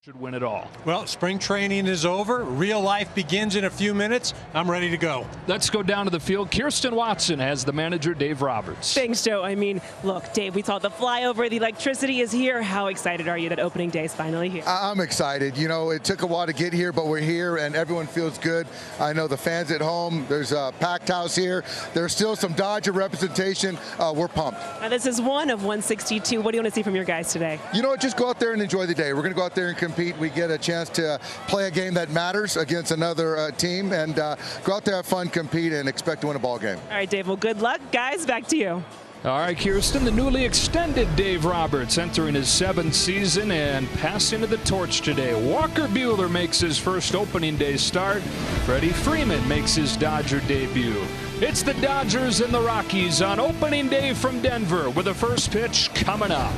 Should win it all. Well, spring training is over. Real life begins in a few minutes. I'm ready to go. Let's go down to the field. Kirsten Watson has the manager, Dave Roberts. Thanks, Joe. I mean, look, Dave, we saw the flyover. The electricity is here. How excited are you that opening day is finally here? I'm excited. You know, it took a while to get here, but we're here, and everyone feels good. I know the fans at home. There's a packed house here. There's still some Dodger representation. We're pumped. Now, this is one of 162. What do you want to see from your guys today? You know what? Just go out there and enjoy the day. We're going to go out there and compete. We get a chance to play a game that matters against another team, and go out there, have fun, compete, and expect to win a ball game. All right, Dave. Well, good luck. Guys, back to you. All right, Kirsten, the newly extended Dave Roberts entering his 7th season and passing to the torch today. Walker Buehler makes his first opening day start. Freddie Freeman makes his Dodger debut. It's the Dodgers and the Rockies on opening day from Denver with the first pitch coming up.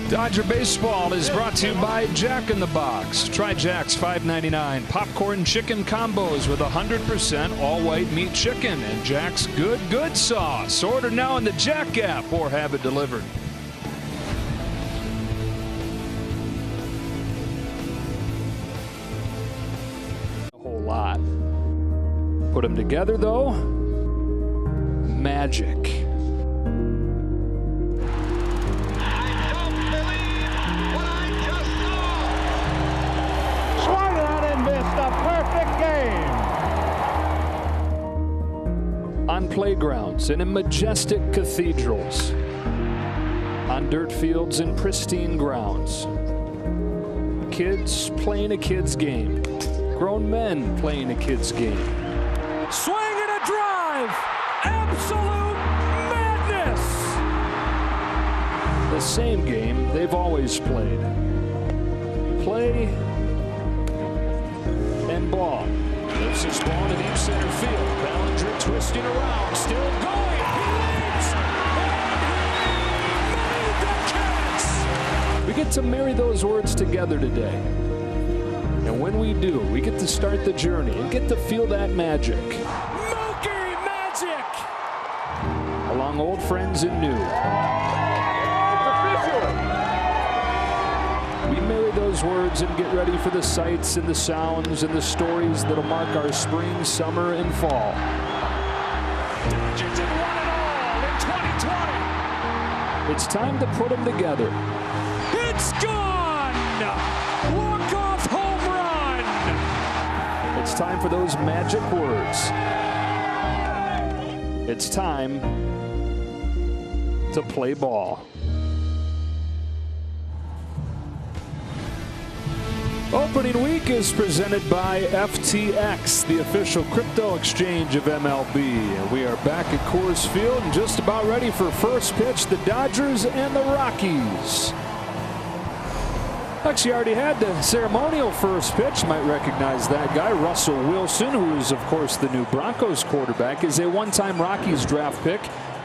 Dodger Baseball is brought to you by Jack in the Box. Try Jack's $5.99 popcorn chicken combos with 100% all-white meat chicken and Jack's good sauce. Order now in the Jack app or have it delivered. A whole lot. Put them together, though. Magic. On playgrounds and in majestic cathedrals, on dirt fields and pristine grounds, kids playing a kid's game, grown men playing a kid's game. Swing and a drive! Absolute madness! The same game they've always played. Play and ball. Lifts his ball to deep center field. Ballinger twisting around, still going. He leaps, and he made the catch. We get to marry those words together today. And when we do, we get to start the journey and get to feel that magic. Mookie Magic! Along old friends and new. We marry those words and get ready for the sights and the sounds and the stories that'll mark our spring, summer, and fall. Dodgers have won it all in 2020. It's time to put them together. It's gone! Walk-off home run! It's time for those magic words. It's time to play ball. Opening week is presented by FTX, the official crypto exchange of MLB. And we are back at Coors Field and just about ready for first pitch, the Dodgers and the Rockies. Actually, already had the ceremonial first pitch. Might recognize that guy. Russell Wilson, who is, of course, the new Broncos quarterback, is a one-time Rockies draft pick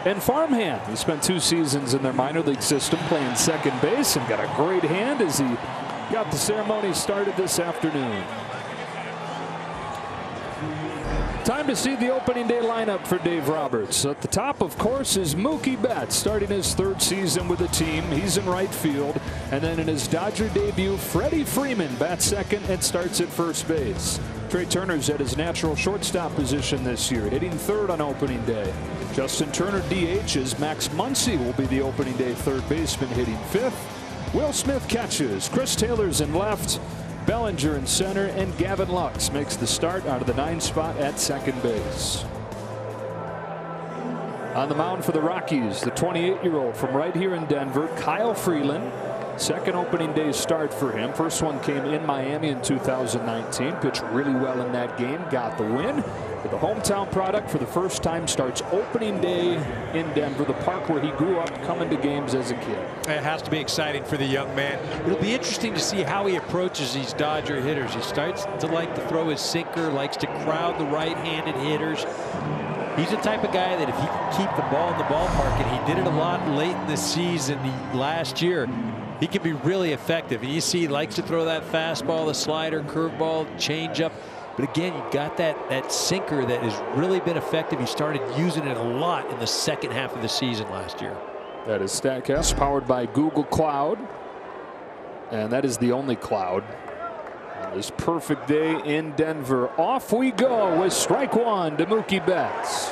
and farmhand. He spent 2 seasons in their minor league system playing second base and got a great hand as he got the ceremony started this afternoon. Time to see the opening day lineup for Dave Roberts. At the top, of course, is Mookie Betts, starting his 3rd season with the team. He's in right field. And then in his Dodger debut, Freddie Freeman bats second and starts at first base. Trey Turner's at his natural shortstop position this year, hitting 3rd on opening day. Justin Turner DHs. Max Muncy will be the opening day 3rd baseman, hitting 5th. Will Smith catches. Chris Taylor's in left. Bellinger in center. And Gavin Lux makes the start out of the 9th spot at second base. On the mound for the Rockies, the 28-year-old from right here in Denver, Kyle Freeland. 2nd opening day start for him. First one came in Miami in 2019. Pitched really well in that game. Got the win. But the hometown product for the first time starts opening day in Denver, the park where he grew up coming to games as a kid. It has to be exciting for the young man. It'll be interesting to see how he approaches these Dodger hitters. He starts to like to throw his sinker, likes to crowd the right-handed hitters. He's the type of guy that if he can keep the ball in the ballpark, and he did it a lot late in the season last year, he can be really effective. And you see he likes to throw that fastball, the slider, curveball, changeup. But again, you got that sinker that has really been effective. He started using it a lot in the second half of the season last year. That is StatCast, powered by Google Cloud. And that is the only cloud on this perfect day in Denver. Off we go with strike one to Mookie Betts.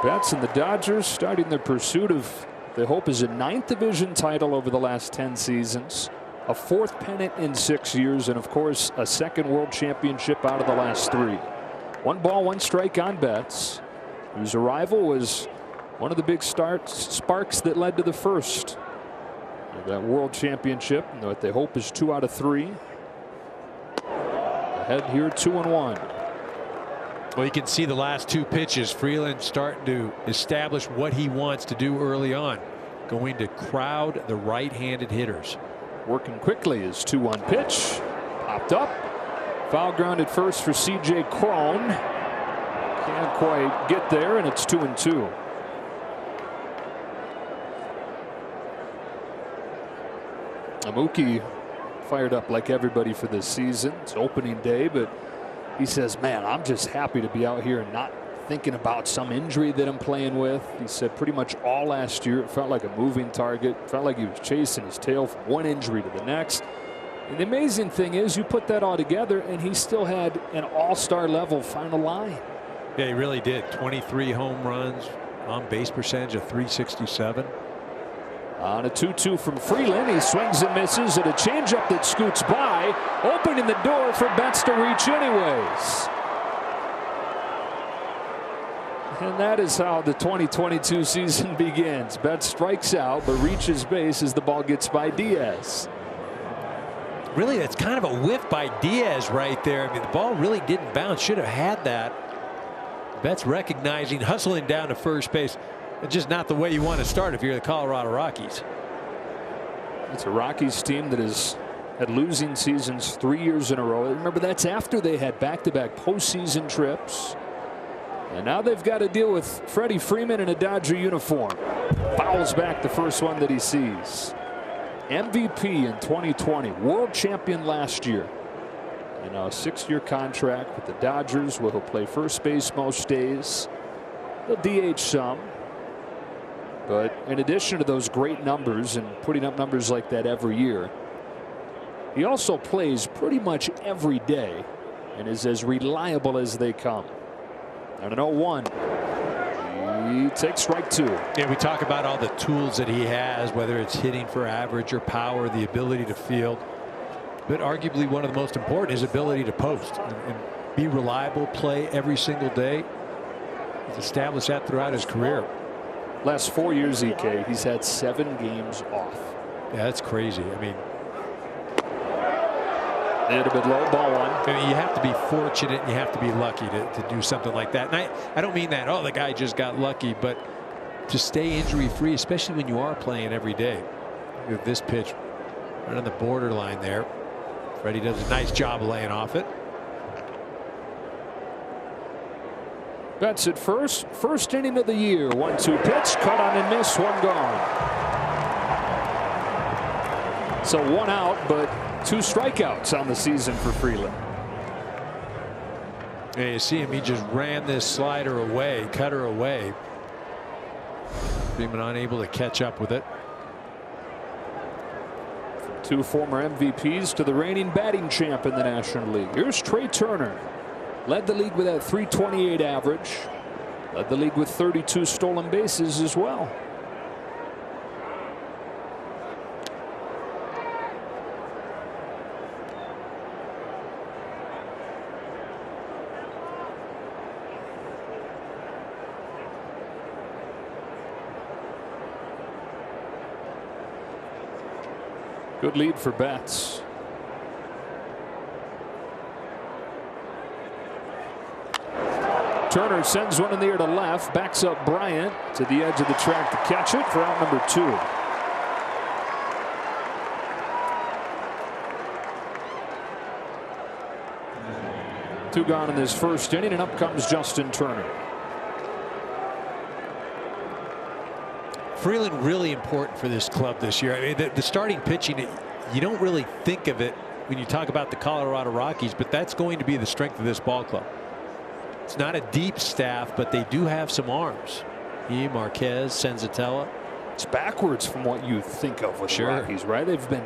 Betts and the Dodgers starting their pursuit of, they hope, is a 9th division title over the last 10 seasons. A 4th pennant in 6 years, and of course a 2nd world championship out of the last 3. 1 ball, 1 strike on Betts, whose arrival was one of the big sparks that led to the first of that world championship. And what they hope is 2 out of 3. Ahead here, 2-1. Well, you can see the last 2 pitches. Freeland starting to establish what he wants to do early on, going to crowd the right-handed hitters. Working quickly is 2-1 pitch. Popped up. Foul ground at first for C.J. Cron. Can't quite get there, and it's 2-2. Mookie fired up like everybody for this season. It's opening day, but he says, man, I'm just happy to be out here and not thinking about some injury that I'm playing with. He said pretty much all last year it felt like a moving target. Felt like he was chasing his tail from one injury to the next. And the amazing thing is you put that all together and he still had an all-star level final line. Yeah, he really did. 23 home runs, on base percentage of .367. On a 2-2 from Freeland, he swings and misses at a changeup that scoots by, opening the door for Betts to reach anyways. And that is how the 2022 season begins. Betts strikes out but reaches base as the ball gets by Diaz. Really, that's kind of a whiff by Diaz right there. I mean, the ball really didn't bounce. Should have had that. Betts recognizing, hustling down to first base. It's just not the way you want to start if you're the Colorado Rockies. It's a Rockies team that has had losing seasons 3 years in a row. Remember, that's after they had back-to-back postseason trips. And now they've got to deal with Freddie Freeman in a Dodger uniform. Fouls back the first one that he sees. MVP in 2020, world champion last year. And a 6-year contract with the Dodgers where he'll play first base most days. He'll DH some. But in addition to those great numbers and putting up numbers like that every year, he also plays pretty much every day and is as reliable as they come. And an 0-1. He takes strike 2. Yeah, we talk about all the tools that he has, whether it's hitting for average or power, the ability to field. But arguably one of the most important is ability to post and be reliable, play every single day. He's established that throughout his career. Last 4 years, EK, he's had 7 games off. Yeah, that's crazy. I mean, hit a bit low, ball 1. I mean, you have to be fortunate and you have to be lucky to do something like that. And I don't mean that, oh, the guy just got lucky, but to stay injury free, especially when you are playing every day. Look at this pitch right on the borderline there. Freddie does a nice job of laying off it. Betts at first inning of the year. 1-2 pitch, cut on and miss, 1 gone. So 1 out, but 2 strikeouts on the season for Freeland. Yeah, you see him, he just ran this slider away, cut her away. Freeman unable to catch up with it. From 2 former MVPs to the reigning batting champ in the National League. Here's Trey Turner. Led the league with that .328 average. Led the league with 32 stolen bases as well. Good lead for Betts. Turner sends one in the air to left, backs up Bryant to the edge of the track to catch it for out number 2. 2 gone in this first inning, and up comes Justin Turner. Freeland really important for this club this year. I mean, the starting pitching, you don't really think of it when you talk about the Colorado Rockies, but that's going to be the strength of this ball club. It's not a deep staff, but they do have some arms. He, Marquez, Senzatella. It's backwards from what you think of with the Rockies, right? They've been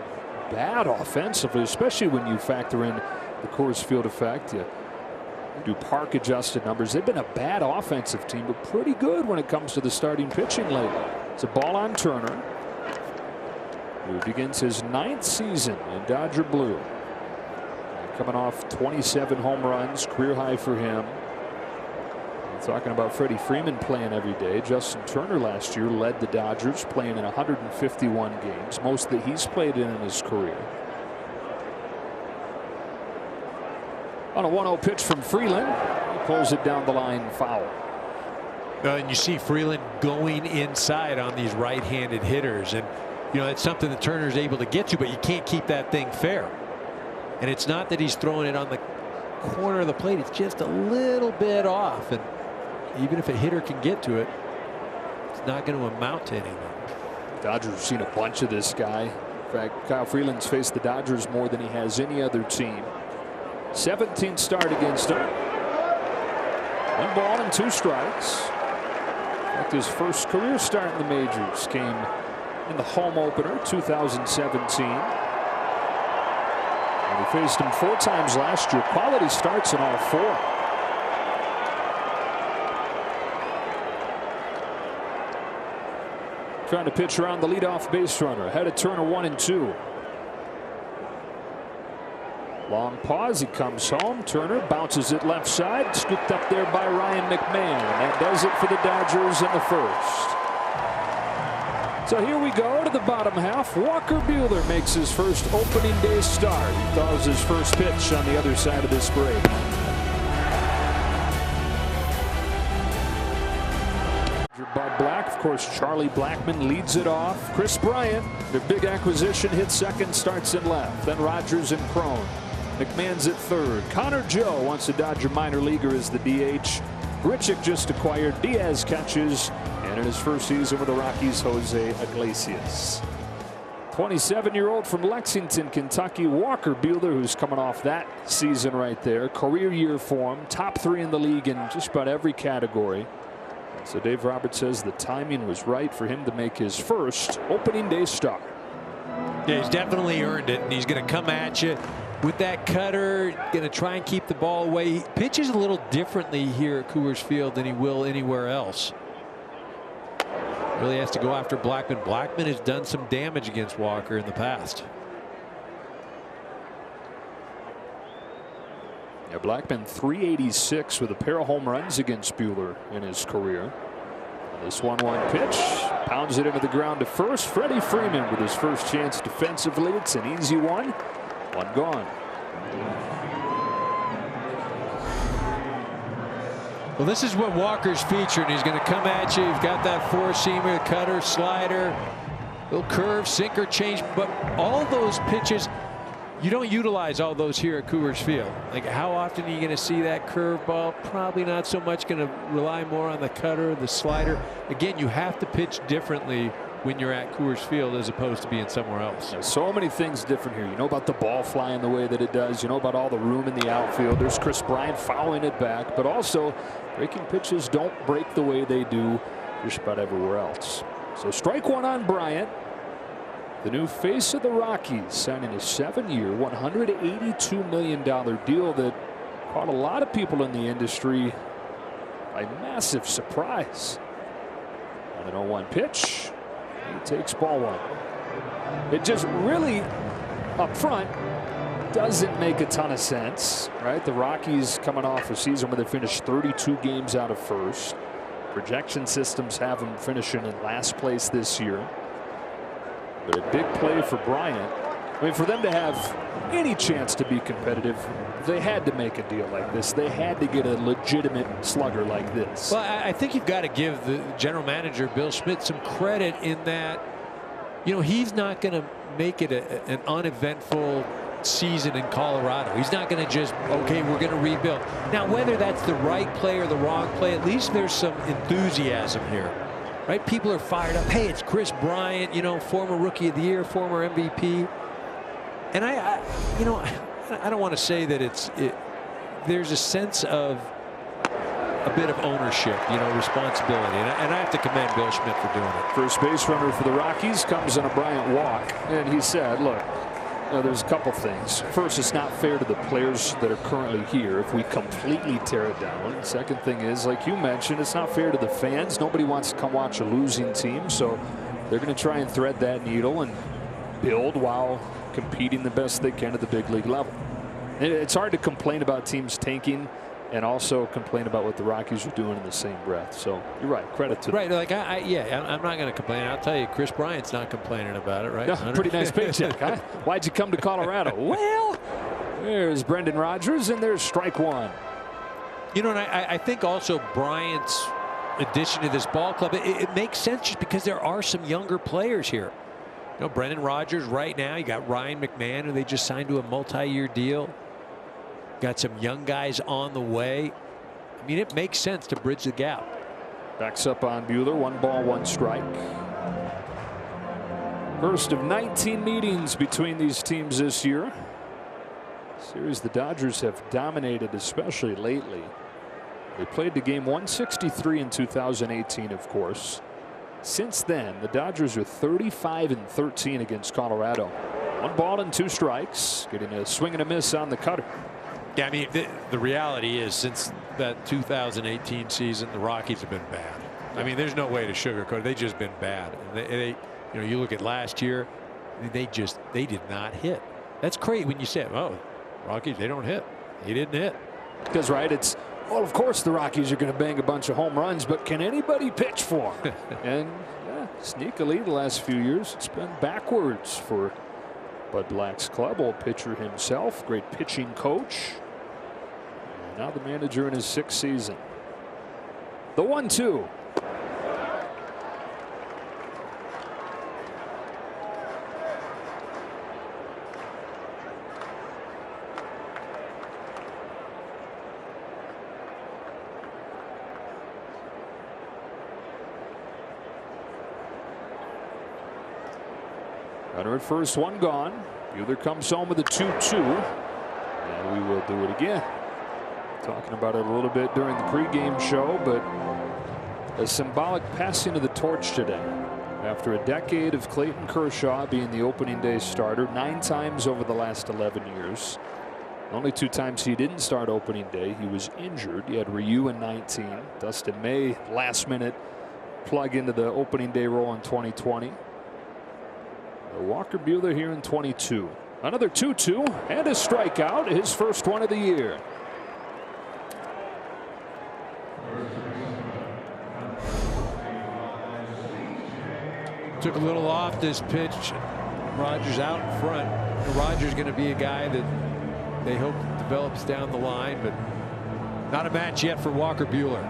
bad offensively, especially when you factor in the Coors Field effect. You do park adjusted numbers. They've been a bad offensive team, but pretty good when it comes to the starting pitching lately. It's a ball on Turner, who begins his 9th season in Dodger blue. Coming off 27 home runs, career high for him. Talking about Freddie Freeman playing every day. Justin Turner last year led the Dodgers, playing in 151 games, most that he's played in his career. On a 1-0 pitch from Freeland, he pulls it down the line, foul. And you see Freeland going inside on these right-handed hitters, and it's something that Turner's able to get to, but you can't keep that thing fair. And it's not that he's throwing it on the corner of the plate, it's just a little bit off, and even if a hitter can get to it, it's not going to amount to anything. Dodgers have seen a bunch of this guy. In fact, Kyle Freeland's faced the Dodgers more than he has any other team. 17th start against him. 1 ball and 2 strikes. In fact, his first career start in the majors came in the home opener 2017. And he faced him 4 times last year. Quality starts in all 4. Trying to pitch around the leadoff base runner. Ahead of Turner 1-2. Long pause. He comes home. Turner bounces it left side. Scooped up there by Ryan McMahon. That does it for the Dodgers in the first. So here we go to the bottom half. Walker Buehler makes his first opening day start. He throws his first pitch on the other side of this break. Bob Black, of course, Charlie Blackmon leads it off. Chris Bryant, their big acquisition, hits second, starts in left. Then Rogers and Crone. McMahon's at third. Connor Joe, once a Dodger minor leaguer, is the DH. Grichuk just acquired. Diaz catches. And in his first season with the Rockies, Jose Iglesias. 27-year-old from Lexington, Kentucky, Walker Buehler, who's coming off that season right there. Career year for him. Top 3 in the league in just about every category. So Dave Roberts says the timing was right for him to make his first opening day start. Yeah, he's definitely earned it, and he's going to come at you with that cutter, going to try and keep the ball away. He pitches a little differently here at Coors Field than he will anywhere else. Really has to go after Blackmon. Blackmon has done some damage against Walker in the past. Yeah, Blackmon 386 with a pair of home runs against Buehler in his career. This 1-1 pitch pounds it into the ground to first. Freddie Freeman with his first chance defensively. It's an easy one. 1 gone. Well, this is what Walker's featured. He's going to come at you. You've got that 4-seamer, cutter, slider, little curve, sinker, change, but all those pitches, you don't utilize all those here at Coors Field. Like, how often are you going to see that curveball? Probably not so much. Going to rely more on the cutter, the slider. Again, you have to pitch differently when you're at Coors Field as opposed to being somewhere else. There's so many things different here. You know about the ball flying the way that it does. You know about all the room in the outfield. There's Chris Bryant fouling it back, but also breaking pitches don't break the way they do just about everywhere else. So strike 1 on Bryant. The new face of the Rockies, signing a 7-year, $182 million deal that caught a lot of people in the industry by massive surprise. On an 0-1 pitch, he takes ball 1. It just really, up front, doesn't make a ton of sense, right? The Rockies coming off a season where they finished 32 games out of first. Projection systems have them finishing in last place this year. But a big play for Bryant. I mean, for them to have any chance to be competitive, they had to make a deal like this. They had to get a legitimate slugger like this. Well, I think you've got to give the general manager, Bill Schmidt, some credit in that, you know, he's not going to make it an uneventful season in Colorado. He's not going to just, okay, we're going to rebuild. Now, whether that's the right play or the wrong play, at least there's some enthusiasm here. Right? People are fired up. Hey, it's Chris Bryant, you know, former Rookie of the Year, former MVP. And you know, I don't want to say that there's a sense of a bit of ownership, you know, responsibility, and I have to commend Bill Schmidt for doing it. First base runner for the Rockies comes on a Bryant walk, and he said, look, there's a couple things. First, it's not fair to the players that are currently here if we completely tear it down. Second thing is, like you mentioned, it's not fair to the fans. Nobody wants to come watch a losing team, so they're going to try and thread that needle and build while competing the best they can at the big league level. It's hard to complain about teams tanking and also complain about what the Rockies are doing in the same breath. So you're right. Credit to them. Right. Like I'm not going to complain. I'll tell you, Chris Bryant's not complaining about it, right? Yeah, pretty nice paycheck, huh? Why'd you come to Colorado? Well, there's Brendan Rodgers, and there's strike one. You know, and I think also Bryant's addition to this ball club, it makes sense just because there are some younger players here. You know, Brendan Rodgers right now. You got Ryan McMahon, who they just signed to a multi-year deal. Got some young guys on the way. I mean, it makes sense to bridge the gap. Backs up on Buehler. 1 ball, 1 strike. First of 19 meetings between these teams this year. Series the Dodgers have dominated, especially lately. They played the game 163 in 2018, of course. Since then, the Dodgers are 35-13 against Colorado. 1 ball and 2 strikes. Getting a swing and a miss on the cutter. Yeah, I mean, the reality is, since that 2018 season, the Rockies have been bad. I mean, there's no way to sugarcoat it. They've just been bad. You know, you look at last year, they did not hit. That's crazy when you say, oh, Rockies, they don't hit. They didn't hit. Because, right, it's, well, of course the Rockies are going to bang a bunch of home runs, but can anybody pitch for them? And yeah, sneakily, the last few years, it's been backwards for Bud Black's club. Old pitcher himself, great pitching coach. And now the manager in his 6th season. The 1-2. Runner at first, 1 gone. Buehler comes home with a 2-2. And we will do it again. Talking about it a little bit during the pregame show, but a symbolic passing of the torch today. After a decade of Clayton Kershaw being the opening day starter 9 times over the last 11 years. Only 2 times he didn't start opening day. He was injured. He had Ryu in 19. Dustin May last minute plug into the opening day role in 2020. Walker Buehler here in 22. Another 2-2 and a strikeout, his first one of the year. Took a little off this pitch. Rodgers out in front. Rodgers going to be a guy that they hope develops down the line, but not a match yet for Walker Buehler.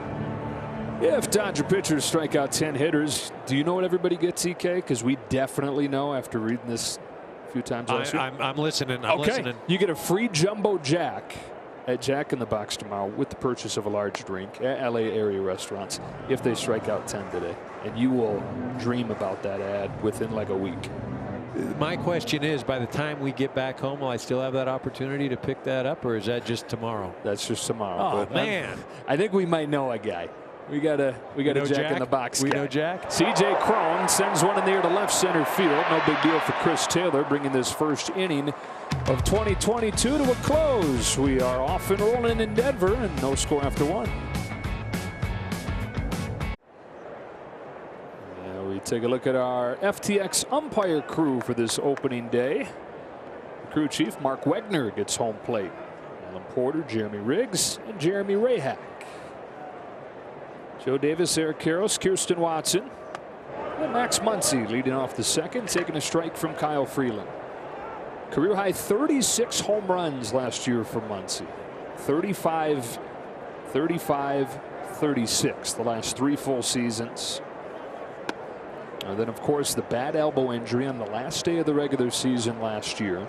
If Dodger pitchers strike out 10 hitters, do you know what everybody gets, EK? Because we definitely know after reading this a few times last year. I'm listening. I'm listening. You get a free jumbo Jack at Jack in the Box tomorrow with the purchase of a large drink at LA area restaurants if they strike out 10 today. And you will dream about that ad within like a week. My question is, by the time we get back home, will I still have that opportunity to pick that up, or is that just tomorrow? That's just tomorrow. Oh, man. I think we might know a guy. We got a Jack in the Box. We guy. know Jack. CJ Cron sends one in the air to left center field. No big deal for Chris Taylor, bringing this first inning of 2022 to a close. We are off and rolling in Denver, and no score after 1. Now we take a look at our FTX umpire crew for this opening day. Crew chief Mark Wegner gets home plate. Alan Porter, Jeremy Riggs, and Jeremy Rahak. Joe Davis, Eric Karros, Kirsten Watson, and Max Muncy leading off the second, taking a strike from Kyle Freeland. Career high 36 home runs last year for Muncy. 35, 36 the last 3 full seasons. And then, of course, the bad elbow injury on the last day of the regular season last year.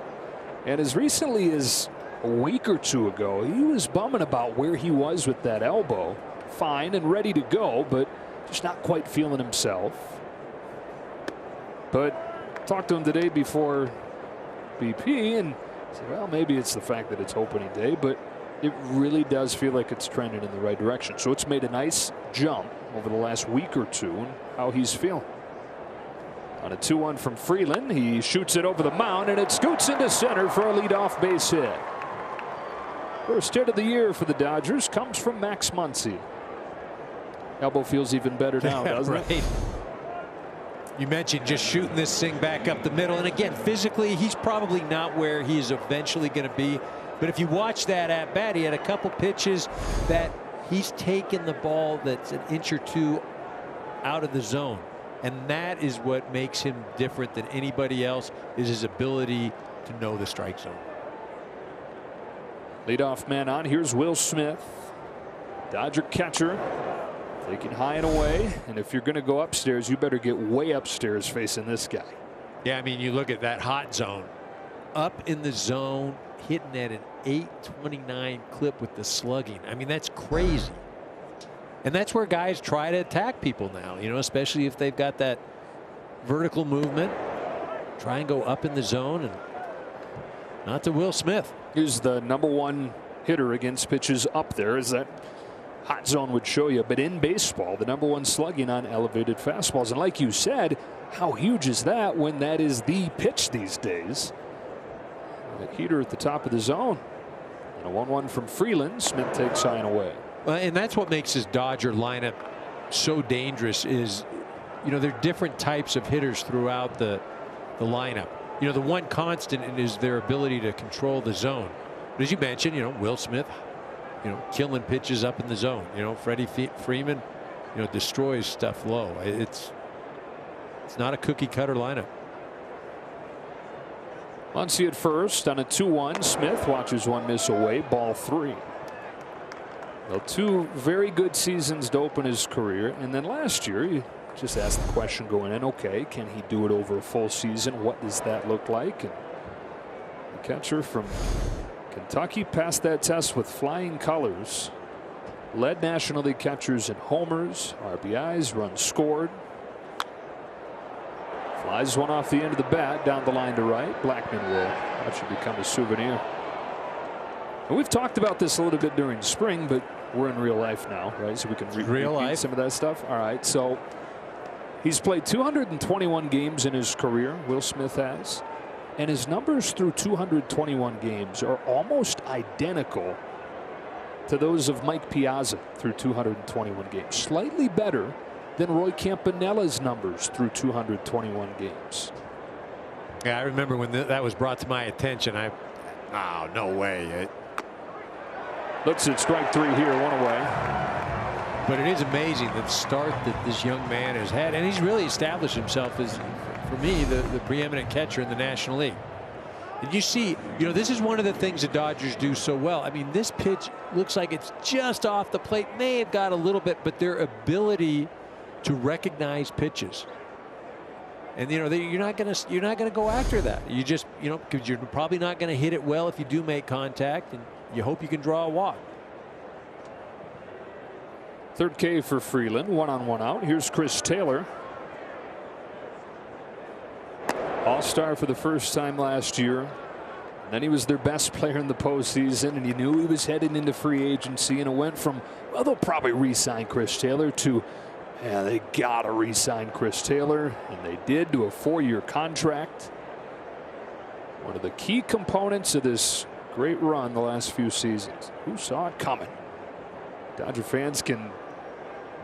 And as recently as a week or 2 ago, he was bumming about where he was with that elbow. Fine and ready to go, but just not quite feeling himself. But talked to him today before BP, and say, well, maybe it's the fact that it's opening day, but it really does feel like it's trending in the right direction. So it's made a nice jump over the last week or two and how he's feeling. On a 2-1 from Freeland, he shoots it over the mound, and it scoots into center for a leadoff base hit. First hit of the year for the Dodgers comes from Max Muncy. Elbow feels even better now, doesn't it? You mentioned just shooting this thing back up the middle, and again, physically, he's probably not where he's eventually going to be. But if you watch that at bat, he had a couple pitches that he's taken the ball that's an inch or two out of the zone. And that is what makes him different than anybody else, is his ability to know the strike zone. Leadoff man on. Here's Will Smith, Dodger catcher, taking high and away. And if you're going to go upstairs, you better get way upstairs facing this guy. Yeah, I mean, you look at that hot zone. Up in the zone, hitting at an 829 clip with the slugging. I mean, that's crazy. And that's where guys try to attack people now, you know, especially if they've got that vertical movement. Try and go up in the zone, and not to Will Smith. He's the #1 hitter against pitches up there, as that hot zone would show you. But in baseball, the #1 slugging on elevated fastballs. And like you said, how huge is that when that is the pitch these days? A heater at the top of the zone. And a 1-1 from Freeland. Smith takes high and away. And that's what makes his Dodger lineup so dangerous, is, you know, there are different types of hitters throughout the lineup. You know, the one constant is their ability to control the zone. But as you mentioned, you know, Will Smith, you know, killing pitches up in the zone. You know, Freddie Freeman, you know, destroys stuff low. It's not a cookie cutter lineup. Muncy at first on a 2-1. Smith watches one miss away. Ball 3. Well, 2 very good seasons to open his career, and then last year you just asked the question going in, okay, can he do it over a full season? What does that look like? And the catcher from Kentucky passed that test with flying colors. Led National League catchers in homers, RBIs, runs scored. Flies one off the end of the bat down the line to right. Blackman will watch it become a souvenir. And we've talked about this a little bit during spring, but we're in real life now, right? So we can repeat some of that stuff. All right. So he's played 221 games in his career, Will Smith has. And his numbers through 221 games are almost identical to those of Mike Piazza through 221 games. Slightly better than Roy Campanella's numbers through 221 games. Yeah, I remember when that was brought to my attention. Oh, no way. Looks at strike 3 here, 1 away. But it is amazing the start that this young man has had, and he's really established himself as, for me, the preeminent catcher in the National League. And you see, you know, this is one of the things the Dodgers do so well. I mean, this pitch looks like it's just off the plate, may have got a little bit, but their ability to recognize pitches. And you know, you're not gonna go after that. You just, you know, because you're probably not going to hit it well if you do make contact, and you hope you can draw a walk. Third K for Freeland, 1-on-1 out. Here's Chris Taylor. All-star for the first time last year. And then he was their best player in the postseason, and you knew he was heading into free agency, and it went from, well, they'll probably re-sign Chris Taylor to, yeah, they gotta re-sign Chris Taylor, and they did, to a 4-year contract. One of the key components of this great run the last few seasons. Who saw it coming? Dodger fans can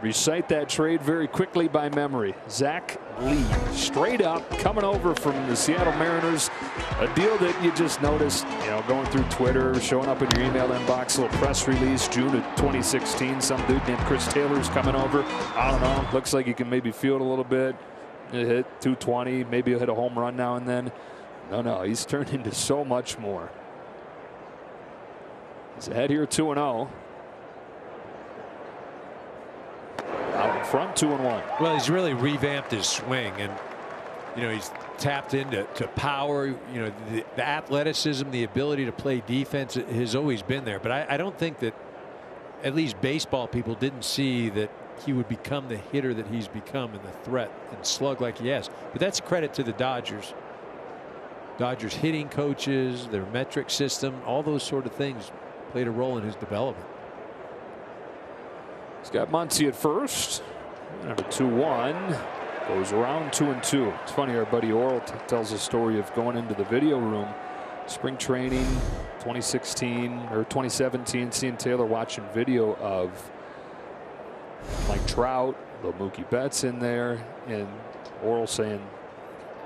recite that trade very quickly by memory. Zach Lee, straight up, coming over from the Seattle Mariners. A deal that you just noticed, you know, going through Twitter, showing up in your email inbox, a little press release, June of 2016. Some dude named Chris Taylor's coming over. I don't know. Looks like he can maybe field a little bit. He'll hit 220. Maybe he'll hit a home run now and then. No, he's turned into so much more. He's ahead here, 2-0. Out in front, 2-1. Well, he's really revamped his swing, and you know, he's tapped into power. You know, the athleticism, the ability to play defense has always been there. But I don't think that, at least baseball people, didn't see that he would become the hitter that he's become, and the threat and slug like he has. But that's a credit to the Dodgers. Dodgers hitting coaches, their metric system, all those sort of things played a role in his development. He's got Muncy at first. Number 2-1 goes around 2-2. It's funny, our buddy Oral tells a story of going into the video room, spring training 2016 or 2017, seeing Taylor watching video of Mike Trout, the Mookie Betts in there, and Oral saying,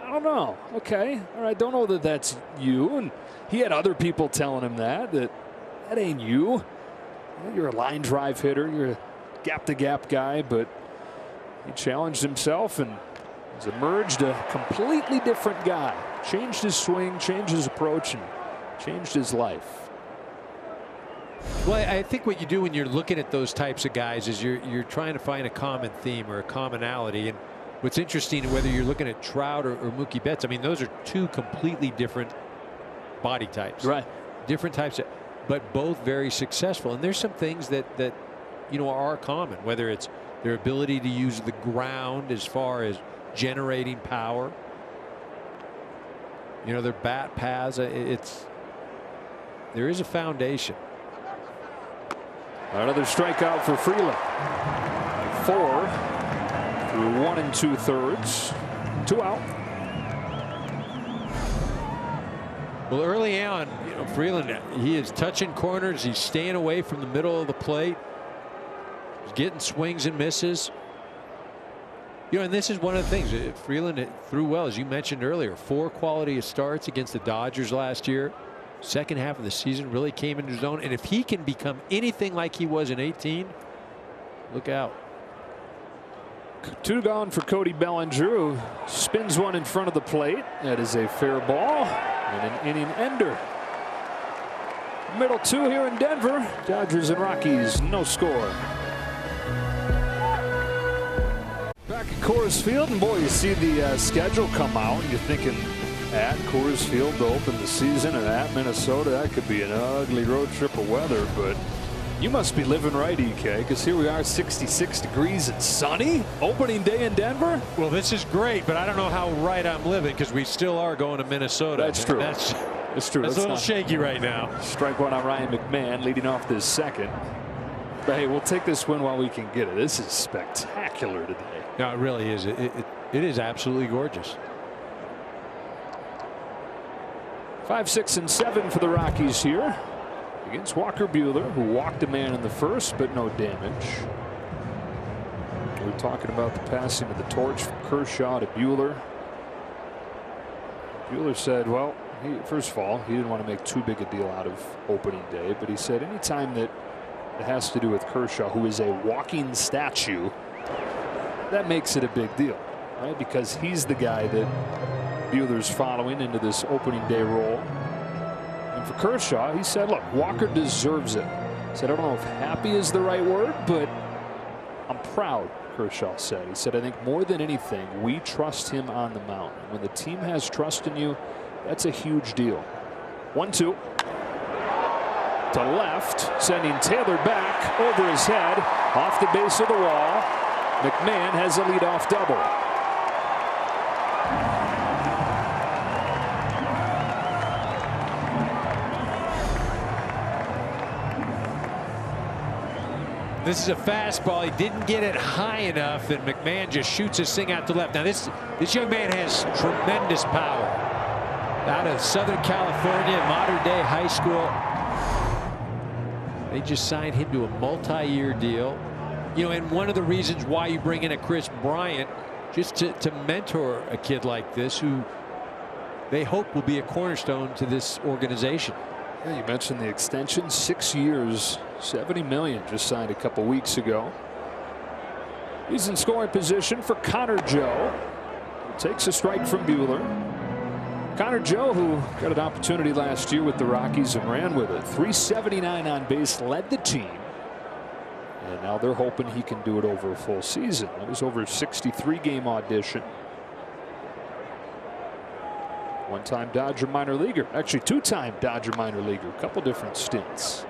I don't know. Okay. All right. Don't know that that's you. And he had other people telling him that ain't you. You're a line drive hitter. You're a gap to gap guy. But he challenged himself and has emerged a completely different guy. Changed his swing, changed his approach, and changed his life. Well, I think what you do when you're looking at those types of guys is you're trying to find a common theme or a commonality. And what's interesting, whether you're looking at Trout or Mookie Betts, I mean, those are two completely different body types. Right. Different types, but both very successful. And there's some things that you know are common, whether it's their ability to use the ground as far as generating power. You know, their bat paths. There is a foundation. Another strikeout for Freeland. 4 through 1 2/3. 2 out. Well, early on, you know, Freeland, he is touching corners. He's staying away from the middle of the plate. He's getting swings and misses. You know, and this is one of the things. Freeland threw well, as you mentioned earlier. 4 quality starts against the Dodgers last year. Second half of the season really came into his own. And if he can become anything like he was in 18, look out. 2 gone for Cody Bellinger, who spins one in front of the plate. That is a fair ball and an inning ender. Middle 2 here in Denver. Dodgers and Rockies, no score. Back at Coors Field, and boy, you see the schedule come out, and you're thinking, at Coors Field to open the season and at Minnesota, that could be an ugly road trip of weather, but you must be living right, EK, because here we are, 66 degrees and sunny. Opening day in Denver. Well, this is great, but I don't know how right I'm living because we still are going to Minnesota. That's true. That's true. That's a little shaky right now. Strike one on Ryan McMahon, leading off this second. But hey, we'll take this win while we can get it. This is spectacular today. No, it really is. It is absolutely gorgeous. 5, 6, and 7 for the Rockies here against Walker Buehler, who walked a man in the first, but no damage. We're talking about the passing of the torch from Kershaw to Buehler. Buehler said, well, first of all, he didn't want to make too big a deal out of opening day, but he said anytime that it has to do with Kershaw, who is a walking statue, that makes it a big deal, right? Because he's the guy that Buehler's following into this opening day role. And for Kershaw, he said, look, Walker deserves it. He said, I don't know if happy is the right word, but I'm proud, Kershaw said. He said, I think more than anything, we trust him on the mound. When the team has trust in you, that's a huge deal. 1-2 to left, sending Taylor back over his head, off the base of the wall. McMahon has a leadoff double. This is a fastball. He didn't get it high enough, and McMahon just shoots this thing out to left. Now this young man has tremendous power. Out of Southern California, modern day high school. They just signed him to a multi-year deal. You know, and one of the reasons why you bring in a Chris Bryant, just to mentor a kid like this who they hope will be a cornerstone to this organization. Yeah, you mentioned the extension, 6 years, $70 million, just signed a couple weeks ago. He's in scoring position for Connor Joe. Takes a strike from Buehler. Connor Joe, who got an opportunity last year with the Rockies and ran with it. 379 on base, led the team. And now they're hoping he can do it over a full season. It was over a 63-game audition. One-time Dodger minor leaguer, actually 2-time Dodger minor leaguer, a couple different stints.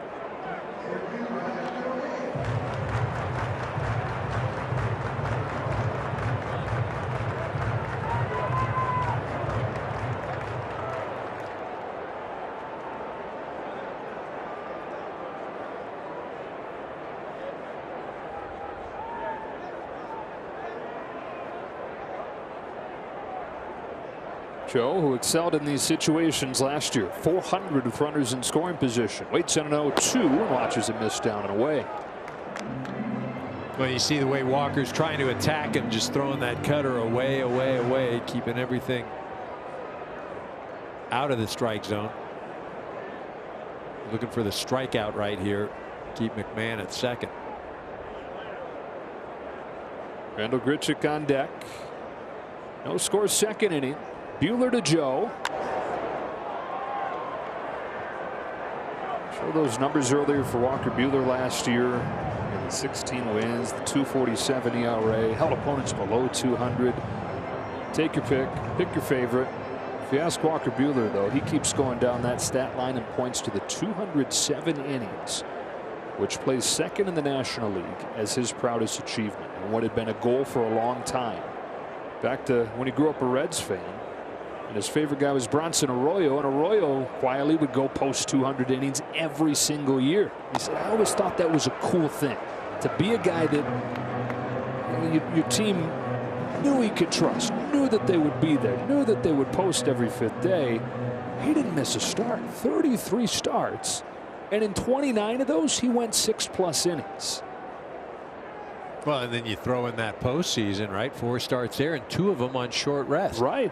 Joe, who excelled in these situations last year, 400 with runners in scoring position, waits on an 0-2 and watches it miss down and away. Well, you see the way Walker's trying to attack him, just throwing that cutter away, away, away, keeping everything out of the strike zone. Looking for the strikeout right here. Keep McMahon at second. Randall Grichuk on deck. No score second inning. Buehler to Joe. Show those numbers earlier for Walker Buehler last year. The 16 wins, the 2.47 ERA, held opponents below 200. Take your pick your favorite. If you ask Walker Buehler, though, he keeps going down that stat line and points to the 207 innings, which plays second in the National League as his proudest achievement and what had been a goal for a long time. Back to when he grew up a Reds fan, and his favorite guy was Bronson Arroyo, and Arroyo quietly would go post 200 innings every single year. He said, I always thought that was a cool thing, to be a guy that your team knew he could trust, knew that they would be there, knew that they would post every fifth day. He didn't miss a start. 33 starts, and in 29 of those he went 6+ innings. Well, and then you throw in that postseason, right? 4 starts there and 2 of them on short rest. Right.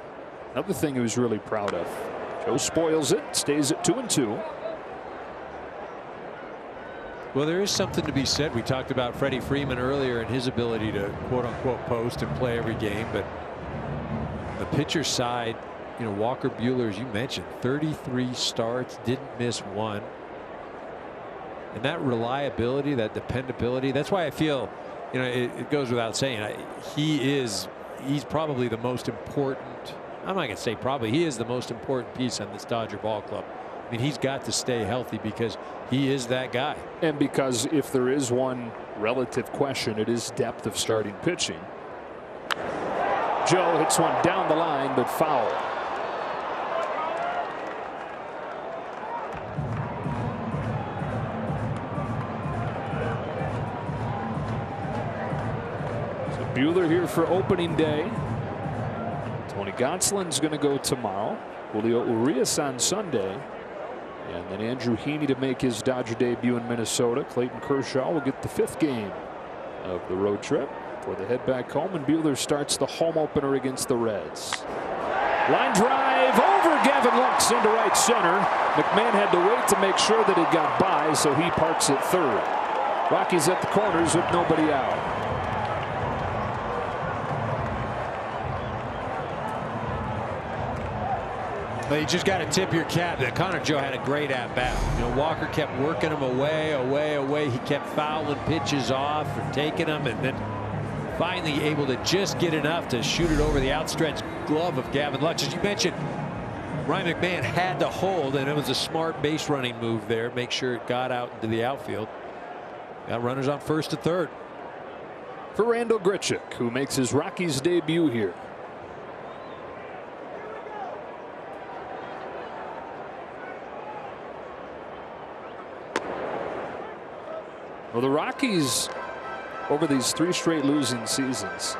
Another thing he was really proud of. Joe spoils it, stays at 2-2. Well, there is something to be said. We talked about Freddie Freeman earlier and his ability to quote unquote post and play every game, but the pitcher side, you know, Walker Buehler, as you mentioned, 33 starts, didn't miss one. And that reliability, that dependability, that's why I feel, you know, it goes without saying, he's probably the most important. I'm not going to say probably, he is the most important piece on this Dodger ball club. I mean, he's got to stay healthy because he is that guy. And because if there is one relative question, it is depth of starting pitching. Joe hits one down the line, but foul. So Buehler here for opening day. Tony Gonsolin's going to go tomorrow. Julio Urias on Sunday. And then Andrew Heaney to make his Dodger debut in Minnesota. Clayton Kershaw will get the 5th game of the road trip before they head back home. And Buehler starts the home opener against the Reds. Line drive over Gavin Lux into right center. McMahon had to wait to make sure that it got by, so he parks at third. Rockies at the corners with nobody out. Well, you just got to tip your cap that Connor Joe had a great at bat. You know, Walker kept working him away, away, away. He kept fouling pitches off or taking them, and then finally able to just get enough to shoot it over the outstretched glove of Gavin Lux. As you mentioned, Ryan McMahon had to hold, and it was a smart base running move there. Make sure it got out into the outfield. Got runners on first to third. For Randall Grichuk, who makes his Rockies debut here. Well, the Rockies, over these 3 straight losing seasons,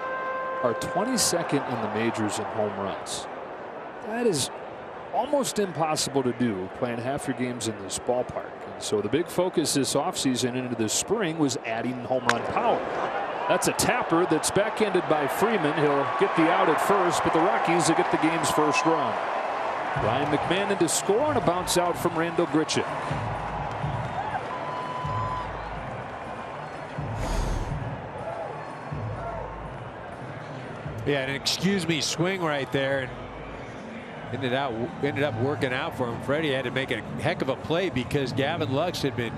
are 22nd in the majors in home runs. That is almost impossible to do, playing half your games in this ballpark. And so the big focus this offseason into the spring was adding home run power. That's a tapper that's backhanded by Freeman. He'll get the out at first, but the Rockies will get the game's first run. Ryan McMahon to score on a bounce out from Randall Grichuk. Yeah, an excuse me swing right there, and ended up working out for him. Freddie had to make a heck of a play because Gavin Lux had been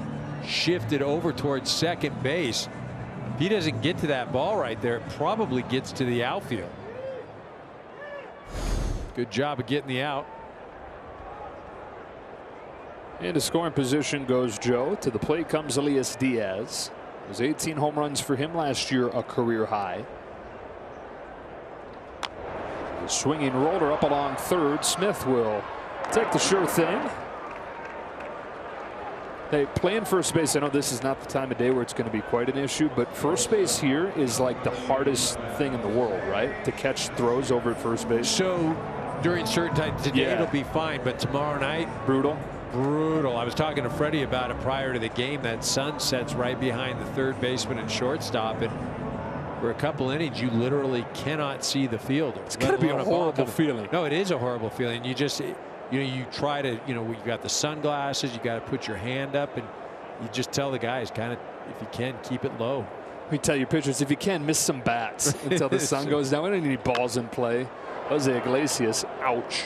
shifted over towards second base. If he doesn't get to that ball right there, it probably gets to the outfield. Good job of getting the out. Into scoring position goes Joe. To the plate comes Elias Diaz. It was 18 home runs for him last year, a career high. The swinging roller up along third. Smith will take the sure thing. They play in first base. I know this is not the time of day where it's going to be quite an issue, but first base here is like the hardest thing in the world, right? To catch throws over at first base. So during certain times. Today Yeah. it'll be fine, but tomorrow night, Brutal. brutal. I was talking to Freddie about it prior to the game. That sun sets right behind the third baseman and shortstop, and for a couple innings you literally cannot see the fielder. It's got to be a horrible feeling. No, it is a horrible feeling. You just, you try to, you've got the sunglasses, you got to put your hand up, and you just tell the guys, kind of, if you can, keep it low. We tell your pitchers, if you can, miss some bats until the sun goes down. We don't need any balls in play. Jose Iglesias, ouch.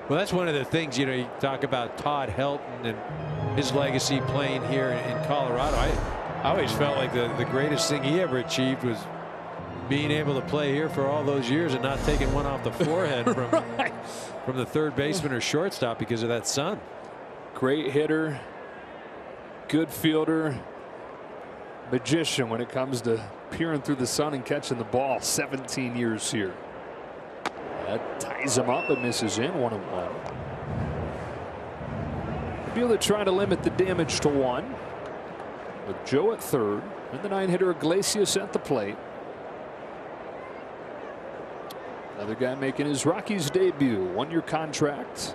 Well, that's one of the things, you talk about Todd Helton and his legacy playing here in Colorado. I always felt like the greatest thing he ever achieved was being able to play here for all those years and not taking one off the forehead from, Right. from the third baseman or shortstop because of that sun. Great hitter, good fielder, magician when it comes to peering through the sun and catching the ball. 17 years here. That ties him up and misses in. 1-1. Buehler trying to limit the damage to 1 with Joe at third and the 9-hitter Iglesias at the plate. Another guy making his Rockies debut. 1-year contract.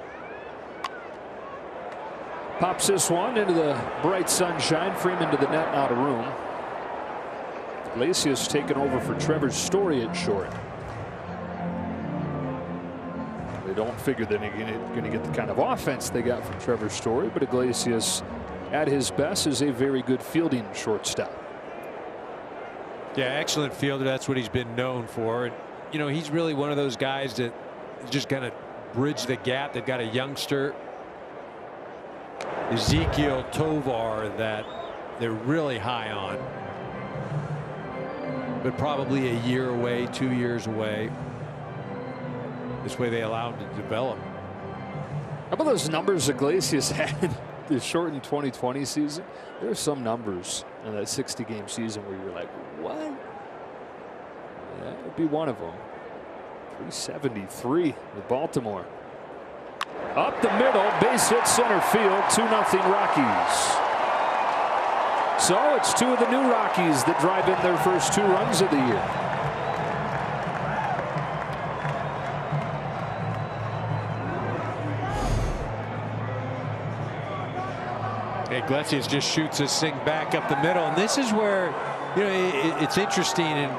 Pops this one into the bright sunshine. Freeman to the net, out of room. Iglesias taking over for Trevor Story at short. They don't figure they're going to get the kind of offense they got from Trevor Story, but Iglesias at his best is a very good fielding shortstop. Yeah, excellent fielder. That's what he's been known for. And he's really one of those guys that just kind of bridge the gap. They've got a youngster, Ezekiel Tovar, that they're really high on, but probably a year away, 2 years away. This way they allow him to develop. How about those numbers Iglesias had the shortened 2020 season? There are some numbers in that 60-game season where you're like, what? Yeah, that would be one of them. 373 with Baltimore. Up the middle, base hit center field, 2-0 Rockies. So it's two of the new Rockies that drive in their first 2 runs of the year. Iglesias just shoots this thing back up the middle, and this is where it's interesting, and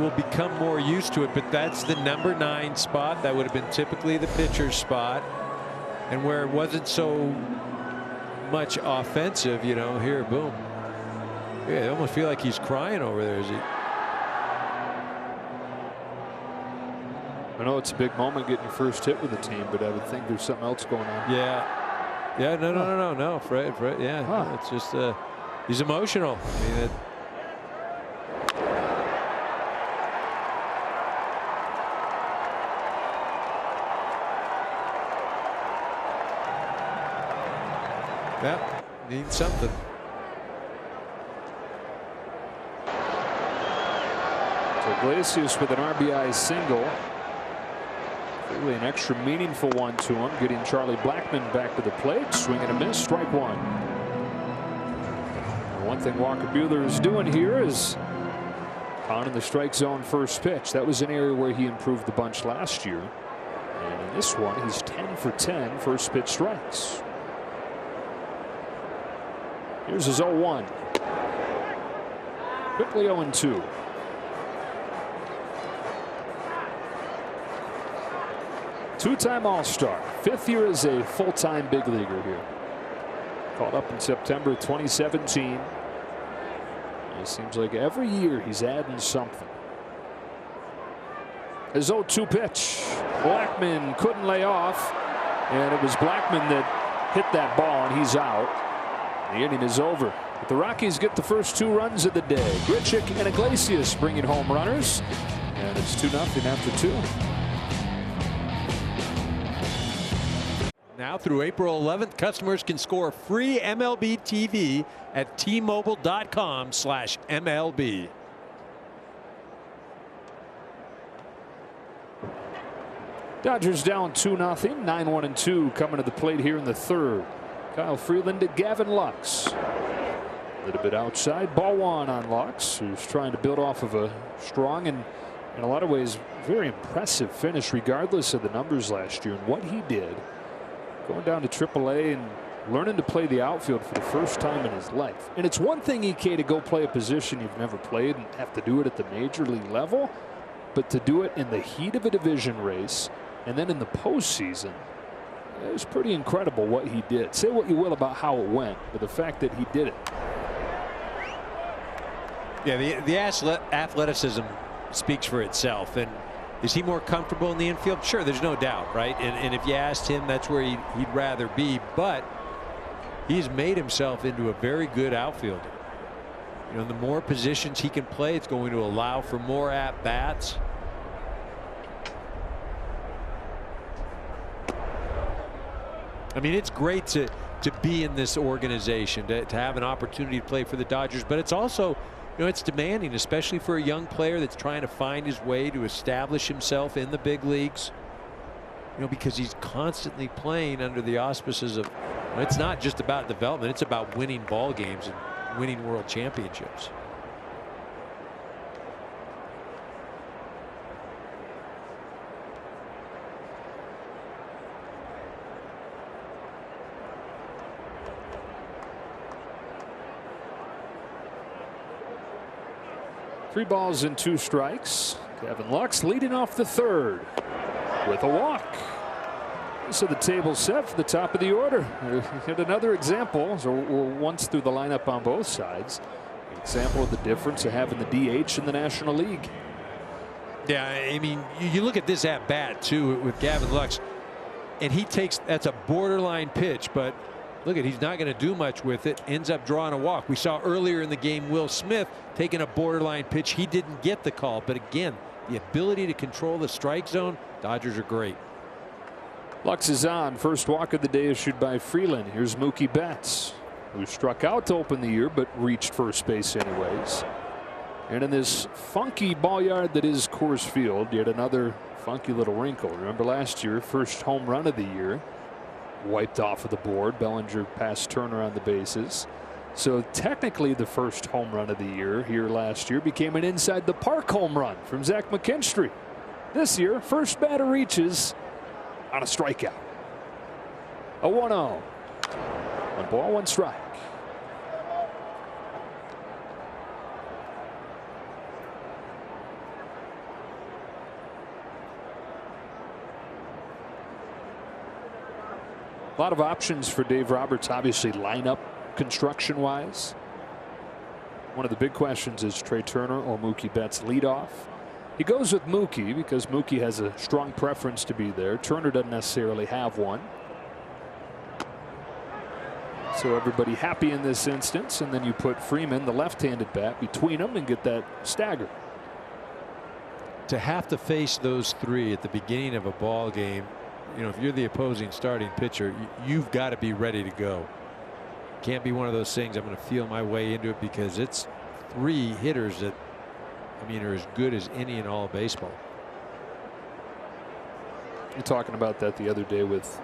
we'll become more used to it, but that's the number 9 spot. That would have been typically the pitcher's spot, and where it wasn't so much offensive, here, boom. Yeah, I almost feel like he's crying over there. Is he? I know it's a big moment getting your first hit with the team, but I would think there's something else going on. Yeah, no, Fred, yeah. Huh. It's just he's emotional. I mean, yeah, needs something. So Iglesias with an RBI single. Really an extra meaningful one to him, getting Charlie Blackmon back to the plate. Swing and a miss, strike 1. And one thing Walker Buehler is doing here is on in the strike zone first pitch. That was an area where he improved the bunch last year. And in this one, he's 10 for 10 first pitch strikes. Here's his 0-1. Quickly 0-2. Two-time All-Star, 5th year as a full-time big leaguer here. Called up in September 2017. It seems like every year he's adding something. His 0-2 pitch. Blackmon couldn't lay off, and it was Blackmon that hit that ball, and he's out. The inning is over. But the Rockies get the first 2 runs of the day. Grichuk and Iglesias bringing home runners, and it's 2-0 after 2. Now through April 11th, customers can score free MLB TV at T-Mobile.com/MLB. Dodgers down 2-0. 9-1-2 coming to the plate here in the 3rd. Kyle Freeland to Gavin Lux. A little bit outside. Ball 1 on Lux, who's trying to build off of a strong and in a lot of ways, very impressive finish regardless of the numbers last year and what he did going down to AAA and learning to play the outfield for the first time in his life. And it's one thing, EK, to go play a position you've never played and have to do it at the major league level, but to do it in the heat of a division race and then in the postseason, it was pretty incredible what he did. Say what you will about how it went, but the fact that he did it. Yeah, the athleticism speaks for itself. And is he more comfortable in the infield? Sure, there's no doubt, right? And if you asked him, that's where he'd rather be. But he's made himself into a very good outfielder. You know, the more positions he can play, it's going to allow for more at-bats. I mean, it's great to be in this organization, to have an opportunity to play for the Dodgers, but it's also, you know, it's demanding, especially for a young player that's trying to find his way to establish himself in the big leagues. You know, because he's constantly playing under the auspices of, well, it's not just about development, it's about winning ball games and winning world championships. Three balls and 2 strikes. Gavin Lux leading off the third with a walk. So the table's set for the top of the order. Hit another example. So we're once through the lineup on both sides. An example of the difference of having the DH in the National League. Yeah, I mean, you look at this at bat too with Gavin Lux, and he takes, that's a borderline pitch, but look at, he's not going to do much with it. Ends up drawing a walk. We saw earlier in the game Will Smith taking a borderline pitch. He didn't get the call, but again, the ability to control the strike zone, Dodgers are great. Lux is on. First walk of the day issued by Freeland. Here's Mookie Betts, who struck out to open the year but reached first base anyways. And in this funky ball yard that is Coors Field, yet another funky little wrinkle. Remember last year, first home run of the year wiped off of the board. Bellinger passed Turner on the bases. So technically the first home run of the year here last year became an inside the park home run from Zach McKinstry. This year, first batter reaches on a strikeout. A 1-0. 1 ball, 1 strike. A lot of options for Dave Roberts, obviously lineup construction wise. One of the big questions is Trey Turner or Mookie Betts leadoff. He goes with Mookie because Mookie has a strong preference to be there. Turner doesn't necessarily have one. So everybody happy in this instance, and then you put Freeman, the left-handed bat, between them and get that stagger. To have to face those three at the beginning of a ball game, you know, if you're the opposing starting pitcher, you've got to be ready to go. Can't be one of those things, I'm going to feel my way into it, because it's 3 hitters that, I mean, are as good as any in all of baseball. You're talking about that the other day with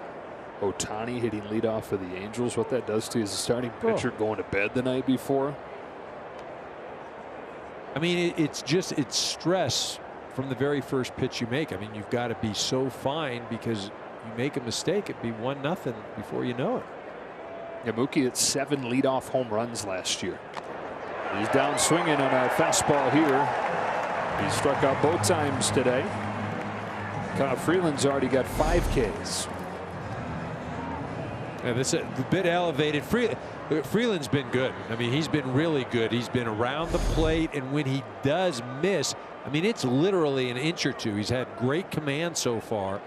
Ohtani hitting leadoff for the Angels. What that does to you as a starting pitcher going to bed the night before. I mean, it's stress from the very first pitch you make. I mean, you've got to be so fine, because you make a mistake, it'd be 1-0 before you know it. Yeah, Mookie had 7 leadoff home runs last year. He's down swinging on a fastball here. He struck out both times today. Kyle Freeland's already got 5 Ks. Yeah, this is a bit elevated. Freeland's been good. I mean, he's been really good. He's been around the plate, and when he does miss, I mean, it's literally an inch or two. He's had great command so far.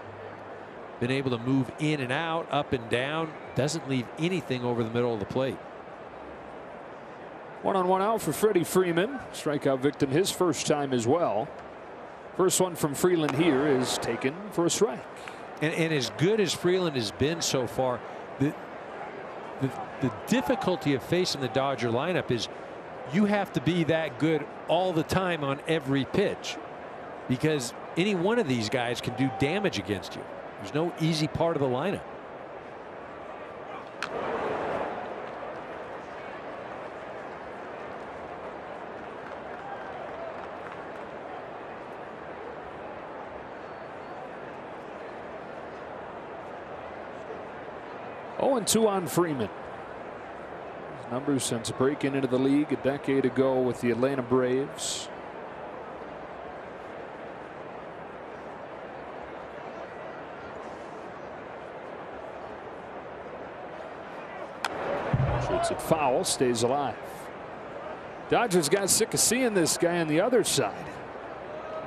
Been able to move in and out, up and down. Doesn't leave anything over the middle of the plate. 1-on-1 out for Freddie Freeman. Strikeout victim his first time as well. First one from Freeland here is taken for a strike. And as good as Freeland has been so far, the difficulty of facing the Dodger lineup is you have to be that good all the time on every pitch, because any one of these guys can do damage against you. There's no easy part of the lineup. 0-2 on Freeman. His numbers since breaking into the league a decade ago with the Atlanta Braves. Shoots it foul, stays alive. Dodgers got sick of seeing this guy on the other side.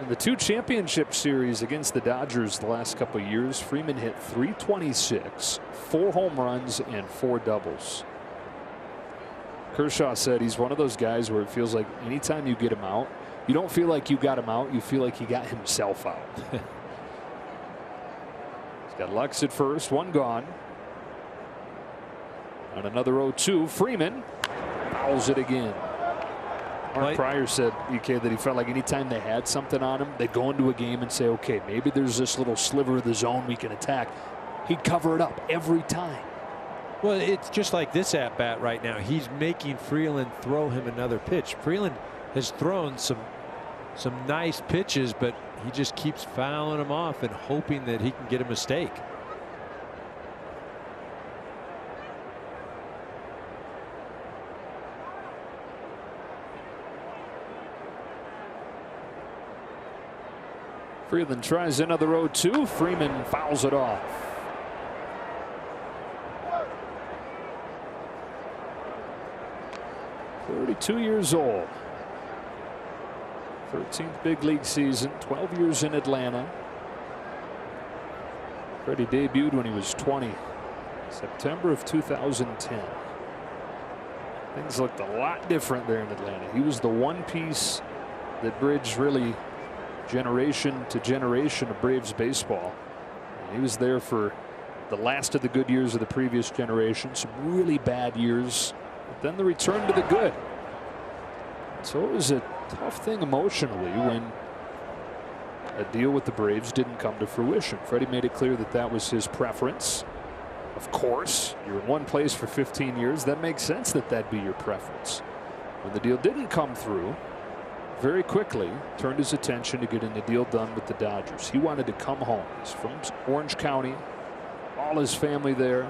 In the 2 championship series against the Dodgers the last couple of years, Freeman hit .326, 4 home runs, and 4 doubles. Kershaw said he's one of those guys where it feels like anytime you get him out, you don't feel like you got him out, you feel like he got himself out. He's got Lux at first, 1 gone. On another 0-2, Freeman fouls it again. Mark Pryor said, EK, that he felt like anytime they had something on him, they'd go into a game and say, okay, maybe there's this little sliver of the zone we can attack. He'd cover it up every time. Well, it's just like this at bat right now. He's making Freeland throw him another pitch. Freeland has thrown some nice pitches, but he just keeps fouling them off and hoping that he can get a mistake. Freeland tries another 0-2. Freeman fouls it off. .32 years old. 13th big league season. 12 years in Atlanta. Freddie debuted when he was 20. September of 2010. Things looked a lot different there in Atlanta. He was the one piece that bridged really generation to generation of Braves baseball. And he was there for the last of the good years of the previous generation, some really bad years, but then the return to the good. So it was a tough thing emotionally when a deal with the Braves didn't come to fruition. Freddie made it clear that that was his preference. Of course, you're in one place for 15 years. That makes sense that that'd be your preference. When the deal didn't come through, very quickly turned his attention to getting the deal done with the Dodgers. He wanted to come home. He's from Orange County, all his family there.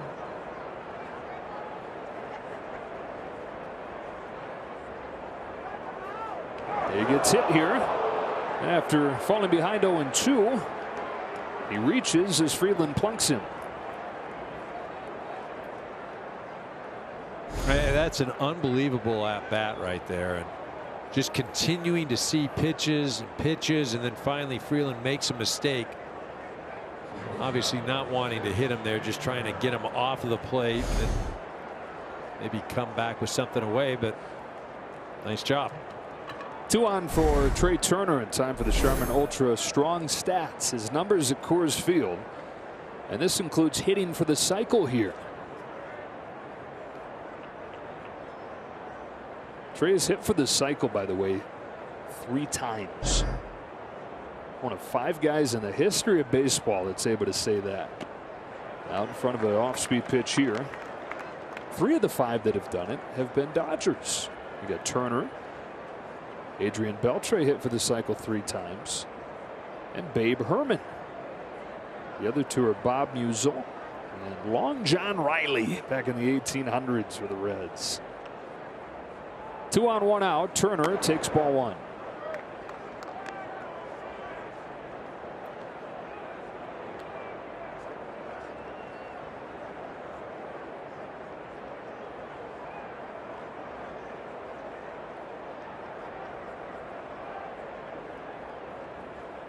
He gets hit here after falling behind 0-2. He reaches as Freeland plunks him. That's an unbelievable at bat right there, and just continuing to see pitches and pitches, and then finally Freeland makes a mistake. Obviously not wanting to hit him there, just trying to get him off of the plate and then maybe come back with something away, but nice job. 2 on for Trey Turner in time for the Sherman Ultra Strong Stats. His numbers at Coors Field, and this includes hitting for the cycle here. Trey has hit for the cycle, by the way, 3 times. One of 5 guys in the history of baseball that's able to say that. Out in front of an off-speed pitch here. 3 of the 5 that have done it have been Dodgers. You got Turner. Adrian Beltre hit for the cycle 3 times. And Babe Herman. The other 2 are Bob Musial and Long John Riley back in the 1800s for the Reds. 2 on 1 out. Turner takes ball 1.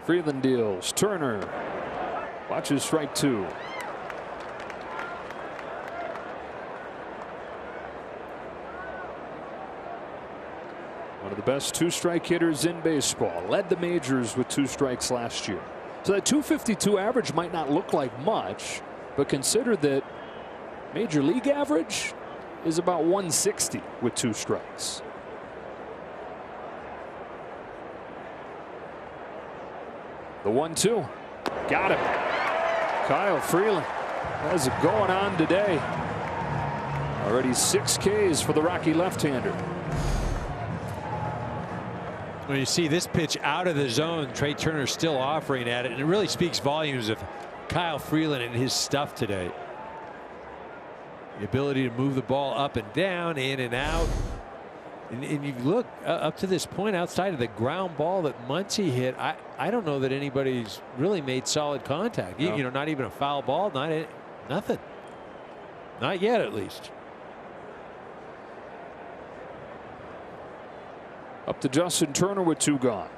Freeland deals. Turner watches strike 2. One of the best 2-strike hitters in baseball. Led the majors with 2 strikes last year. So that .252 average might not look like much, but consider that major league average is about 160 with 2 strikes. The 1-2. Got him. Kyle Freeland has it going on today. Already 6 Ks for the Rocky left-hander. When you see this pitch out of the zone, Trey Turner still offering at it, and it really speaks volumes of Kyle Freeland and his stuff today. The ability to move the ball up and down, in and out. And you look up to this point, outside of the ground ball that Muncy hit, I don't know that anybody's really made solid contact. No. You know, not even a foul ball, nothing. Not yet, at least. Up to Justin Turner with 2 gone.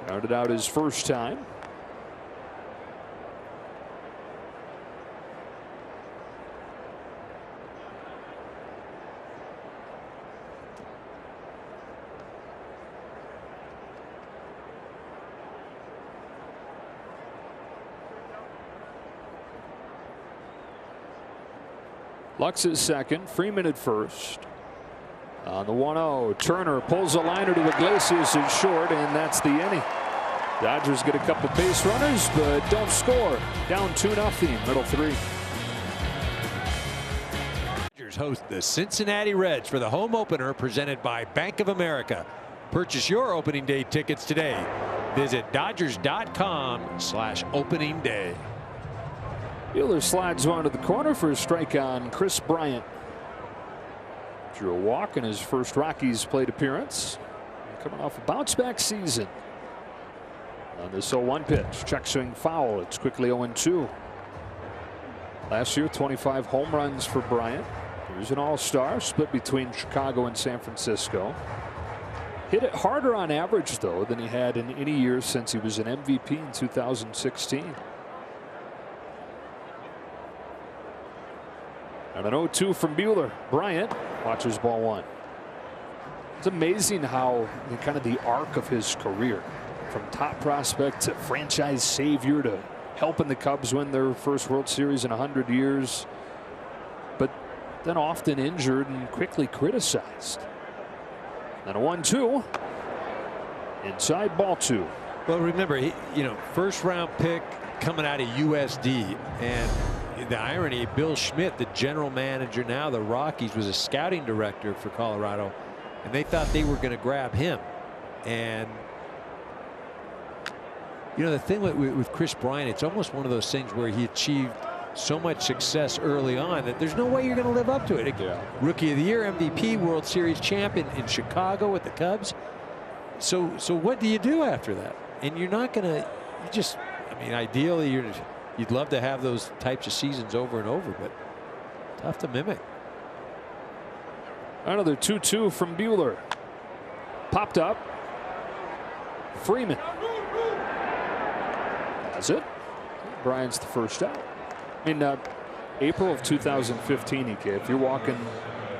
Started out his first time. Lux is second, Freeman at first. On the 1-0, Turner pulls a liner to Iglesias is short, and that's the inning. Dodgers get a couple base runners, but don't score. Down 2-0, middle 3. Dodgers host the Cincinnati Reds for the home opener presented by Bank of America. Purchase your opening day tickets today. Visit Dodgers.com/opening day. Buehler slides one to the corner for a strike on Chris Bryant. Drew a walk in his first Rockies plate appearance. Coming off a bounce back season. On this 0-1 pitch, check swing foul. It's quickly 0-2. Last year, 25 home runs for Bryant. He was an all-star, split between Chicago and San Francisco. Hit it harder on average, though, than he had in any year since he was an MVP in 2016. And an 0-2 from Buehler. Bryant watches ball 1. It's amazing how kind of the arc of his career, from top prospect to franchise savior to helping the Cubs win their first World Series in 100 years, but then often injured and quickly criticized. And a 1-2 inside, ball 2. Well, remember, first round pick coming out of USD, and the irony, Bill Schmidt, the general manager now, the Rockies, was a scouting director for Colorado, and they thought they were going to grab him. And the thing with Chris Bryant, it's almost one of those things where he achieved so much success early on that there's no way you're going to live up to it. Yeah. Rookie of the Year, MVP, World Series champion in Chicago with the Cubs. So what do you do after that? And you're not going to, ideally you'd love to have those types of seasons over and over, but tough to mimic. Another 2-2 from Buehler. Popped up. Freeman has it. Bryant's the first out. April of 2015, if you're walking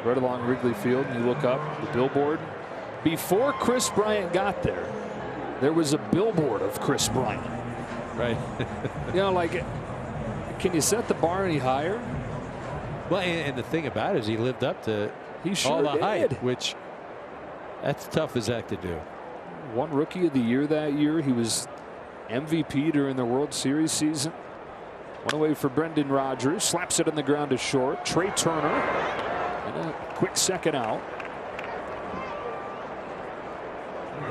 right along Wrigley Field and you look up the billboard, before Chris Bryant got there, there was a billboard of Chris Bryant. Right. Can you set the bar any higher? Well, and the thing about it is he lived up to all the hype, which that's tough as heck to do. Won Rookie of the Year that year. He was MVP during the World Series season. One away for Brendan Rodgers. Slaps it on the ground to short. Trey Turner. And a quick second out.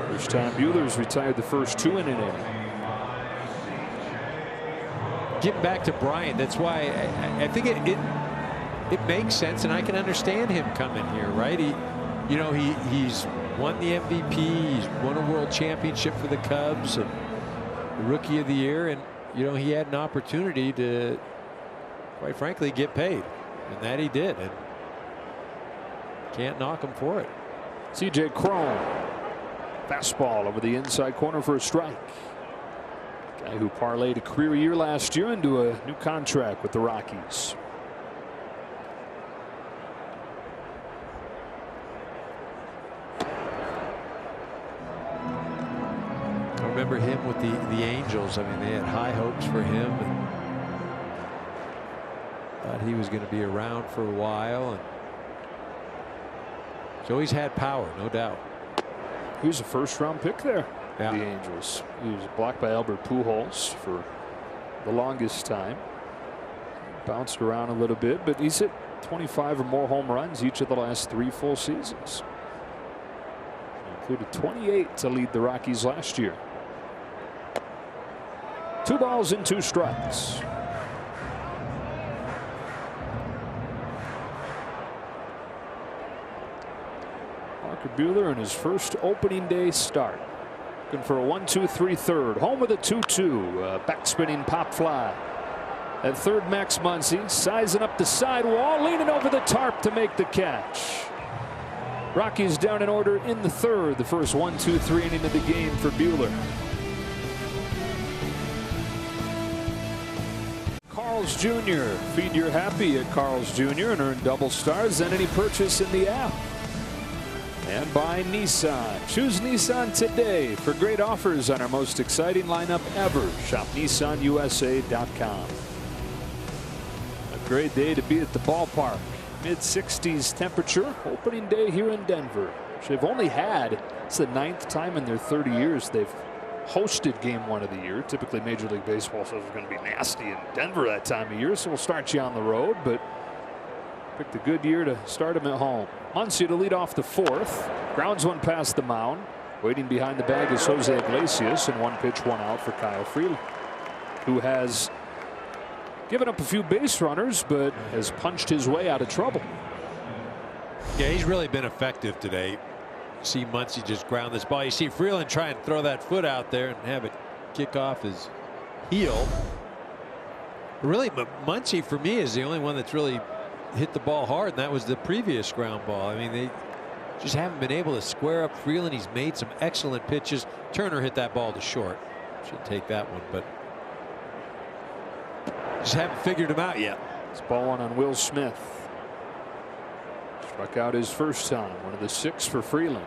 First time Buehler's retired the first 2 in an inning. Getting back to Bryant, that's why I think it makes sense, and I can understand him coming here, right? He's won the MVP, he's won a world championship for the Cubs, and the Rookie of the Year, and he had an opportunity to, quite frankly, get paid, and that he did, and can't knock him for it. C.J. Cron, fastball over the inside corner for a strike. Guy who parlayed a career year last year into a new contract with the Rockies. I remember him with the Angels. They had high hopes for him, and thought he was going to be around for a while, and he's always had power, no doubt. He was a first-round pick there. Yeah. The Angels. He was blocked by Albert Pujols for the longest time. Bounced around a little bit, but he's hit 25 or more home runs each of the last 3 full seasons. He included 28 to lead the Rockies last year. 2 balls and 2 strikes. Walker Buehler in his first opening day start. Looking for a 1-2-3 third. Home with a 2-2. Backspinning pop fly. At third, Max Muncy sizing up the sidewall, leaning over the tarp to make the catch. Rockies down in order in the third. The first 1-2-3 inning of the game for Buehler. Carl's Jr. Feed your happy at Carl's Jr. and earn double stars on any purchase in the app. And by Nissan. Choose Nissan today for great offers on our most exciting lineup ever. Shop NissanUSA.com. A great day to be at the ballpark. Mid-60s temperature. Opening day here in Denver. Which they've only had, it's the 9th time in their 30 years they've hosted game 1 of the year. Typically Major League Baseball says it's going to be nasty in Denver that time of year, so we'll start you on the road, but picked a good year to start him at home. Muncy to lead off the 4th. Grounds one past the mound. Waiting behind the bag is Jose Iglesias, and 1 pitch, 1 out for Kyle Freeland, who has given up a few base runners but has punched his way out of trouble. Yeah, he's really been effective today. You see Muncy just ground this ball. You see Freeland try and throw that foot out there and have it kick off his heel. Really, but Muncy for me is the only one that's really hit the ball hard, and that was the previous ground ball. I mean, they just haven't been able to square up Freeland. He's made some excellent pitches. Turner hit that ball to short. Should take that one, but just haven't figured him out yet. It's ball 1 on Will Smith. Struck out his first time. One of the 6 for Freeland.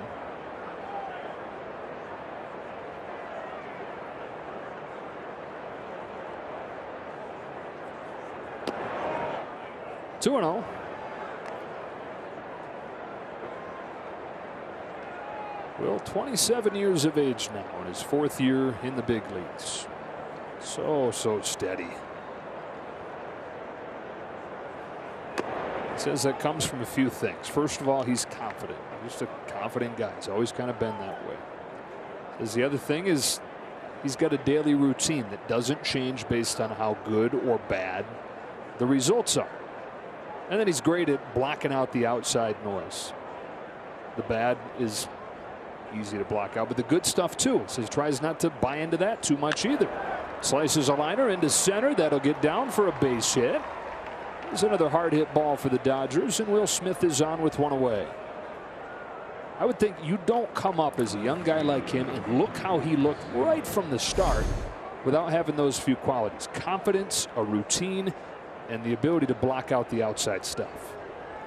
Two 2-0. Will, 27 years of age now in his 4th year in the big leagues. So steady. Says that comes from a few things. First of all, he's confident. Just a confident guy. He's always kind of been that way. Says the other thing is he's got a daily routine that doesn't change based on how good or bad the results are. And then he's great at blocking out the outside noise. The bad is easy to block out, but the good stuff too. So he tries not to buy into that too much either. Slices a liner into center. That'll get down for a base hit. There's another hard hit ball for the Dodgers, and Will Smith is on with 1 away. I would think you don't come up as a young guy like him and look how he looked right from the start without having those few qualities: confidence, a routine, and the ability to block out the outside stuff.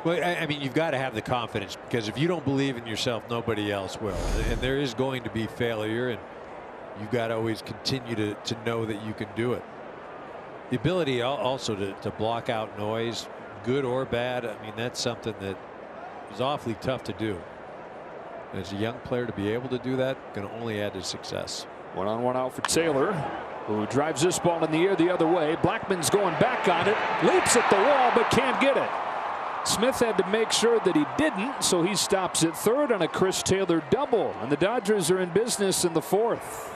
Well, I mean, you've got to have the confidence, because if you don't believe in yourself, nobody else will. And there is going to be failure, and you've got to always continue to know that you can do it. The ability also to block out noise, good or bad, I mean, that's something that is awfully tough to do. As a young player, to be able to do that can only add to success. 1-on-1 out for Taylor, who drives this ball in the air the other way. Blackman's going back on it, leaps at the wall but can't get it. Smith had to make sure that he didn't, so he stops at third on a Chris Taylor double, and the Dodgers are in business in the 4th.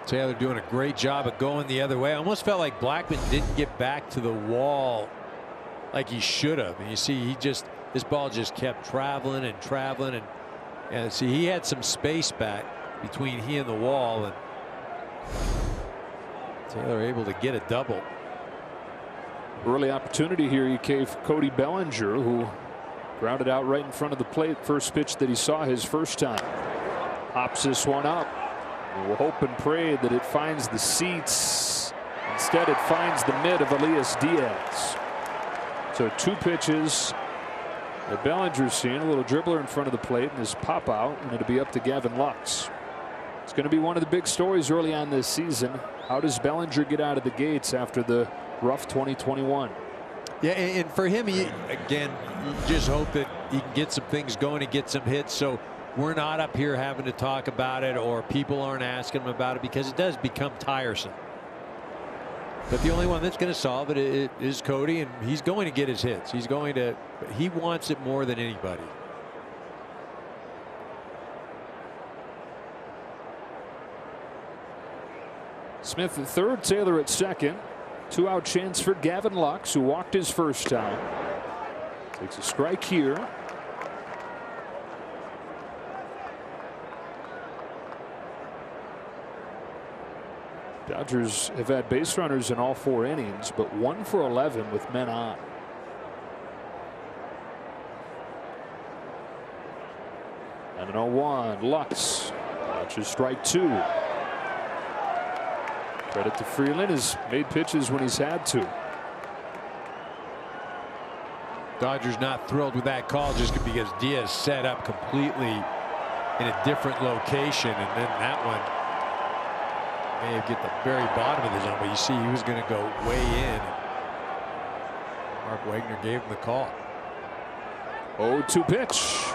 Taylor doing a great job of going the other way. I almost felt like Blackman didn't get back to the wall like he should have. And you see, this ball just kept traveling and traveling, and see, he had some space back between he and the wall, and Taylor able to get a double. Early opportunity here he gave Cody Bellinger, who grounded out right in front of the plate. First pitch that he saw his first time. Hops this one up. We'll hope and pray that it finds the seats. Instead, it finds the mid of Elias Diaz. So 2 pitches that Bellinger's seen. A little dribbler in front of the plate and his pop out, and it'll be up to Gavin Lux. It's going to be one of the big stories early on this season. How does Bellinger get out of the gates after the rough 2021? Yeah, and for him, again, you just hope that he can get some things going and get some hits, so we're not up here having to talk about it, or people aren't asking him about it, because it does become tiresome. But the only one that's going to solve it is Cody, and he's going to get his hits. He wants it more than anybody. Smith at third, Taylor at second. 2-out chance for Gavin Lux, who walked his first time. Takes a strike here. Dodgers have had base runners in all 4 innings, but 1 for 11 with men on. And an 0-1. Lux watches strike 2. Credit to Freeland, has made pitches when he's had to. Dodgers not thrilled with that call just because Diaz set up completely in a different location, and then that one may have get the very bottom of the zone, but you see he was going to go way in. Mark Wagner gave him the call. 0-2 pitch.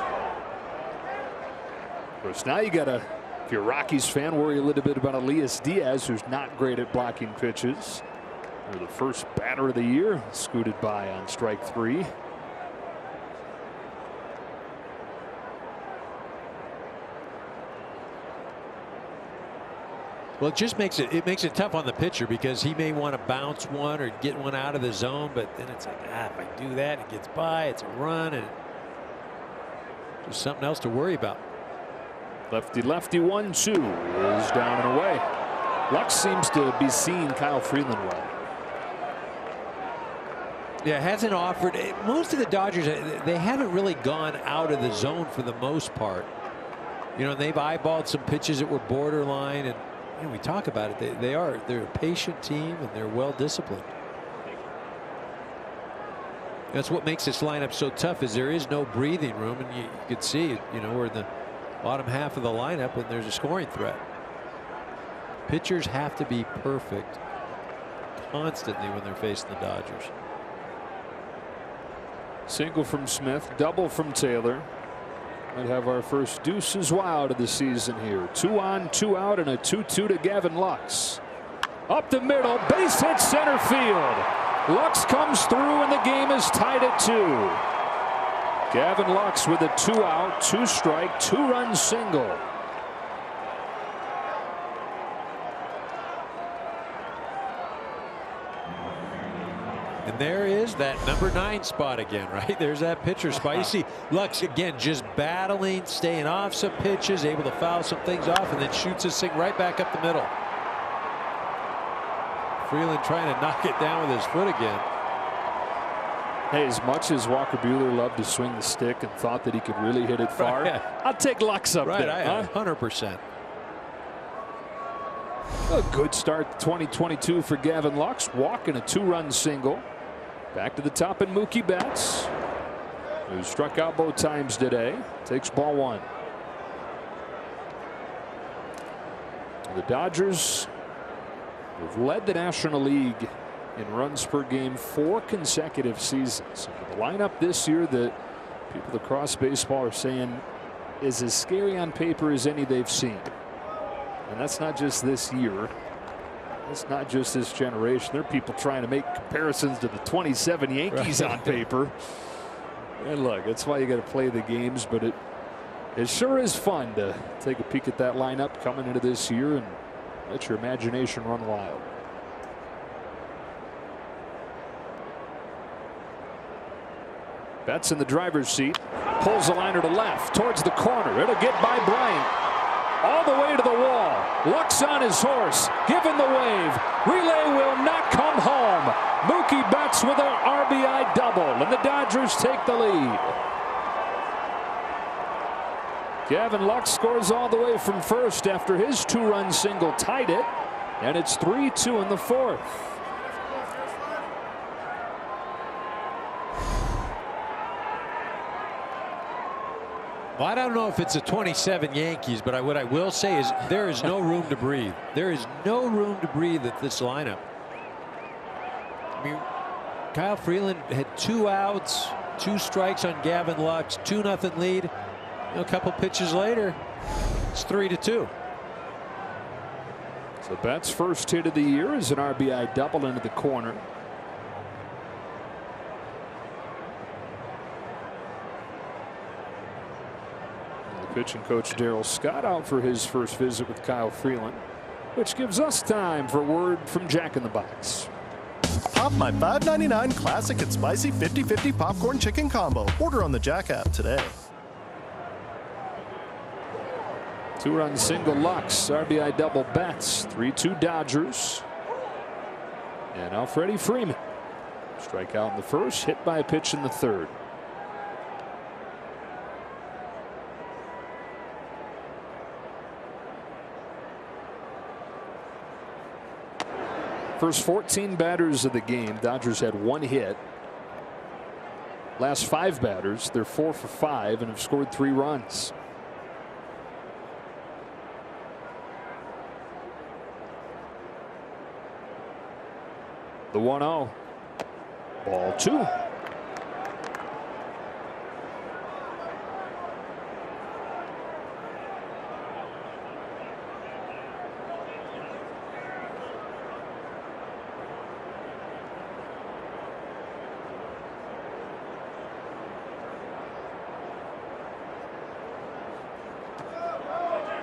Of course, now you got to, if you're a Rockies fan, worry a little bit about Elias Diaz, who's not great at blocking pitches. They're the first batter of the year, scooted by on strike 3. Well, it just makes it tough on the pitcher because he may want to bounce one or get one out of the zone, but then it's like, if I do that, it gets by, it's a run, and just something else to worry about. Lefty 1-2 is down and away. Lux seems to be seeing Kyle Freeland well. Yeah, hasn't offered. Most of the Dodgers, they haven't really gone out of the zone for the most part. You know, they've eyeballed some pitches that were borderline, and we talk about it. They're a patient team, and they're well disciplined. That's what makes this lineup so tough, is there is no breathing room, and you could see, we're in the bottom half of the lineup, and there's a scoring threat. Pitchers have to be perfect constantly when they're facing the Dodgers. Single from Smith, double from Taylor. Might have our first deuces wild of the season here. 2 on, 2 out, and a 2-2 to Gavin Lux. Up the middle, base hit center field. Lux comes through, and the game is tied at 2. Gavin Lux with a 2-out, 2-strike, 2-run single. And there is that number 9 spot again, right? There's that pitcher spot. You see Lux again just battling, staying off some pitches, able to foul some things off, and then shoots this thing right back up the middle. Freeland trying to knock it down with his foot again. Hey, as much as Walker Buehler loved to swing the stick and thought that he could really hit it far, right, I'll take Lux up there. 100%. A good start to 2022 for Gavin Lux, walking a 2-run single. Back to the top in Mookie Betts, who struck out both times today. Takes ball 1. The Dodgers have led the National League in runs per game 4 consecutive seasons. The lineup this year that people across baseball are saying is as scary on paper as any they've seen. And that's not just this year. It's not just this generation. There are people trying to make comparisons to the 27 Yankees on paper. And look, that's why you got to play the games, but it sure is fun to take a peek at that lineup coming into this year and let your imagination run wild. Betts in the driver's seat, pulls the liner to left towards the corner. It'll get by Bryant. All the way to the wall. Lux on his horse, giving the wave. Relay will not come home. Mookie Betts with an RBI double, and the Dodgers take the lead. Gavin Lux scores all the way from first after his 2-run single tied it, and it's 3-2 in the 4th. Well, I don't know if it's a 27 Yankees, but what I will say is there is no room to breathe. There is no room to breathe at this lineup. I mean, Kyle Freeland had 2 outs, 2 strikes on Gavin Lux, 2-0 lead. A couple pitches later, it's 3-2. So Betts' first hit of the year is an RBI double into the corner. And the pitching coach Darryl Scott out for his first visit with Kyle Freeland, which gives us time for word from Jack in the Box. Pop my $5.99 classic and spicy 50-50 popcorn chicken combo. Order on the Jack app today. 2-run single Lux, RBI double Betts, 3-2 Dodgers. And now Freddie Freeman. Strikeout in the first, hit by a pitch in the third. First 14 batters of the game, Dodgers had 1 hit. Last 5 batters, they're 4 for 5 and have scored 3 runs. The 1-0. Ball 2.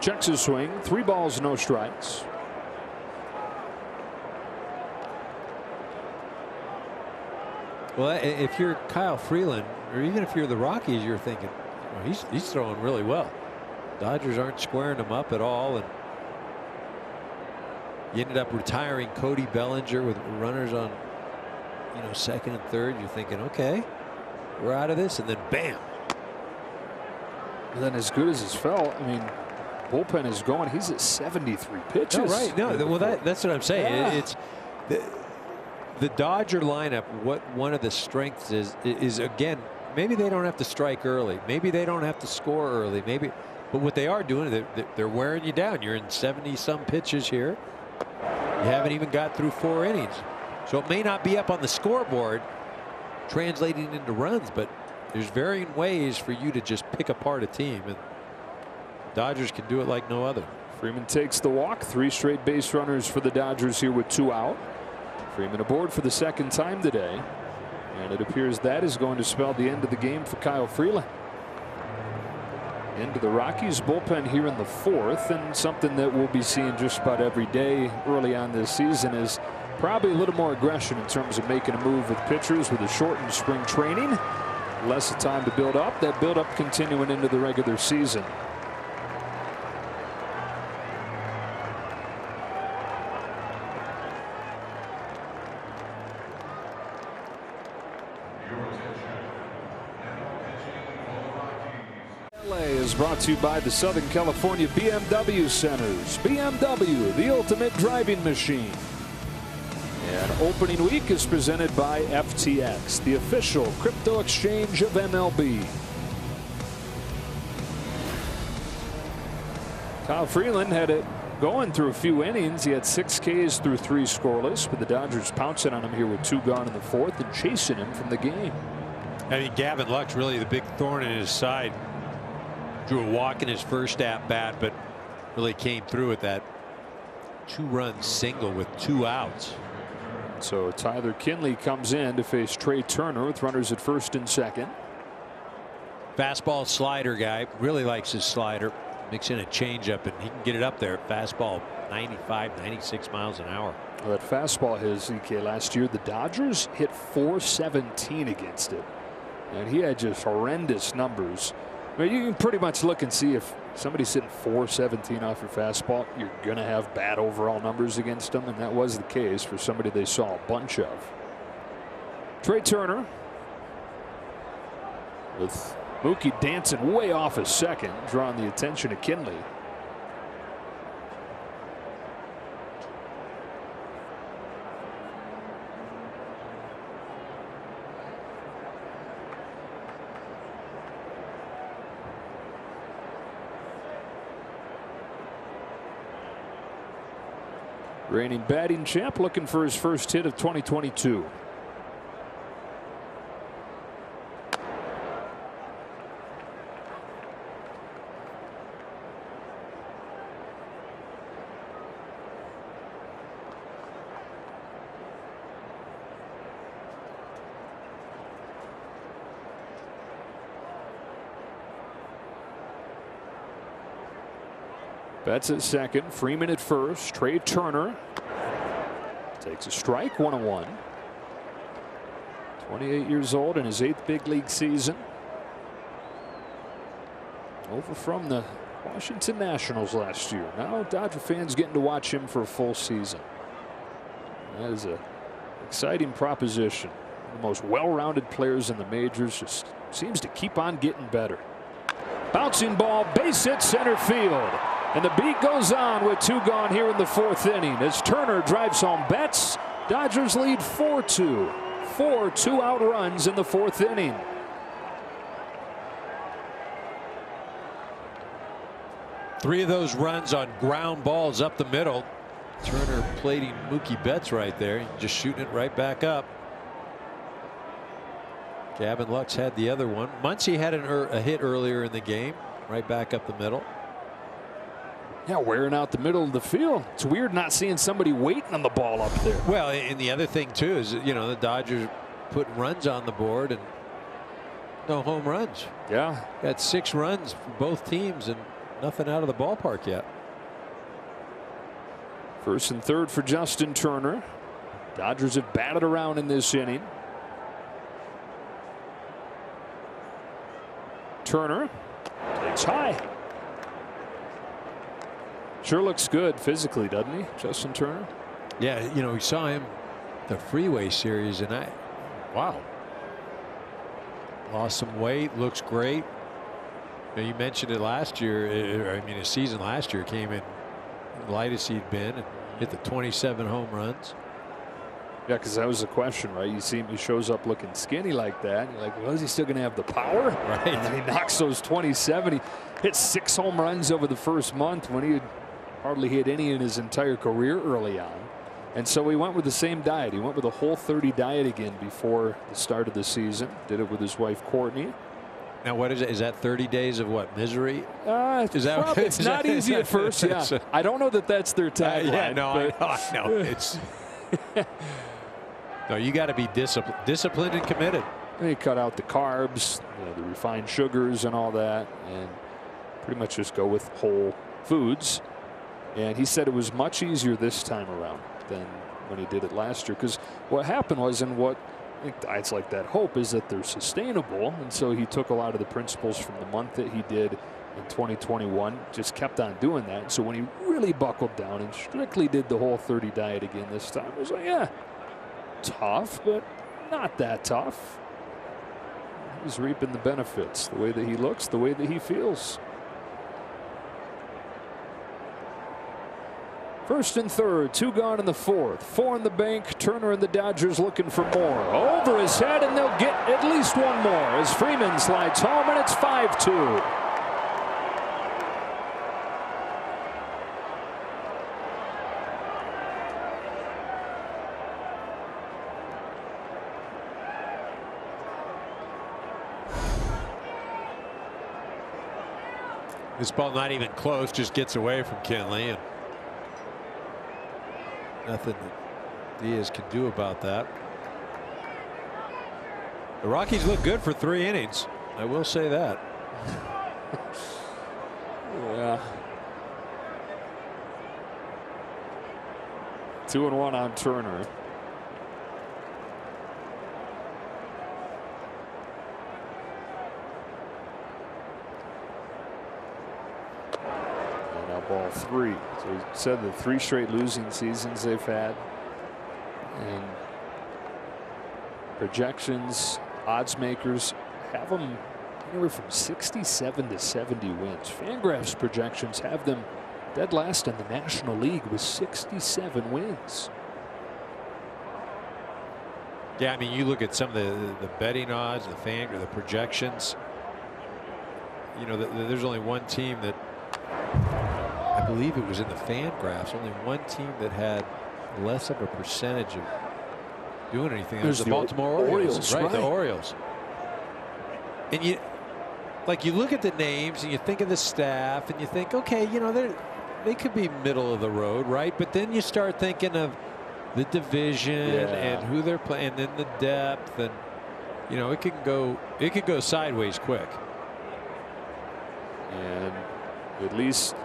Checks his swing. 3 balls, no strikes. Well, if you're Kyle Freeland, or even if you're the Rockies, you're thinking, well, he's throwing really well. Dodgers aren't squaring him up at all, and you ended up retiring Cody Bellinger with runners on, second and third. You're thinking, okay, we're out of this, and then bam. And then as good as it's felt, I mean, bullpen is going. He's at 73 pitches. No, right? No, well, that's what I'm saying. Yeah. It's the Dodger lineup. What one of the strengths is again, maybe they don't have to strike early. Maybe they don't have to score early. Maybe, but what they are doing, they're wearing you down. You're in 70-some pitches here. You haven't even got through 4 innings, so it may not be up on the scoreboard, translating into runs, but there's varying ways for you to just pick apart a team, and Dodgers can do it like no other. Freeman takes the walk. 3 straight base runners for the Dodgers here with 2 out. Freeman aboard for the second time today, and it appears that is going to spell the end of the game for Kyle Freeland. Into the Rockies bullpen here in the 4th, and something that we'll be seeing just about every day early on this season is probably a little more aggression in terms of making a move with pitchers with a shortened spring training. Less time to build up. That build up continuing into the regular season. Is brought to you by the Southern California BMW Centers. BMW, the ultimate driving machine. And opening week is presented by FTX, the official crypto exchange of MLB. Kyle Freeland had it going through a few innings. He had 6 Ks through 3 scoreless, but the Dodgers pouncing on him here with 2 gone in the 4th and chasing him from the game. I mean, Gavin Lux really the big thorn in his side. Drew a walk in his first at bat, but really came through with that 2-run single with 2 outs. So Tyler Kinley comes in to face Trey Turner with runners at first and second. Fastball slider guy, really likes his slider. Mix in a changeup and he can get it up there. Fastball 95, 96 miles an hour. Well, that fastball his EK last year, the Dodgers hit .417 against it, and he had just horrendous numbers. I mean, you can pretty much look and see if somebody's hitting .417 off your fastball, you're going to have bad overall numbers against them, and that was the case for somebody they saw a bunch of. Trey Turner with Mookie dancing way off his second, drawing the attention of Kinley. Reigning batting champ looking for his first hit of 2022. Betts at second, Freeman at first. Trey Turner takes a strike, 1-1. 28 years old in his 8th big league season. Over from the Washington Nationals last year. Now Dodger fans getting to watch him for a full season. That is an exciting proposition. One of the most well-rounded players in the majors, just seems to keep on getting better. Bouncing ball, base hit center field. And the beat goes on with 2 gone here in the 4th inning as Turner drives home Betts. Dodgers lead 4-2. 4 2-out runs in the 4th inning. Three of those runs on ground balls up the middle. Turner plating Mookie Betts right there, just shooting it right back up. Gavin Lux had the other one. Muncy had a hit earlier in the game, right back up the middle. Yeah, wearing out the middle of the field. It's weird not seeing somebody waiting on the ball up there. Well, and the other thing too is, you know, the Dodgers putting runs on the board and no home runs. Yeah, got 6 runs for both teams and nothing out of the ballpark yet. First and third for Justin Turner. Dodgers have batted around in this inning. Turner takes high. Sure looks good physically, doesn't he, Justin Turner? Yeah, you know, we saw him the Freeway Series, and wow. Lost some weight, looks great. Now, you mentioned it last year. I mean, his season last year came in lightest he'd been and hit the 27 home runs. Yeah, because that was the question, right? You see him, he shows up looking skinny like that. You're like, well, is he still going to have the power? Right. And then he knocks those 27. He hit 6 home runs over the first month when he had hardly hit any in his entire career early on. And so he went with the same diet. He went with a Whole30 diet again before the start of the season. Did it with his wife, Courtney. Now, what is it? Is that 30 days of what, misery? Is that it's not easy at first. Yeah, I don't know that that's their tagline. Yeah, no, I know. It's no, you got to be disciplined and committed. They cut out the carbs, you know, the refined sugars and all that, and pretty much just go with whole foods. And he said it was much easier this time around than when he did it last year, because what happened was, and what I think diets like that hope is that they're sustainable, and so he took a lot of the principles from the month that he did in 2021, just kept on doing that. So when he really buckled down and strictly did the Whole30 diet again this time, it was like, yeah, tough, but not that tough. He's reaping the benefits, the way that he looks, the way that he feels. First and third, 2 gone in the 4th, 4 in the bank. Turner and the Dodgers looking for more. Over his head, and they'll get at least one more as Freeman slides home, and it's 5-2. This ball not even close, just gets away from Kenley, and nothing that Diaz can do about that. The Rockies look good for 3 innings. I will say that. Yeah. 2-1 on Turner. Ball 3. So he said the 3 straight losing seasons they've had, and projections, odds makers have them anywhere from 67 to 70 wins. Fangraphs projections have them dead last in the National League with 67 wins. Yeah, I mean, you look at some of the betting odds, the projections. You know, there's only one team that, I believe it was in the Fangraphs, only one team that had less of a percentage of doing anything. There's the Baltimore Orioles, right? The Orioles. And you look at the names and you think of the staff and you think, okay, you know, they could be middle of the road, right? But then you start thinking of the division and who they're playing, and then the depth, and you know, it could go sideways quick. And at least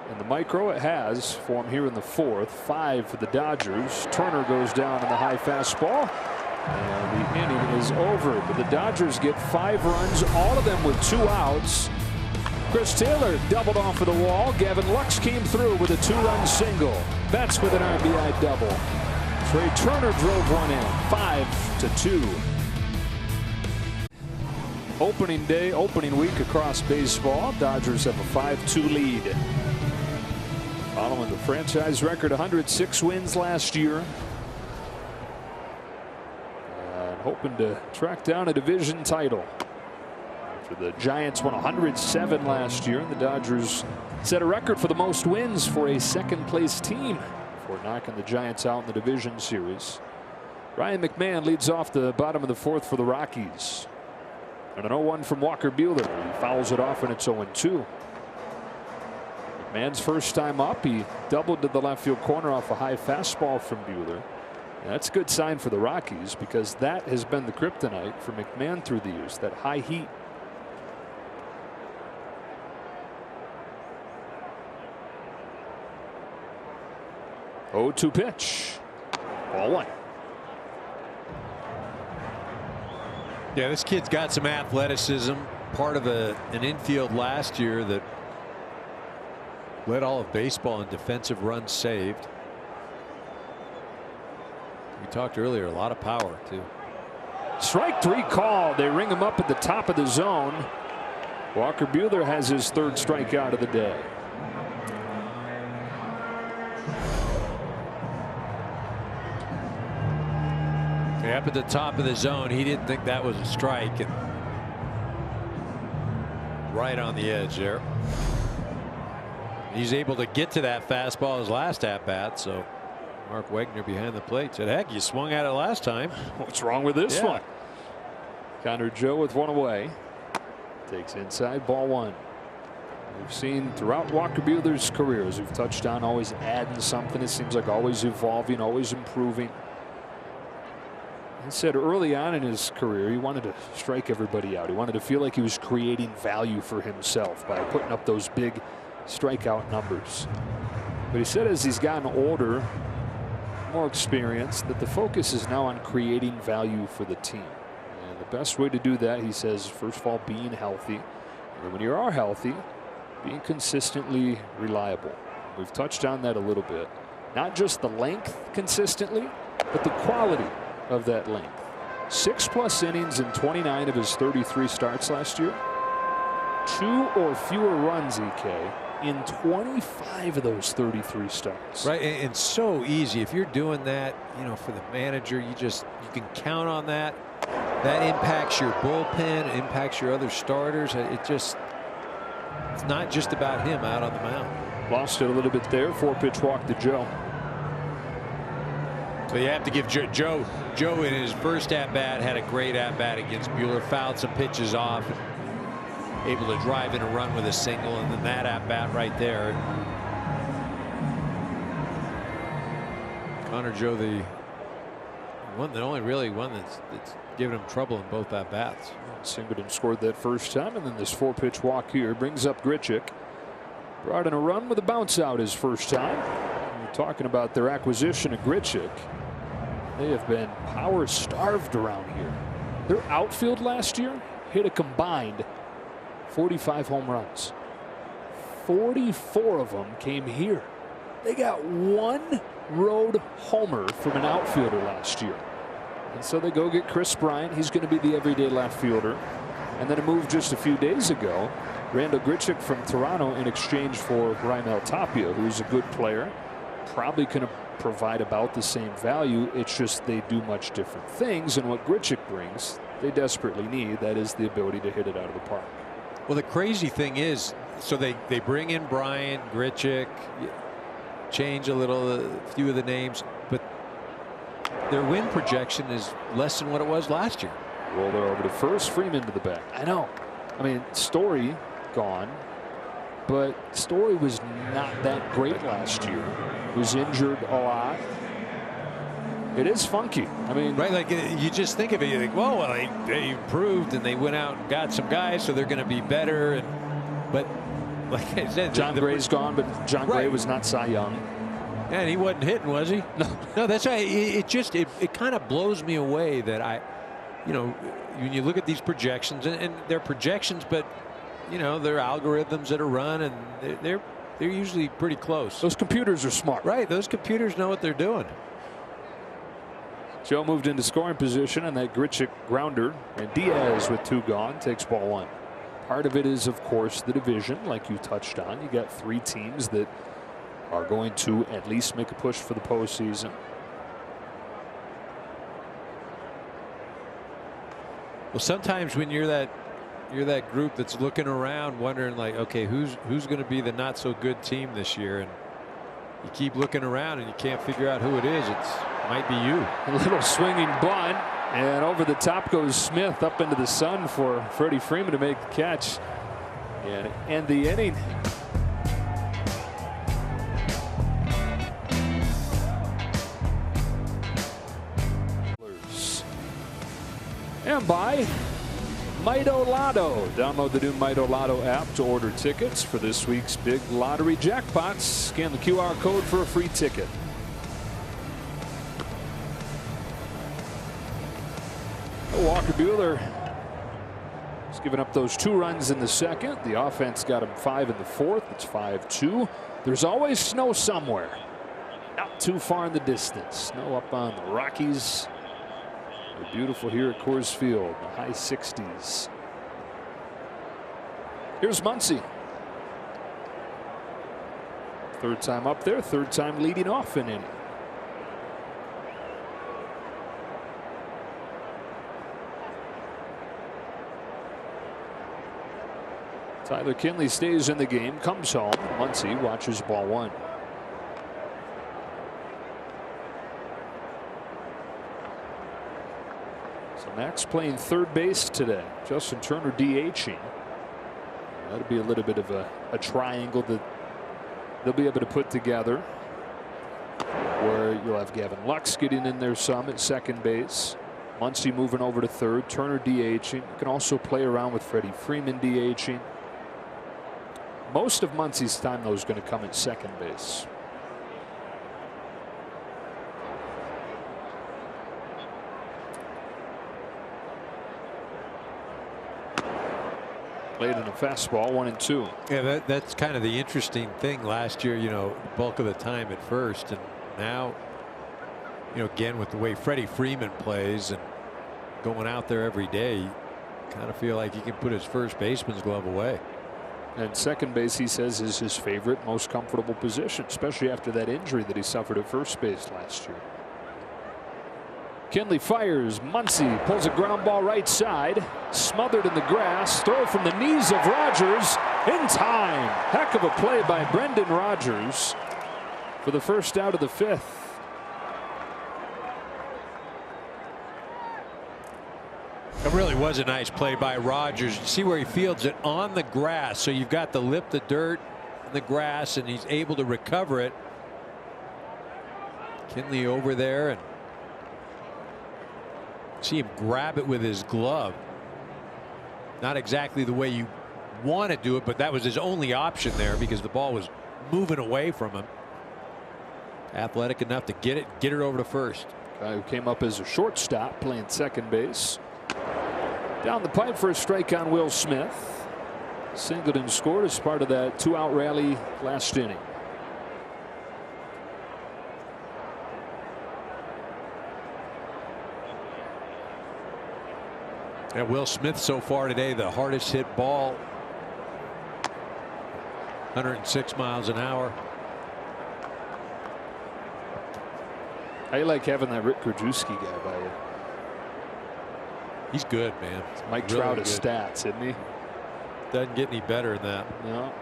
In the micro, it has for him here in the fourth. 5 for the Dodgers. Turner goes down in the high fastball. And the inning is over. But the Dodgers get 5 runs, all of them with 2 outs. Chris Taylor doubled off of the wall. Gavin Lux came through with a 2-run single. Betts with an RBI double. Trey Turner drove one in. 5-2. Opening day, opening week across baseball. Dodgers have a 5-2 lead. Following the franchise record 106 wins last year. And hoping to track down a division title. After the Giants won 107 last year, and the Dodgers set a record for the most wins for a second place team before knocking the Giants out in the division series. Ryan McMahon leads off the bottom of the fourth for the Rockies. And an 0-1 from Walker Buehler. He fouls it off and it's 0-2. McMahon's first time up, he doubled to the left field corner off a high fastball from Buehler. And that's a good sign for the Rockies because that has been the kryptonite for McMahon through the years, that high heat. Oh, 2 pitch. Ball 1. Yeah, this kid's got some athleticism. Part of an infield last year that led all of baseball in defensive runs saved. We talked earlier, a lot of power too. Strike 3 call. They ring him up at the top of the zone. Walker Buehler has his 3rd strikeout of the day. Up at the top of the zone, he didn't think that was a strike, and right on the edge there. He's able to get to that fastball his last at bat. So Mark Wegner behind the plate said, heck, you swung at it last time. What's wrong with this one? Connor Joe with 1 away. Takes inside, ball 1. We've seen throughout Walker Buehler's career, as we've touched on, always adding something. It seems like always evolving, always improving. He said early on in his career he wanted to strike everybody out. He wanted to feel like he was creating value for himself by putting up those big strikeout numbers. But he said as he's gotten older, more experienced, that the focus is now on creating value for the team. And the best way to do that, he says, first of all, being healthy. And when you are healthy, being consistently reliable. We've touched on that a little bit. Not just the length consistently, but the quality of that length. 6+ innings in 29 of his 33 starts last year. 2 or fewer runs, EK, in 25 of those 33 starts. Right, and so easy. If you're doing that, you know, for the manager, you can count on that. That impacts your bullpen, it impacts your other starters. It's not just about him out on the mound. Lost it a little bit there. 4-pitch walk to Joe. So you have to give Joe in his first at bat had a great at bat against Buehler, fouled some pitches off, able to drive in a run with a single, and then that at bat right there. Connor Joe, the one that only really one that's given him trouble in both at bats. Singleton scored that first time, and then this 4-pitch walk here brings up Grichuk. Brought in a run with a bounce out his first time. We're talking about their acquisition of Grichuk. They have been power starved around here. Their outfield last year hit a combined 45 home runs. 44 of them came here. They got 1 road homer from an outfielder last year. And so they go get Chris Bryant. He's going to be the everyday left fielder. And then a move just a few days ago, Randall Grichuk from Toronto in exchange for Raimel Tapia, who's a good player. Probably going to provide about the same value. It's just they do much different things, and what Grichuk brings they desperately need, that is the ability to hit it out of the park. Well, the crazy thing is, so they bring in Bryant, Grichuk, change a few of the names, but their win projection is less than what it was last year. Roller over to first, Freeman to the back. I know. I mean, Story gone, but Story was not that great last year. Was injured a lot. It is funky. I mean, right? Like you just think of it, you think, well, they improved and they went out and got some guys, so they're going to be better. But like I said, John Gray's gone, but John Gray was not Cy Young. And he wasn't hitting, was he? No, that's right. It kind of blows me away that when you look at these projections, and they're projections, but they're algorithms that are run, and they're usually pretty close. Those computers are smart. Right. Those computers know what they're doing. Joe moved into scoring position, and that Grichuk grounder, and Diaz with 2 gone takes ball 1. Part of it is, of course, the division, like you touched on. You got 3 teams that are going to at least make a push for the postseason. Well, sometimes when you're that group that's looking around, wondering like, okay, who's going to be the not so good team this year, and you keep looking around and you can't figure out who it is. It might be you. A little swinging bunt, and over the top goes Smith up into the sun for Freddie Freeman to make the catch and end the inning. And by Mito Lotto. Download the new Mito Lotto app to order tickets for this week's big lottery jackpots. Scan the QR code for a free ticket. Walker Buehler has given up those 2 runs in the second. The offense got him 5 in the fourth. It's 5-2. There's always snow somewhere. Not too far in the distance. Snow up on the Rockies. They're beautiful here at Coors Field. The high 60s. Here's Muncy. 3rd time up there. 3rd time leading off an inning. Tyler Kinley stays in the game, comes home. Muncy watches ball 1. So Max playing 3rd base today. Justin Turner DHing. That'll be a little bit of a triangle that they'll be able to put together, where you'll have Gavin Lux getting in there some at 2nd base. Muncy moving over to 3rd. Turner DHing. You can also play around with Freddie Freeman DHing. Most of Muncy's time, though, is going to come at 2nd base. Played in a fastball, 1-2. Yeah, that's kind of the interesting thing. Last year, bulk of the time at first, and now, again with the way Freddie Freeman plays and going out there every day, you kind of feel like he can put his first baseman's glove away. And 2nd base, he says, is his favorite, most comfortable position, especially after that injury that he suffered at 1st base last year. Kinley fires. Muncy pulls a ground ball right side. Smothered in the grass. Throw from the knees of Rogers in time. Heck of a play by Brendan Rodgers for the first out of the 5th. It really was a nice play by Rogers. You see where he fields it on the grass. So you've got the lip, the dirt, and the grass, and he's able to recover it. Kinley over there, and see him grab it with his glove. Not exactly the way you want to do it, but that was his only option there because the ball was moving away from him. Athletic enough to get it over to 1st. Guy who came up as a shortstop playing 2nd base. Down the pipe for a strike on Will Smith. Singleton scored as part of that 2-out rally last inning. And Will Smith so far today, the hardest hit ball, 106 miles an hour. How you like having that Rick Krajewski guy by you? He's good, man. It's Mike Really Trout good. stats, isn't he? Doesn't get any better than that. No.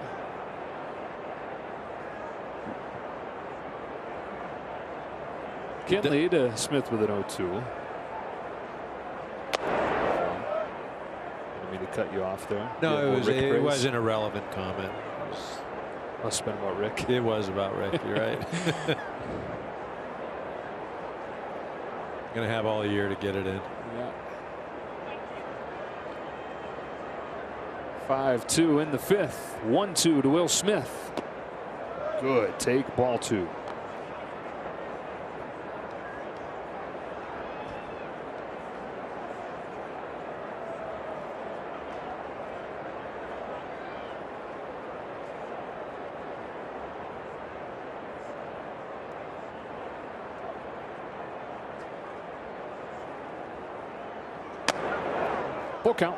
Kinley to Smith with an 0-2. Didn't mean to cut you off there. No, it was an irrelevant comment. Must have been about Rick. It was about Rick. You're right. Gonna have all year to get it in. Yeah. 5-2 in the fifth. 1-2 to Will Smith. Good take, ball 2. Full count.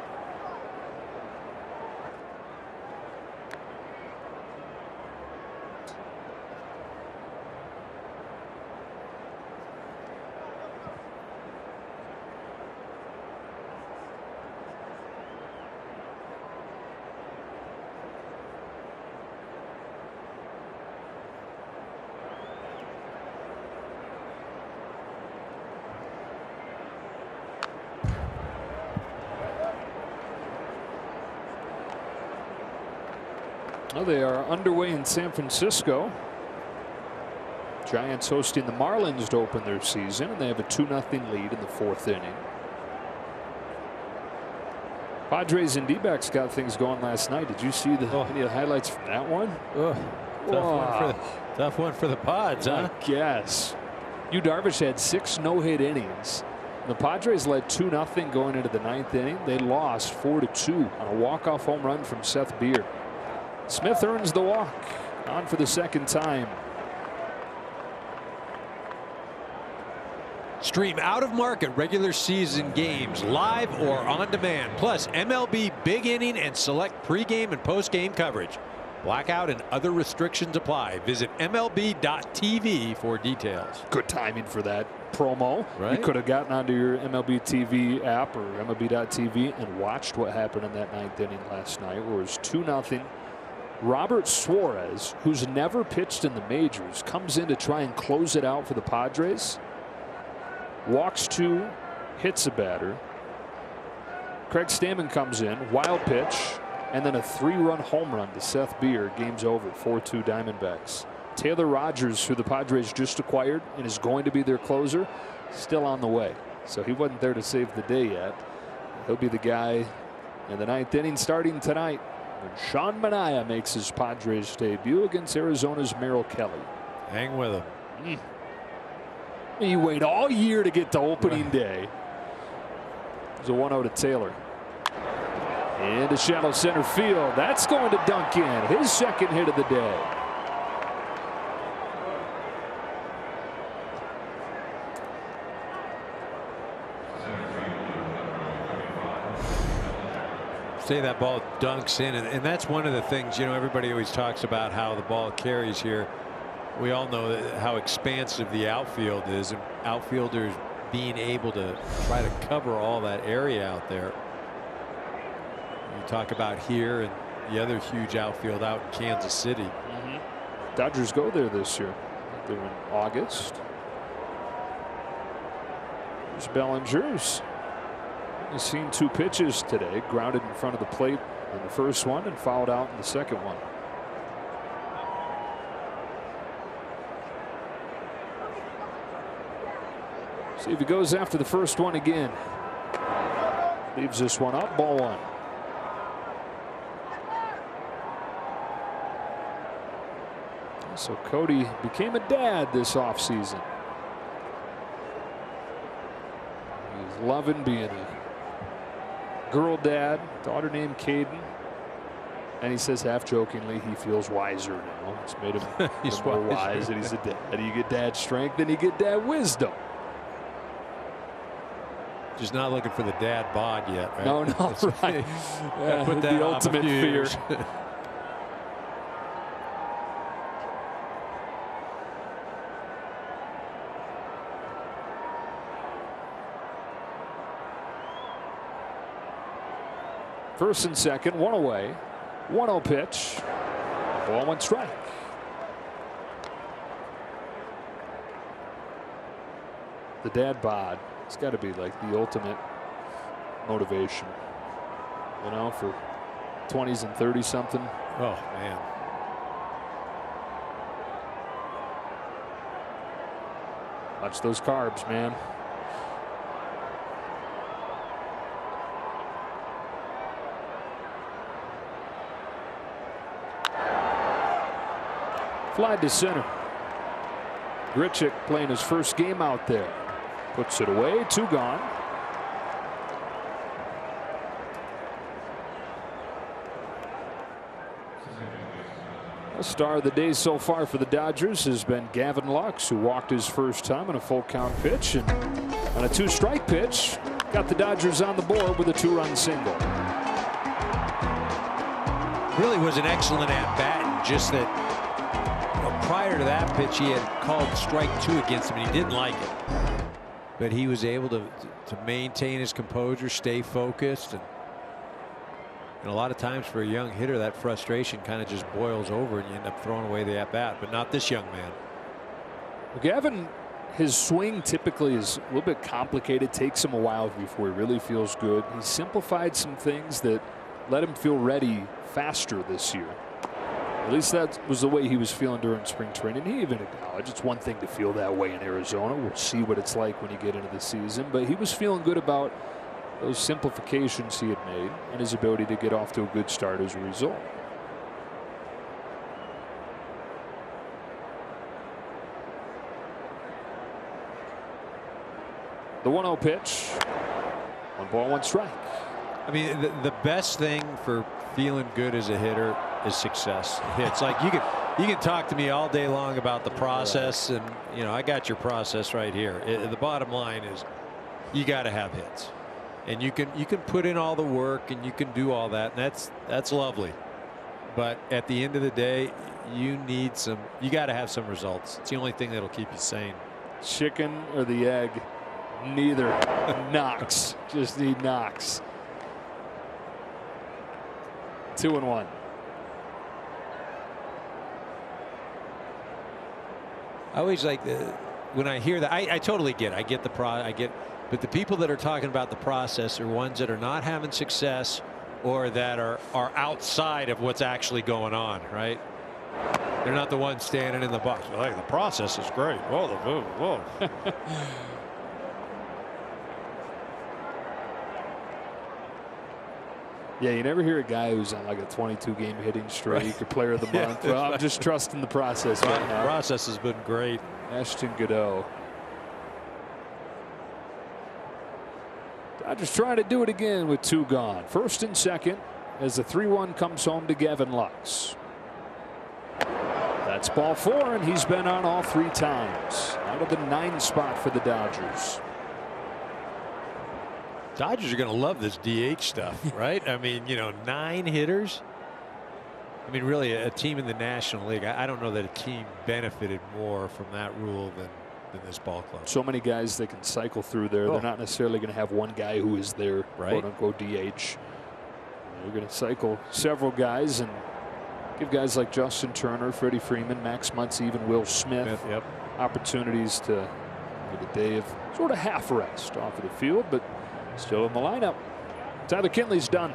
Well, they are underway in San Francisco. Giants hosting the Marlins to open their season, and they have a 2-0 lead in the 4th inning. Padres and D-backs got things going last night. Did you see any of the highlights from that one? Tough one for the Pods, huh? I guess. Yu Darvish had 6 no-hit innings. The Padres led 2-0 going into the 9th inning. They lost 4-2 on a walk-off home run from Seth Beer. Smith earns the walk, on for the 2nd time. Stream out-of-market regular season games live or on demand, plus MLB Big Inning and select pregame and postgame coverage. Blackout and other restrictions apply. Visit MLB.tv for details. Good timing for that promo. Right? You could have gotten onto your MLB TV app or MLB.tv and watched what happened in that 9th inning last night, where it was 2-0. Robert Suarez, who's never pitched in the majors, comes in to try and close it out for the Padres. Walks 2, hits a batter. Craig Stammen comes in, wild pitch, and then a 3-run home run to Seth Beer. Game's over, 4-2 Diamondbacks. Taylor Rogers, who the Padres just acquired and is going to be their closer, still on the way. So he wasn't there to save the day yet. He'll be the guy in the 9th inning starting tonight, when Sean Manaea makes his Padres debut against Arizona's Merrill Kelly. Hang with him. You wait all year to get to opening day. There's a 1-0 to Taylor. Into shallow center field. That's going to dunk in. His 2nd hit of the day. Say that ball dunks in, and that's one of the things, you know, everybody always talks about how the ball carries here. We all know how expansive the outfield is, and outfielders being able to try to cover all that area out there. You talk about here and the other huge outfield out in Kansas City. Dodgers go there this year. They're in August. There's Bellinger's. He's seen 2 pitches today, grounded in front of the plate in the first one and fouled out in the second one. See if he goes after the first one again. Leaves this one up, ball 1. So Cody became a dad this offseason. He's loving being a girl dad, daughter named Caden. And he says half jokingly he feels wiser now. It's made him he's more wise that he's a dad. And you get dad strength, then you get dad wisdom. Just not looking for the dad bod yet, right? No, right. Yeah, put that the off ultimate a few fear. years. First and second, 1 away. 1-0 pitch. Ball 1 strike. The dad bod. It's got to be like the ultimate motivation, you know, for 20s and 30 something. Oh man. Watch those carbs, man. Fly to center. Grichuk playing his first game out there. Puts it away. 2 gone. The star of the day so far for the Dodgers has been Gavin Lux, who walked his first time on a full count pitch, and on a 2-strike pitch got the Dodgers on the board with a 2-run single. Really was an excellent at bat, just that prior to that pitch he had called strike 2 against him and he didn't like it, but he was able to maintain his composure, stay focused, and a lot of times for a young hitter that frustration kind of just boils over and you end up throwing away the at bat, but not this young man. Well, Gavin, his swing typically is a little bit complicated, takes him a while before he really feels good. He simplified some things that let him feel ready faster this year. At least that was the way he was feeling during spring training. He even acknowledged it's one thing to feel that way in Arizona. We'll see what it's like when you get into the season, but he was feeling good about those simplifications he had made and his ability to get off to a good start as a result. The 1-0 pitch. 1 ball, 1 strike. I mean, the best thing for feeling good as a hitter is success. It's like you can talk to me all day long about the process, and I got your process right here. The bottom line is you got to have hits. And you can put in all the work and you can do all that, and that's lovely, but at the end of the day you got to have some results. It's the only thing that'll keep you sane. Chicken or the egg? Neither. Knocks. Just need knocks. 2-1. I always like when I hear that. I totally get it. I get but the people that are talking about the process are ones that are not having success or that are outside of what's actually going on, right? They're not the ones standing in the box. Well, hey, the process is great. Whoa. Yeah, you never hear a guy who's on like a 22-game hitting streak or player of the month. Well, I'm just trusting the process right now. The process has been great. Ashton Godot. Dodgers trying to do it again with 2 gone. First and second as the 3-1 comes home to Gavin Lux. That's ball 4, and he's been on all 3 times. Out of the 9 spot for the Dodgers. Dodgers are going to love this DH stuff, right? I mean, 9 hitters. I mean, really, a team in the National League, I don't know that a team benefited more from that rule than this ball club. So many guys that can cycle through there. They're not necessarily going to have one guy who is their quote-unquote DH. They're going to cycle several guys and give guys like Justin Turner, Freddie Freeman, Max Muncy, even Will Smith opportunities to get a day of sort of half rest off of the field, but still in the lineup. Tyler Kinley's done.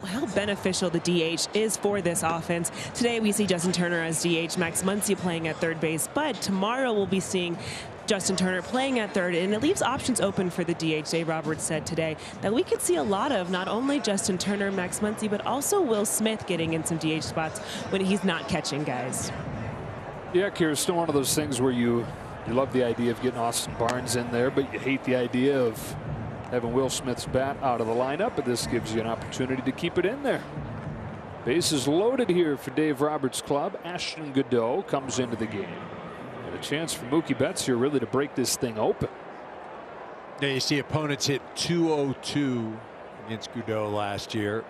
How beneficial the DH is for this offense. Today we see Justin Turner as DH, Max Muncy playing at third base, but tomorrow we'll be seeing Justin Turner playing at third, and it leaves options open for the DH. Dave Roberts said today that we could see a lot of not only Justin Turner, Max Muncy, but also Will Smith getting in some DH spots when he's not catching guys. Yeah, Kira, it's still one of those things where you love the idea of getting Austin Barnes in there, but you hate the idea of having Will Smith's bat out of the lineup, but this gives you an opportunity to keep it in there. Bases loaded here for Dave Roberts' club. Ashton Godot comes into the game. And a chance for Mookie Betts here really to break this thing open. Yeah, you see opponents hit .202 against Godot last year.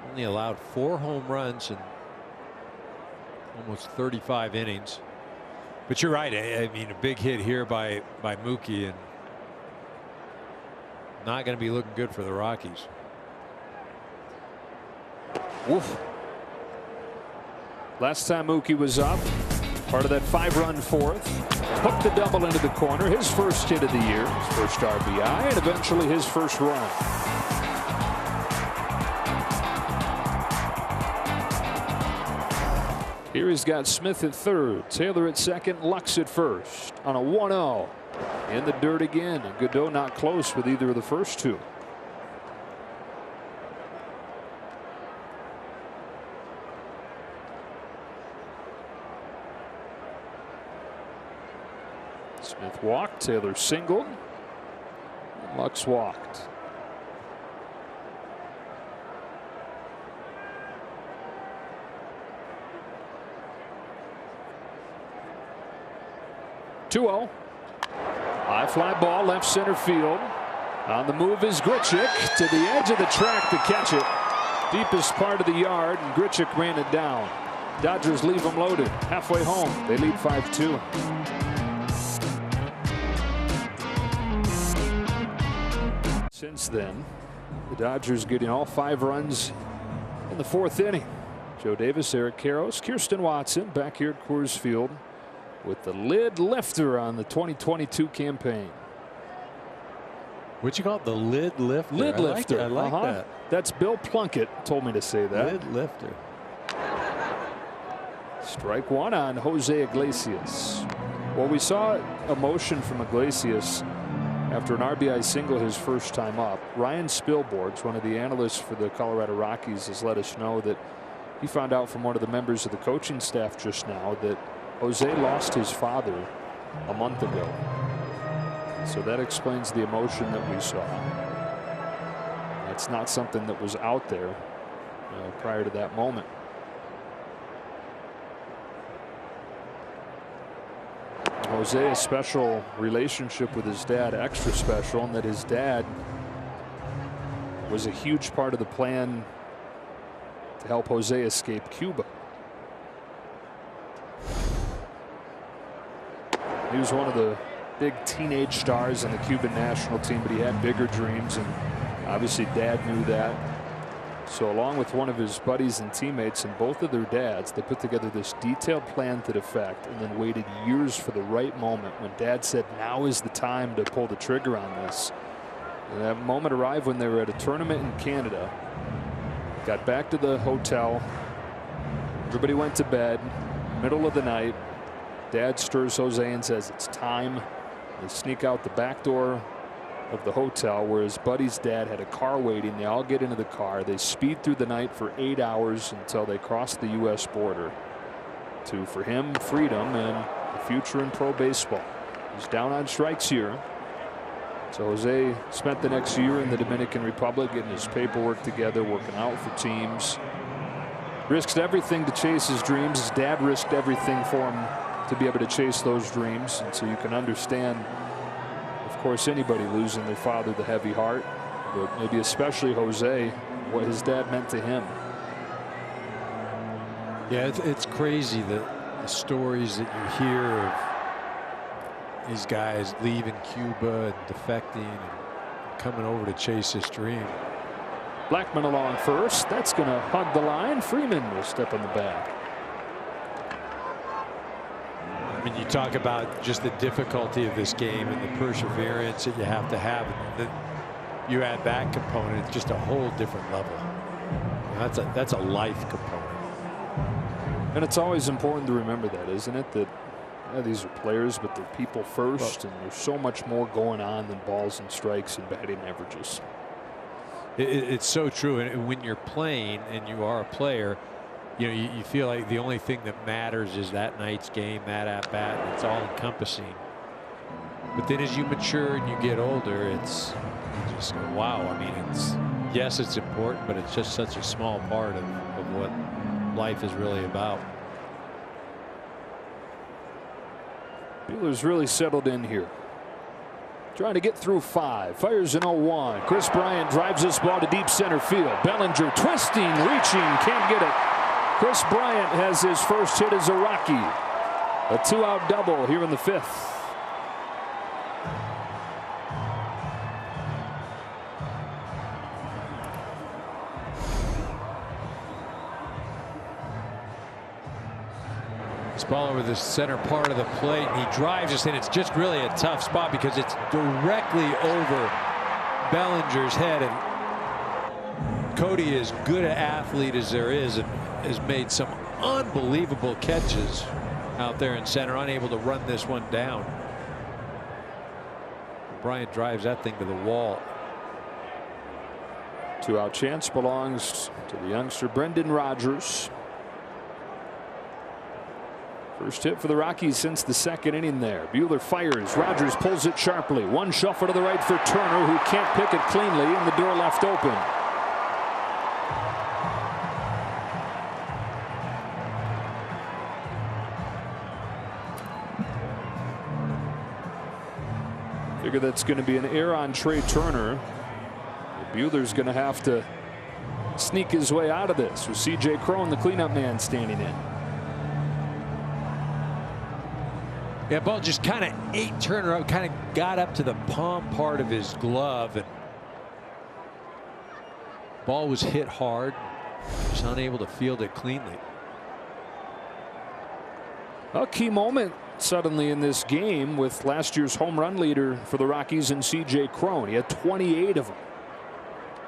Only allowed 4 home runs in almost 35 innings. But you're right. I mean, a big hit here by Mookie, and not going to be looking good for the Rockies. Woof. Last time Mookie was up, part of that 5-run fourth, hooked the double into the corner. His first hit of the year, his first RBI, and eventually his first run. Here he's got Smith at third, Taylor at second, Lux at first on a 1-0. In the dirt again, and Godot not close with either of the first 2. Smith walked, Taylor singled, and Lux walked. (2-0). High fly ball left center field. On the move is Grichuk to the edge of the track to catch it. Deepest part of the yard, and Grichuk ran it down. Dodgers leave them loaded. Halfway home, they lead 5-2. Since then, the Dodgers getting all 5 runs in the 4th inning. Joe Davis, Eric Karros, Kirsten Watson back here at Coors Field with the lid lifter on the 2022 campaign. What'd you call it? The lid lifter? Lid lifter. I like that. That's Bill Plunkett told me to say that. Lid lifter. Strike one on Jose Iglesias. Well, we saw emotion from Iglesias after an RBI single his first time up. Ryan Spilborghs, one of the analysts for the Colorado Rockies, has let us know that he found out from one of the members of the coaching staff just now that Jose lost his father a month ago. So that explains the emotion that we saw. That's not something that was out there prior to that moment. Jose, a special relationship with his dad, extra special, and that his dad was a huge part of the plan to help Jose escape Cuba. He was one of the big teenage stars on the Cuban national team, but he had bigger dreams, and obviously Dad knew that. So along with one of his buddies and teammates and both of their dads, they put together this detailed plan to effect and then waited years for the right moment when Dad said now is the time to pull the trigger on this. And that moment arrived when they were at a tournament in Canada. Got back to the hotel. Everybody went to bed. Middle of the night. Dad stirs Jose and says it's time. They sneak out the back door of the hotel where his buddy's dad had a car waiting. They all get into the car. They speed through the night for 8 hours until they cross the U.S. border to, for him, freedom and the future in pro baseball. He's down on strikes here. So Jose spent the next year in the Dominican Republic getting his paperwork together, working out for teams. Risked everything to chase his dreams. His dad risked everything for him to be able to chase those dreams. And so you can understand, of course, anybody losing their father, the heavy heart, but maybe especially Jose, what his dad meant to him. Yeah, it's crazy the stories that you hear of these guys leaving Cuba and defecting and coming over to chase this dream. Blackman along first. That's going to hug the line. Freeman will step in the bag. I mean, you talk about just the difficulty of this game and the perseverance that you have to have. And then you add that component, it's just a whole different level. That's a life component. And it's always important to remember that, isn't it? That these are players, but they're people first, and there's so much more going on than balls and strikes and batting averages. It's so true. And when you're playing and you are a player, you know, you feel like the only thing that matters is that night's game, that at bat, and it's all encompassing. But then as you mature and you get older, it's you just go, wow. I mean, yes, it's important, but it's just such a small part of what life is really about. Buehler's really settled in here. Trying to get through 5. Fires an 0-1. Chris Bryant drives this ball to deep center field. Bellinger twisting, reaching, can't get it. Chris Bryant has his first hit as a Rocky. A 2-out double here in the 5th. This ball over the center part of the plate, and he drives us in. It's just really a tough spot because it's directly over Bellinger's head, and Cody, as good an athlete as there is, has made some unbelievable catches out there in center, unable to run this one down. Bryant drives that thing to the wall. 2-out chance belongs to the youngster Brendan Rodgers. First hit for the Rockies since the second inning there. Buehler fires. Rogers pulls it sharply. One shuffle to the right for Turner, who can't pick it cleanly, and the door left open. Figure that's going to be an error on Trey Turner. Buehler's going to have to sneak his way out of this with C.J. Cron, the cleanup man, standing in. Yeah, ball just kind of ate Turner up, kind of got up to the palm part of his glove, and ball was hit hard. Just unable to field it cleanly. A key moment suddenly in this game with last year's home run leader for the Rockies and C.J. Cron. He had 28 of them.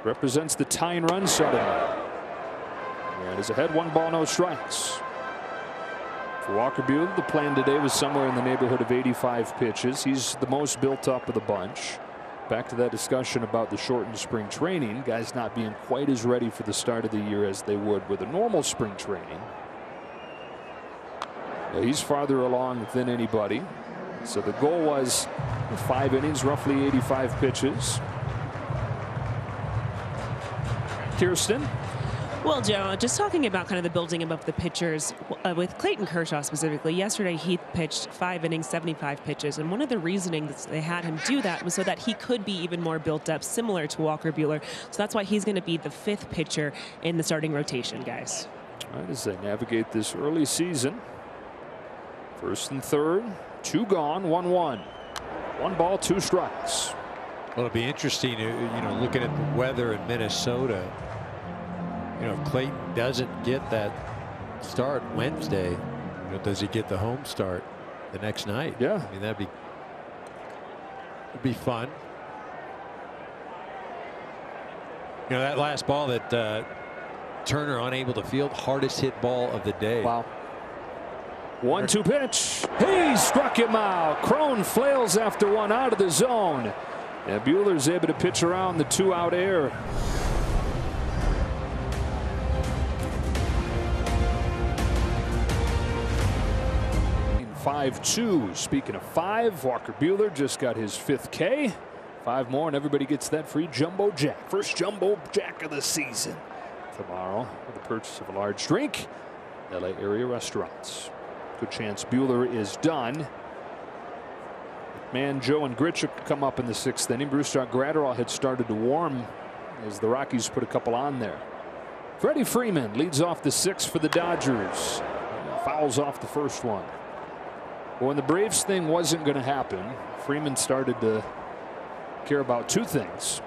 Represents the tying run suddenly. And is ahead, 1 ball, no strikes. For Walker Buehler, the plan today was somewhere in the neighborhood of 85 pitches. He's the most built up of the bunch. Back to that discussion about the shortened spring training. Guys not being quite as ready for the start of the year as they would with a normal spring training. He's farther along than anybody. So the goal was 5 innings, roughly 85 pitches. Kirsten. Well, Joe, just talking about kind of the building of the pitchers with Clayton Kershaw specifically. Yesterday, he pitched 5 innings, 75 pitches. And one of the reasonings they had him do that was so that he could be even more built up, similar to Walker Buehler. So that's why he's going to be the 5th pitcher in the starting rotation, guys. All right, as they navigate this early season. 1st and 3rd, 2 gone, 1-1. 1 ball, 2 strikes. Well, it'll be interesting, you know, looking at the weather in Minnesota. You know, if Clayton doesn't get that start Wednesday, you know, does he get the home start the next night? Yeah. I mean, that'd be fun. You know, that last ball that Turner unable to field, hardest hit ball of the day. Wow. 1-2 pitch. He struck him out. Cron flails after one out of the zone. And Buehler's able to pitch around the 2-out error. In 5-2. Speaking of 5, Walker Buehler just got his 5th K. 5 more and everybody gets that free jumbo jack. First jumbo jack of the season. Tomorrow with the purchase of a large drink. LA area restaurants. Good chance Buehler is done. Man, Joe and Grichuk come up in the 6th inning. Brusdar Graterol had started to warm as the Rockies put a couple on there. Freddie Freeman leads off the 6th for the Dodgers. Fouls off the first one. But when the Braves thing wasn't going to happen, Freeman started to care about 2 things.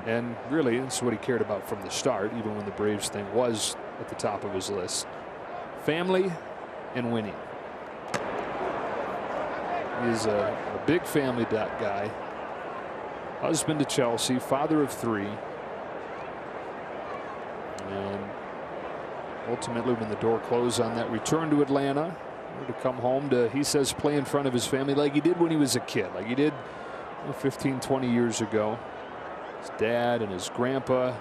And really, it's what he cared about from the start, even when the Braves thing was at the top of his list. Family and winning. He's a big family guy. Husband to Chelsea, father of 3. And ultimately, when the door closed on that return to Atlanta, to come home to, he says, play in front of his family like he did when he was a kid, like he did 15, 20 years ago. His dad and his grandpa,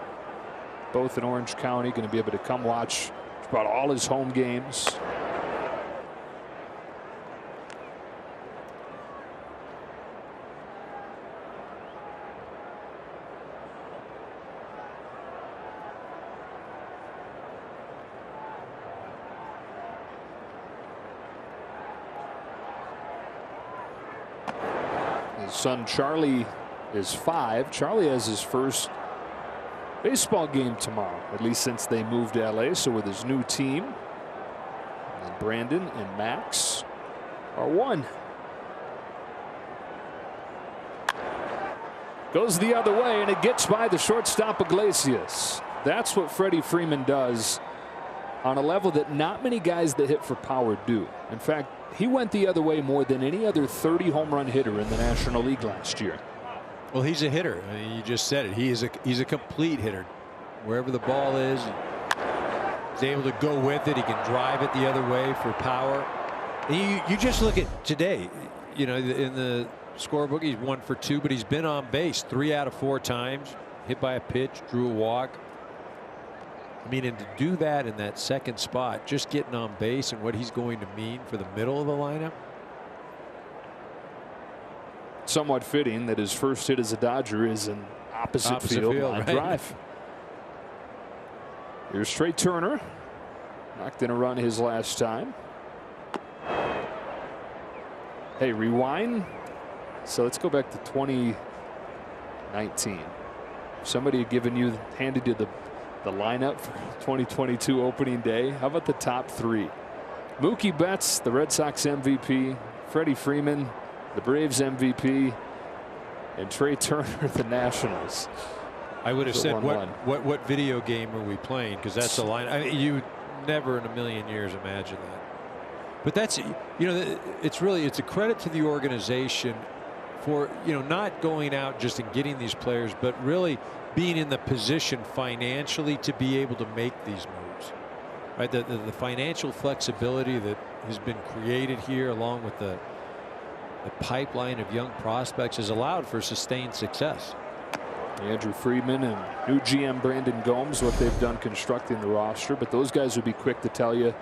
both in Orange County, going to be able to come watch about all his home games. His son Charlie is 5. Charlie has his first baseball game tomorrow, at least since they moved to LA. So with his new team, and Brandon and Max are 1. Goes the other way, and it gets by the shortstop Iglesias. That's what Freddie Freeman does on a level that not many guys that hit for power do. In fact, he went the other way more than any other 30 home run hitter in the National League last year. Well, he's a hitter. I mean, you just said it. He's a complete hitter. Wherever the ball is, he's able to go with it. He can drive it the other way for power. And you just look at today. You know, in the scorebook, he's 1 for 2, but he's been on base 3 out of 4 times. Hit by a pitch, drew a walk. I mean, and to do that in that second spot, just getting on base and what he's going to mean for the middle of the lineup. Somewhat fitting that his first hit as a Dodger is an opposite field line right? drive. Here's Trey Turner. Knocked in a run his last time. Hey, rewind. So let's go back to 2019. Somebody had handed you the lineup for 2022 opening day. How about the top three? Mookie Betts, the Red Sox MVP, Freddie Freeman, the Braves MVP, and Trey Turner, the Nationals. I would have said, what video game are we playing? Because that's the line. I mean, you would never in a million years imagine that. But that's, it's a credit to the organization for, not going out just and getting these players, but really being in the position financially to be able to make these moves. Right, the financial flexibility that has been created here, along with the pipeline of young prospects, has allowed for sustained success. Andrew Friedman and new GM Brandon Gomes, what they've done constructing the roster, but those guys would be quick to tell you,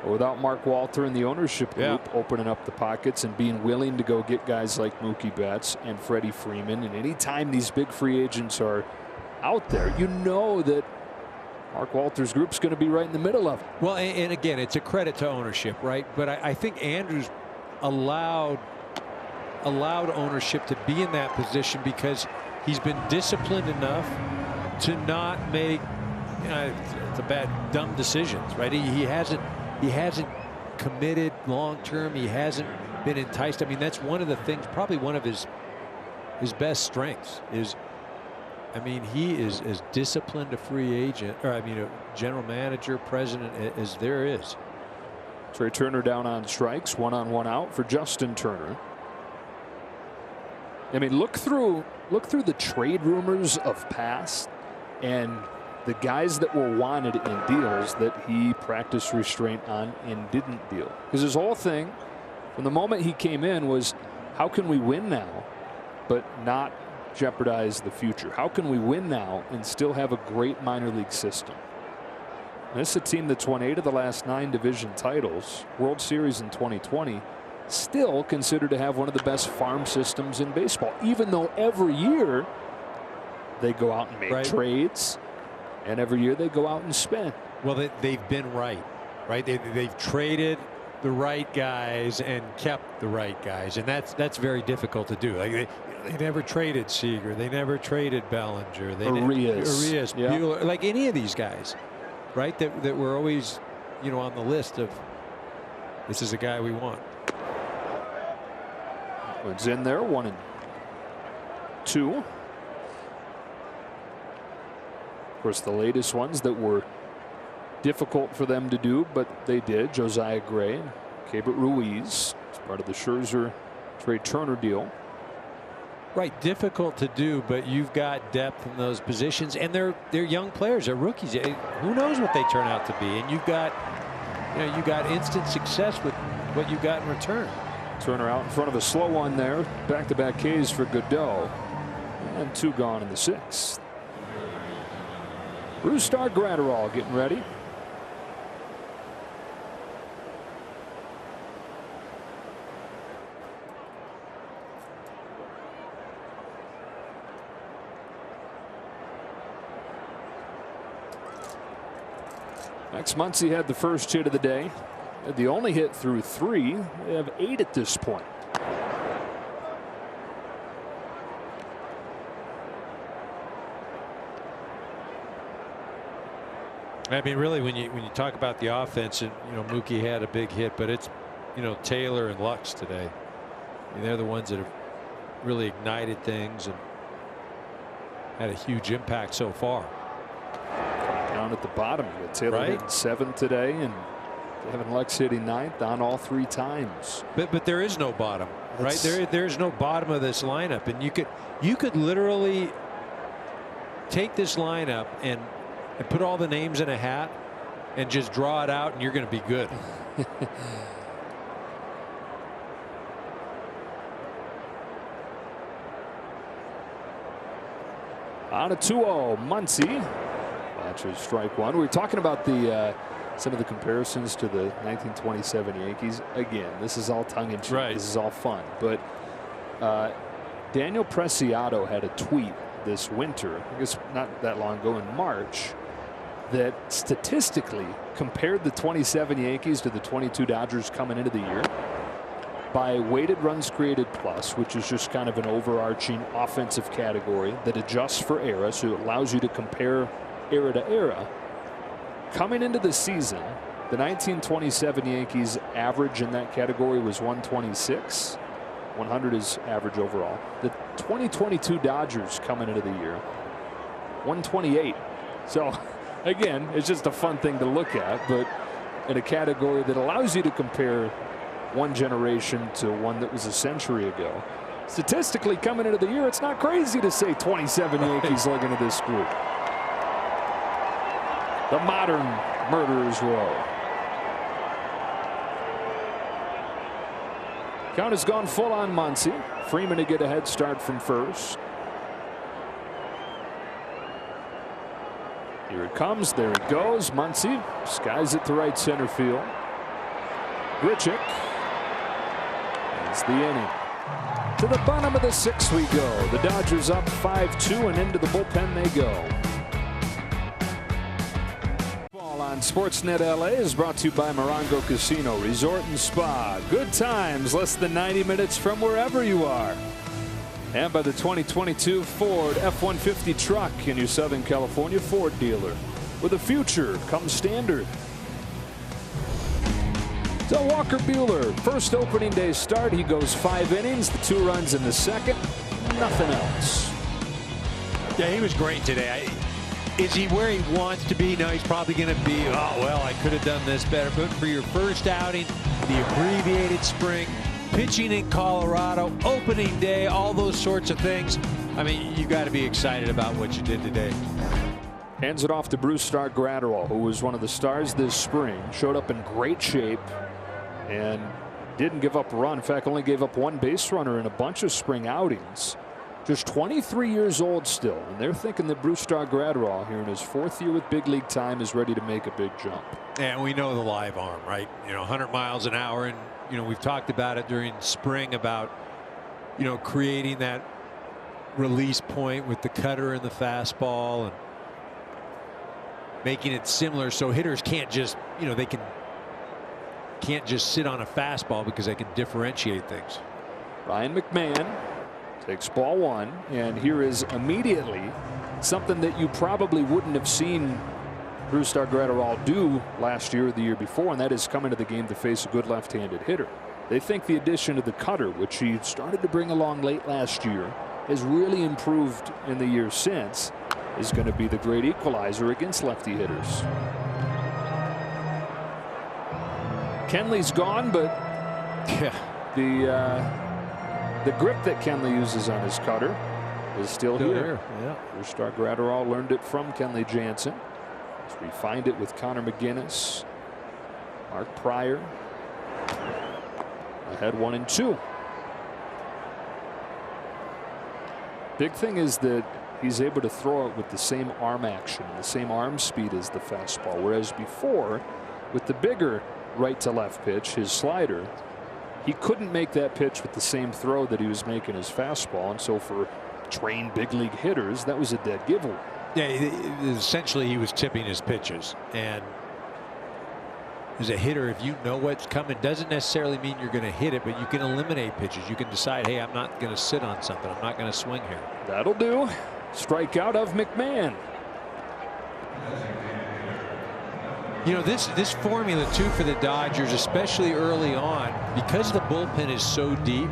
without Mark Walter and the ownership group opening up the pockets and being willing to go get guys like Mookie Betts and Freddie Freeman, and anytime these big free agents are out there, that Mark Walter's group's going to be right in the middle of it. Well, and again, it's a credit to ownership, right? But I think Andrews allowed ownership to be in that position because he's been disciplined enough to not make dumb decisions, right? He hasn't committed long term. He hasn't been enticed. I mean, that's one of the things, probably one of his best strengths is, I mean, he is as disciplined a free agent, or a general manager, president, as there is. Trey Turner down on strikes, 1-on-1 out for Justin Turner. I mean, look through the trade rumors of past and the guys that were wanted in deals that he practiced restraint on and didn't deal. Because his whole thing from the moment he came in was, how can we win now but not jeopardize the future? How can we win now and still have a great minor league system? And this is a team that's won 8 of the last 9 division titles, World Series in 2020, still considered to have one of the best farm systems in baseball, even though every year they go out and make trades, and every year they go out and spend. Well, they've been right? They've traded the right guys and kept the right guys, and that's very difficult to do. Like they never traded Seager, they never traded Bellinger, Arias, Buehler, like any of these guys, right? That were always, on the list of, this is a guy we want. It's in there, 1-2. Of course, the latest ones that were difficult for them to do, but they did. Josiah Gray and Keibert Ruiz as part of the Scherzer Trey Turner deal. Right, difficult to do, but you've got depth in those positions, and they're young players, they're rookies. Who knows what they turn out to be? And you've got instant success with what you got in return. Turner out in front of a slow one there. Back-to-back Ks for Godot, and 2 gone in the 6th. Brusdar Graterol getting ready. Next Muncy had the first hit of the day. The only hit through 3. They have 8 at this point. I mean, really, when you talk about the offense, and Mookie had a big hit, but it's Taylor and Lux today. I mean, they're the ones that have really ignited things and had a huge impact so far. Down at the bottom, you got Taylor hitting 7th today, and Kevin Lux hitting 9th on all 3 times. But there is no bottom, right? There's no bottom of this lineup, and you could literally take this lineup and put all the names in a hat and just draw it out, and you're going to be good. On a 2-0, Muncy. pitches. Strike one. We were talking about the some of the comparisons to the 1927 Yankees. Again, this is all tongue in cheek. Right. This is all fun. But Daniel Preciado had a tweet this winter, I guess not that long ago in March, that statistically compared the 27 Yankees to the 22 Dodgers coming into the year by weighted runs created plus, which is just kind of an overarching offensive category that adjusts for era, so it allows you to compare era to era. Coming into the season, the 1927 Yankees average in that category was 126. 100 is average overall. The 2022 Dodgers coming into the year, 128. So again, it's just a fun thing to look at, but in a category that allows you to compare one generation to one that was a century ago. Statistically, coming into the year, it's not crazy to say 27 Yankees looking at this group. The modern murderer's row. Count has gone full on Muncy. Freeman to get a head start from first. Here it comes. There it goes. Muncy skies it to right center field. Grichuk. That's the inning. To the bottom of the sixth we go. The Dodgers up 5-2 and into the bullpen they go. On Sportsnet LA is brought to you by Morongo Casino Resort and Spa. Good times, less than 90 minutes from wherever you are. And by the 2022 Ford F-150 truck in your Southern California Ford dealer. Where the future comes standard. So Walker Buehler, first opening day start. He goes 5 innings, the 2 runs in the second. Nothing else. Yeah, he was great today. Is he where he wants to be? No, he's probably going to be, oh, well, I could have done this better. But for your first outing, the abbreviated spring, pitching in Colorado, opening day, all those sorts of things. I mean, you got to be excited about what you did today. Hands it off to Brusdar Graterol, who was one of the stars this spring. Showed up in great shape and didn't give up a run. In fact, only gave up 1 base runner in a bunch of spring outings. Just 23 years old still, and they're thinking that Brusdar Graterol here in his 4th year with big league time is ready to make a big jump. And we know the live arm, right? 100 miles an hour, and we've talked about it during spring about creating that release point with the cutter and the fastball and making it similar so hitters can't just they can't just sit on a fastball because they can differentiate things. Ryan McMahon takes ball 1, and here is immediately something that you probably wouldn't have seen Brusdar Graterol do last year or the year before, and that is come into the game to face a good left-handed hitter. They think the addition of the cutter, which he started to bring along late last year, has really improved in the years since, is going to be the great equalizer against lefty hitters. Kenley's gone, but the grip that Kenley uses on his cutter is still here. Yeah. Brusdar Graterol learned it from Kenley Jansen. He's refined it with Connor McGinnis. Mark Pryor. Ahead 1-2. Big thing is that he's able to throw it with the same arm action, the same arm speed as the fastball. Whereas before, with the bigger right to left pitch, his slider, he couldn't make that pitch with the same throw that he was making his fastball. And so for trained big league hitters, that was a dead giveaway. Yeah, essentially he was tipping his pitches. And as a hitter, if you know what's coming, doesn't necessarily mean you're going to hit it, but you can eliminate pitches. You can decide, hey, I'm not going to sit on something. I'm not going to swing here. That'll do. Strikeout of McMahon. This formula too for the Dodgers, especially early on, because the bullpen is so deep,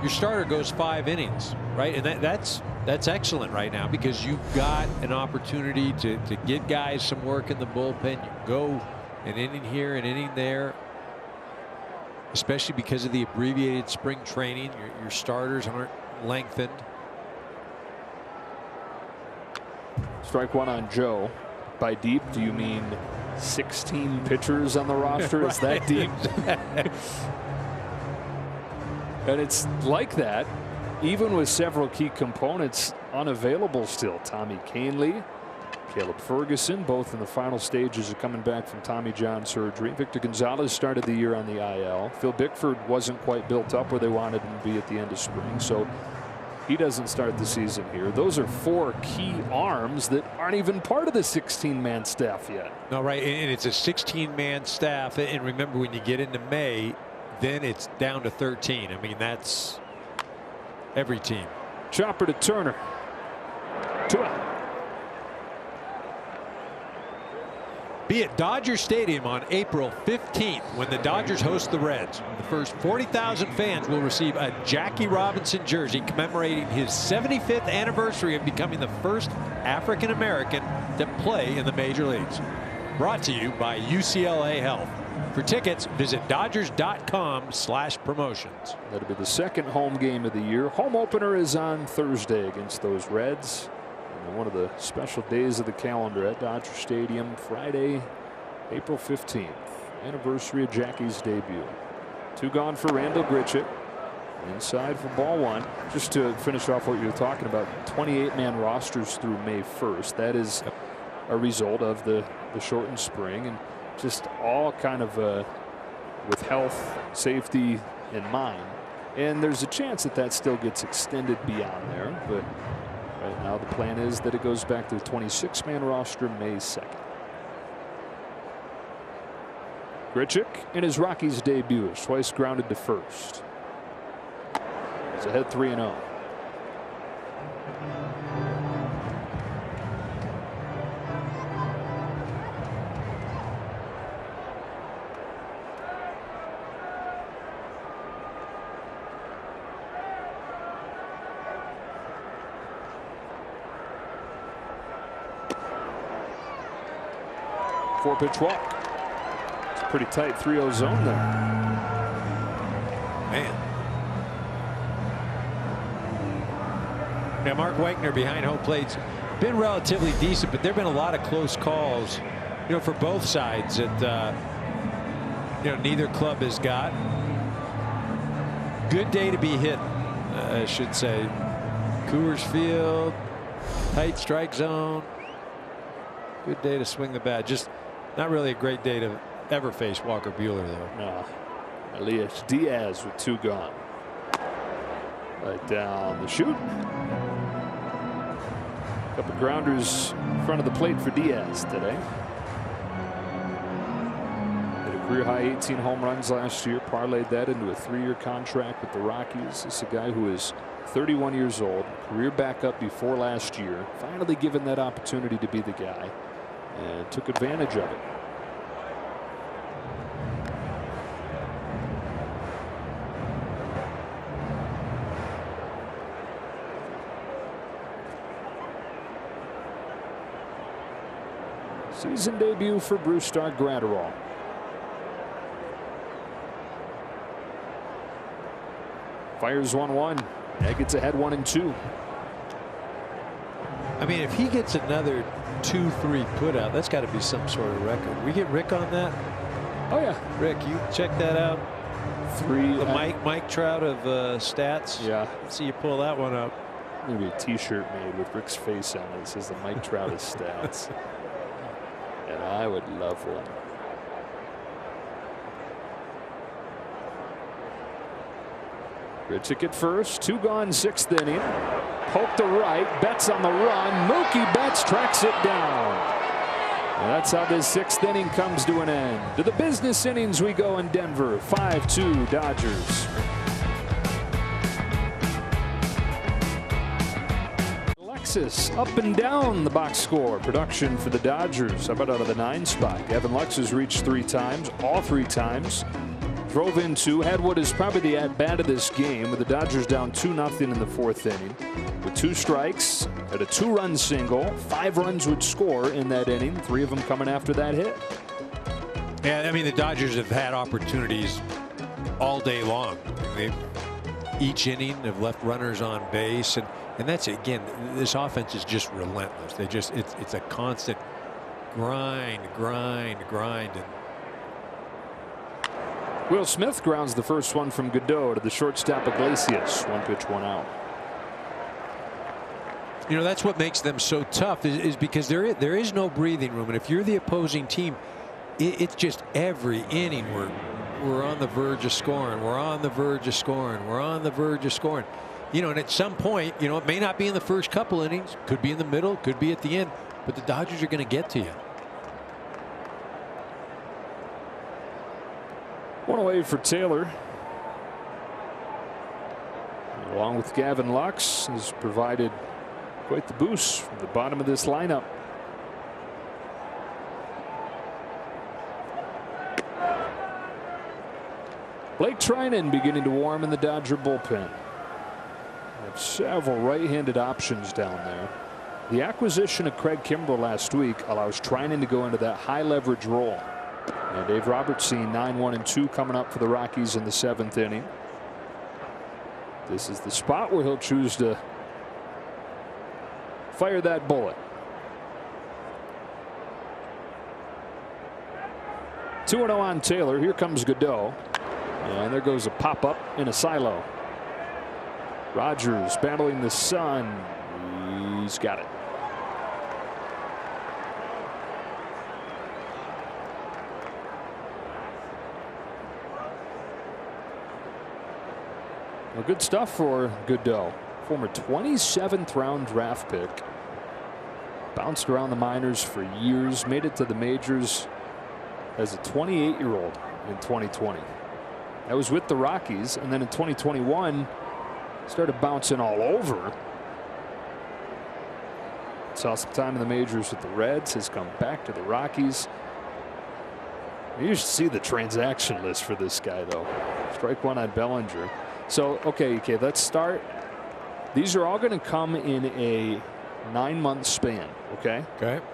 your starter goes 5 innings, right? And that's excellent right now because you've got an opportunity to get guys some work in the bullpen. You go an inning here, an inning there, especially because of the abbreviated spring training. Your starters aren't lengthened. Strike 1 on Joe. By deep, do you mean 16 pitchers on the roster? Is that deep? And it's like that, even with several key components unavailable still. Tommy Kahnle, Caleb Ferguson, both in the final stages of coming back from Tommy John surgery. Victor Gonzalez started the year on the IL. Phil Bickford wasn't quite built up where they wanted him to be at the end of spring, so he doesn't start the season here. Those are 4 key arms that aren't even part of the 16-man staff yet. No, right, and it's a 16-man staff. And remember, when you get into May, then it's down to 13. I mean, that's every team. Chopper to Turner. 2 out. Be at Dodger Stadium on April 15th when the Dodgers host the Reds. The first 40,000 fans will receive a Jackie Robinson jersey commemorating his 75th anniversary of becoming the first African American to play in the major leagues. Brought to you by UCLA Health. For tickets, visit Dodgers.com/promotions. That'll be the second home game of the year. Home opener is on Thursday against those Reds. And one of the special days of the calendar at Dodger Stadium, Friday, April 15th. Anniversary of Jackie's debut. 2 gone for Randall Grichuk. Inside for ball 1. Just to finish off what you were talking about, 28-man rosters through May 1st. That is a result of the shortened spring, and just all kind of with health, safety in mind. And there's a chance that that still gets extended beyond there, but right now the plan is that it goes back to the 26-man roster May 2nd. Grichuk in his Rockies debut is twice grounded to first. He's ahead 3-0. Four-pitch walk. It's a pretty tight 3-0 zone there. Man. Now Mark Wagner behind home plate's been relatively decent, but there have been a lot of close calls, you know, for both sides that you know, neither club has got. Good day to be hit, I should say. Coors Field, tight strike zone. Good day to swing the bat. Just not really a great day to ever face Walker Buehler, though. No. Elias Diaz with 2 gone. Right down the chute. Couple grounders in front of the plate for Diaz today. Hit a career high 18 home runs last year. Parlayed that into a 3-year contract with the Rockies. This is a guy who is 31 years old. Career backup before last year. Finally given that opportunity to be the guy, and took advantage of it. Season debut for Brusdar Graterol. Fires 1-1. That gets ahead 1-2. I mean, if he gets another 2-3 put out, that's got to be some sort of record. We get Rick on that? Oh yeah, Rick, you check that out. 3. The Mike Trout of stats. Yeah. Let's see you pull that one up. Maybe a T-shirt made with Rick's face on it. It says the Mike Trout of stats. And I would love one. Grichuk at first. 2 gone, 6th inning. Poke to right. Betts on the run. Mookie Betts tracks it down. And that's how this 6th inning comes to an end. To the business innings we go in Denver. 5-2 Dodgers. Alexis up and down the box score. Production for the Dodgers. How about out of the 9 spot? Gavin Lux has reached 3 times. All 3 times. Drove in 2. Had what is probably the at-bat of this game, with the Dodgers down 2-0 in the 4th inning. With 2 strikes, had a 2-run single. 5 runs would score in that inning. 3 of them coming after that hit. Yeah, I mean, the Dodgers have had opportunities all day long. Each inning have left runners on base, and that's, again, this offense is just relentless. They just, it's a constant grind. And Will Smith grounds the first one from Godot to the shortstop Iglesias. 1 pitch, 1 out. You know, that's what makes them so tough is because there is no breathing room. And if you're the opposing team, it's just every inning we're on the verge of scoring. We're on the verge of scoring. We're on the verge of scoring. You know, and at some point, you know, it may not be in the first couple innings, could be in the middle, could be at the end, but the Dodgers are going to get to you. One away for Taylor. Along with Gavin Lux, has provided quite the boost from the bottom of this lineup. Blake Trinan beginning to warm in the Dodger bullpen. They have several right-handed options down there. The acquisition of Craig Kimbrell last week allows Trinan to go into that high leverage role. And Dave Roberts seeing 9-1-2 coming up for the Rockies in the 7th inning. This is the spot where he'll choose to fire that bullet. 2-0 on Taylor. Here comes Godot. And there goes a pop-up in a silo. Rogers battling the sun. He's got it. Well, good stuff for Godot. Former 27th round draft pick. Bounced around the minors for years. Made it to the majors as a 28-year-old in 2020. That was with the Rockies, and then in 2021 started bouncing all over. Saw some time in the majors with the Reds, has come back to the Rockies. You should see the transaction list for this guy, though. Strike one on Bellinger. So okay, let's start. These are all going to come in a 9-month span. Okay.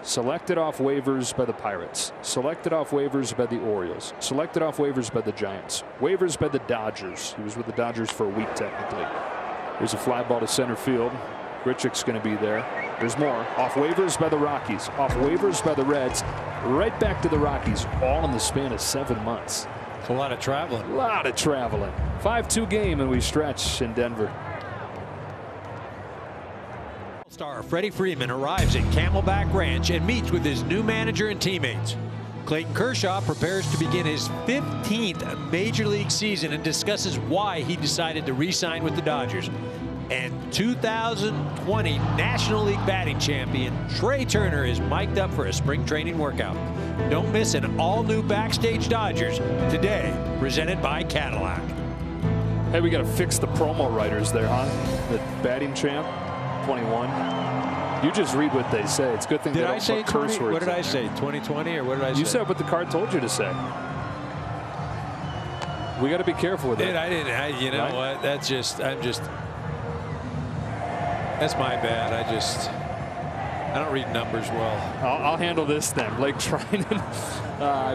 Selected off waivers by the Pirates. Selected off waivers by the Orioles. Selected off waivers by the Giants. Waivers by the Dodgers. He was with the Dodgers for a week technically. There's a fly ball to center field. Grichuk's going to be there. There's more. Off waivers by the Rockies. Off waivers by the Reds. Right back to the Rockies. All in the span of 7 months. It's a lot of traveling. A lot of traveling. 5-2 game and we stretch in Denver. Star Freddie Freeman arrives at Camelback Ranch and meets with his new manager and teammates. Clayton Kershaw prepares to begin his 15th major league season and discusses why he decided to re-sign with the Dodgers. And 2020 National League batting champion Trey Turner is mic'd up for a spring training workout. Don't miss an all-new Backstage Dodgers today, presented by Cadillac. Hey, we got to fix the promo writers there, huh? The batting champ. 21. You just read what they say. It's a good thing they don't put curse words. What did I say? 2020 or what did I say? You said what the card told you to say. We got to be careful with it. I didn't. You know what? That's just. That's my bad. I don't read numbers well. I'll handle this then. Blake Trinan,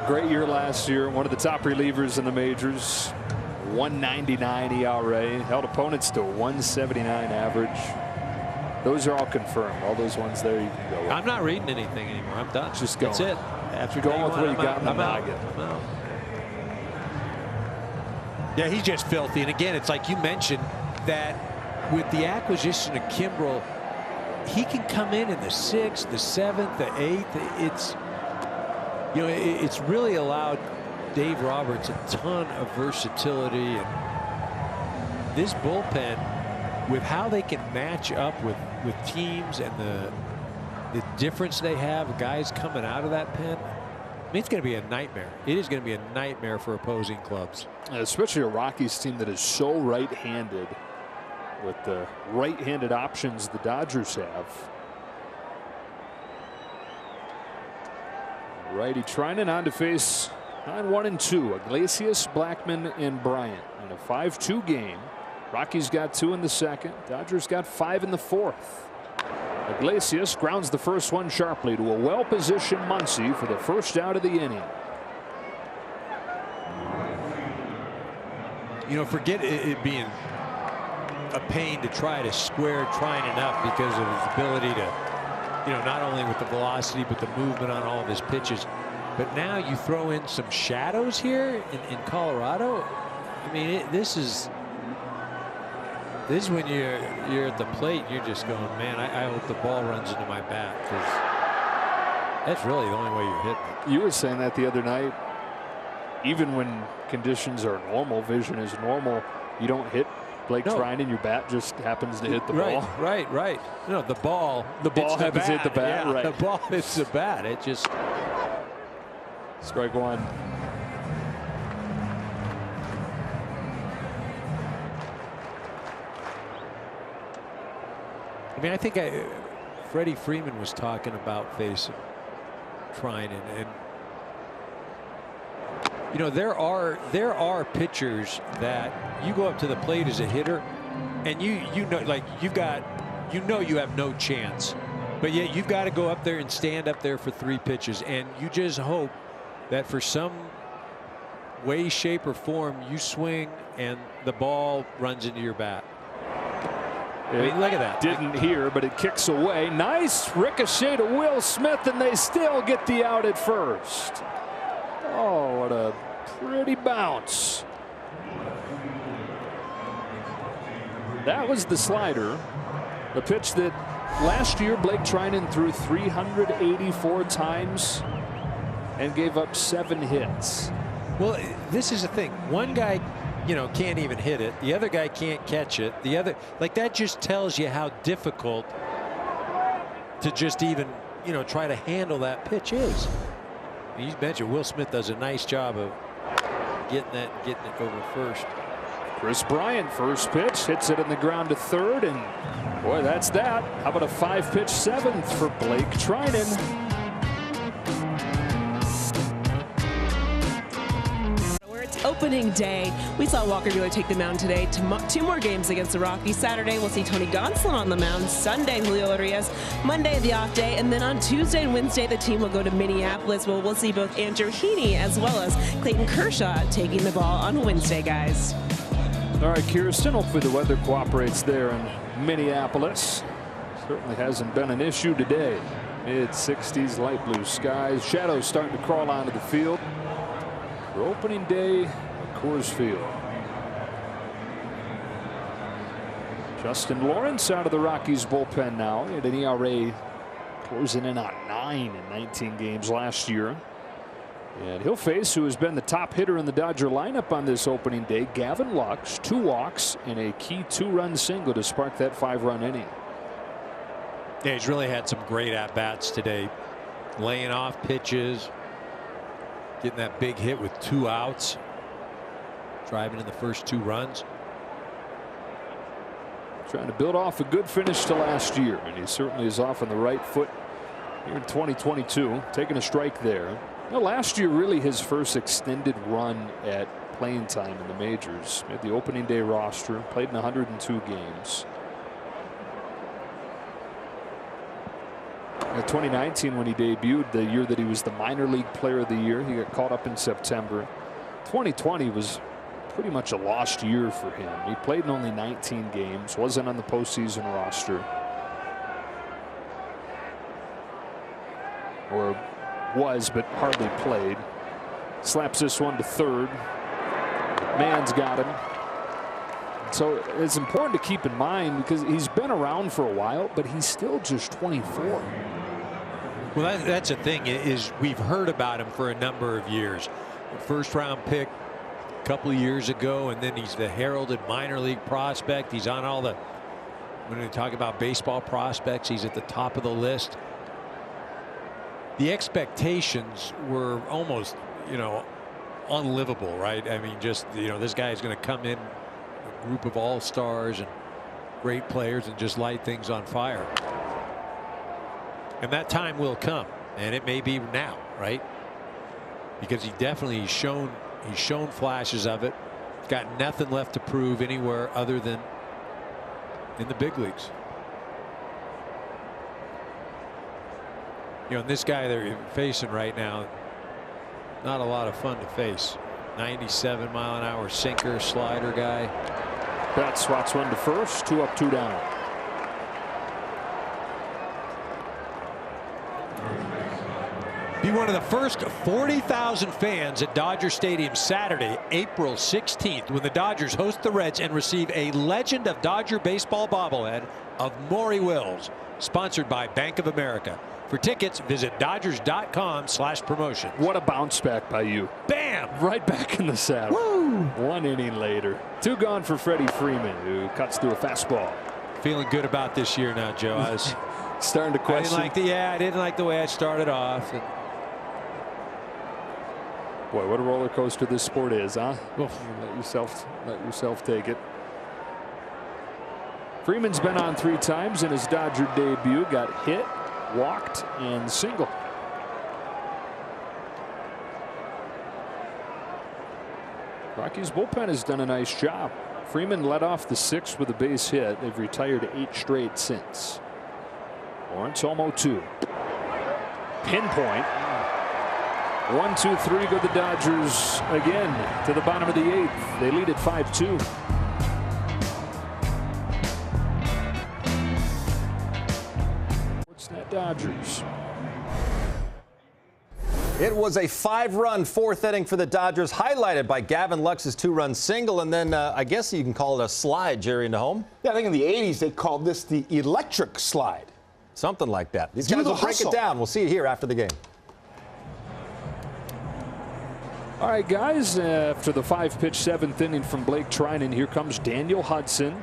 great year last year. One of the top relievers in the majors. 199 ERA. Held opponents to a 179 average. Those are all confirmed. All those ones there you can go with. I'm not reading anything anymore. I'm done. Just going. That's it. After going with what you got in the noggin. I'm out. Yeah, he's just filthy. And again, it's like you mentioned that with the acquisition of Kimbrell, he can come in the 6th, the 7th, the 8th. It's, you know, it's really allowed Dave Roberts a ton of versatility. And this bullpen, with how they can match up with teams and the difference they have, guys coming out of that pen, I mean, it's going to be a nightmare. It is going to be a nightmare for opposing clubs. Especially a Rockies team that is so right-handed with the right-handed options the Dodgers have. Righty Trinan on to face 9-1-2. Iglesias, Blackman, and Bryant in a 5-2 game. Rockies got 2 in the 2nd. Dodgers got 5 in the 4th. Iglesias grounds the first one sharply to a well-positioned Muncy for the first out of the inning. You know, forget it being a pain to try to square Trinan up because of his ability to, you know, not only with the velocity but the movement on all of his pitches. But now you throw in some shadows here in Colorado. I mean, this is This is when you're at the plate. You're just going, man, I hope the ball runs into my bat, because that's really the only way you're hitting it. You were saying that the other night. Even when conditions are normal, vision is normal, you don't hit Blake Treinen. Your bat just happens to hit the ball. Right. No, the ball happens to hit the bat. Yeah, right. The ball hits the bat. It just. Strike one. I mean, I think Freddie Freeman was talking about facing Treinen, and you know, there are pitchers that you go up to the plate as a hitter, and you know, like you have no chance, but yet you've got to go up there and stand up there for 3 pitches, and you just hope that for some way, shape, or form you swing and the ball runs into your bat. I mean, look at that. Didn't hear, but it kicks away. Nice ricochet to Will Smith, and they still get the out at first. Oh, what a pretty bounce. That was the slider, the pitch that last year Blake Treinen threw 384 times and gave up 7 hits. Well, this is the thing. One guy, you know, can't even hit it. The other guy can't catch it. The other, like, that just tells you how difficult to just even, you know, try to handle that pitch is. You mentioned Will Smith does a nice job of getting it over first. Chris Bryant, first pitch, hits it in the ground to third, and boy, that's that. How about a 5-pitch 7th for Blake Treinen? Opening day, we saw Walker Buehler take the mound today. 2 more games against the Rockies. Saturday, we'll see Tony Gonsolin on the mound. Sunday, Julio Urias. Monday, the off day. And then on Tuesday and Wednesday, the team will go to Minneapolis, where we'll see both Andrew Heaney as well as Clayton Kershaw taking the ball on Wednesday, guys. All right, Kirsten, hopefully the weather cooperates there in Minneapolis. Certainly hasn't been an issue today. Mid-60s, light blue skies. Shadows starting to crawl onto the field for opening day at Coors Field. Justin Lawrence out of the Rockies bullpen now. He had an ERA closing in on 9 in 19 games last year. And he'll face who has been the top hitter in the Dodger lineup on this opening day, Gavin Lux. 2 walks and a key 2-run single to spark that 5-run inning. Yeah, he's really had some great at-bats today. Laying off pitches, getting that big hit with 2 outs, driving in the first 2 runs. Trying to build off a good finish to last year, and he certainly is off on the right foot here in 2022, taking a strike there. Now, last year really his first extended run at playing time in the majors. Made the opening day roster, played in 102 games. In 2019, when he debuted, the year that he was the minor league player of the year, he got caught up in September. 2020 was pretty much a lost year for him. He played in only 19 games, wasn't on the postseason roster, or was but hardly played. Slaps this one to third. Mann's got him. So it's important to keep in mind because he's been around for a while, but he's still just 24. Well, that's the thing, is we've heard about him for a number of years. First round pick a couple of years ago, and then he's the heralded minor league prospect. He's on all the, when we talk about baseball prospects, he's at the top of the list. The expectations were almost, you know, unlivable, right? I mean, just, you know, this guy is going to come in, a group of all-stars and great players, and just light things on fire. And that time will come, and it may be now, right? Because he definitely he's shown flashes of it. Got nothing left to prove anywhere other than in the big leagues. You know, and this guy they're facing right now, not a lot of fun to face. 97-mile-an-hour sinker, slider guy. Bat swats one to first, 2 up, 2 down. Be one of the first 40,000 fans at Dodger Stadium Saturday, April 16th, when the Dodgers host the Reds and receive a Legend of Dodger Baseball bobblehead of Maury Wills, sponsored by Bank of America. For tickets, visit Dodgers.com/promotion. What a bounce back by you. Bam! Right back in the saddle. Woo! 1 inning later. 2 gone for Freddie Freeman, who cuts through a fastball. Feeling good about this year now, Joe. I was starting to question. I didn't like the way I started off. Boy, what a roller coaster this sport is, huh? Oof. Let yourself take it. Freeman's been on 3 times in his Dodger debut. Got hit, walked, and single. Rockies bullpen has done a nice job. Freeman led off the 6th with a base hit. They've retired 8 straight since. Lawrence Olmo 2. Pinpoint. 1, 2, 3 go the Dodgers again to the bottom of the 8th. They lead at 5-2. What's that, Dodgers? It was a 5-run 4th inning for the Dodgers, highlighted by Gavin Lux's 2-run single, and then I guess you can call it a slide, Jerry, into home. Yeah, I think in the 80s they called this the electric slide. Something like that. These Do guys the will break hustle. it down. We'll see it here after the game. All right, guys, after the 5-pitch 7th inning from Blake Trinan, here comes Daniel Hudson,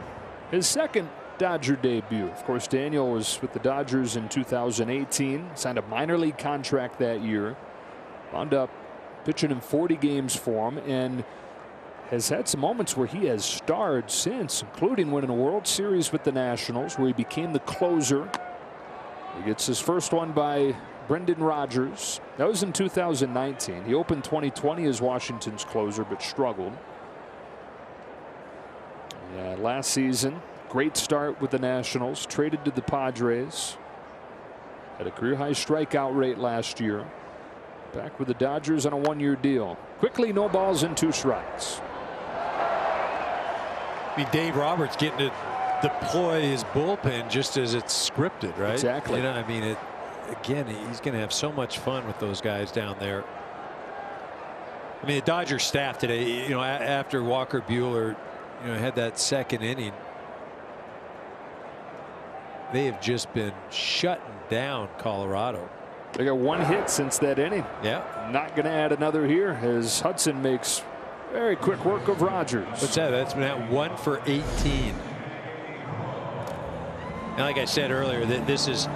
his second Dodger debut. Of course, Daniel was with the Dodgers in 2018, signed a minor league contract that year, wound up pitching in 40 games for him, and has had some moments where he has starred since, including winning a World Series with the Nationals, where he became the closer. He gets his first one by Brendan Rodgers. That was in 2019. He opened 2020 as Washington's closer, but struggled. Yeah, last season, great start with the Nationals. Traded to the Padres. Had a career-high strikeout rate last year. Back with the Dodgers on a 1-year deal. Quickly, no balls and 2 strikes. I mean, Dave Roberts getting to deploy his bullpen just as it's scripted, right? Exactly. You know, I mean, again, he's going to have so much fun with those guys down there. I mean, the Dodgers staff today, you know, after Walker Buehler, you know, had that 2nd inning, they have just been shutting down Colorado. They got 1 hit since that inning. Yeah. Not going to add another here as Hudson makes very quick work of Rodgers. What's that? That's been at 1 for 18. And like I said earlier, this is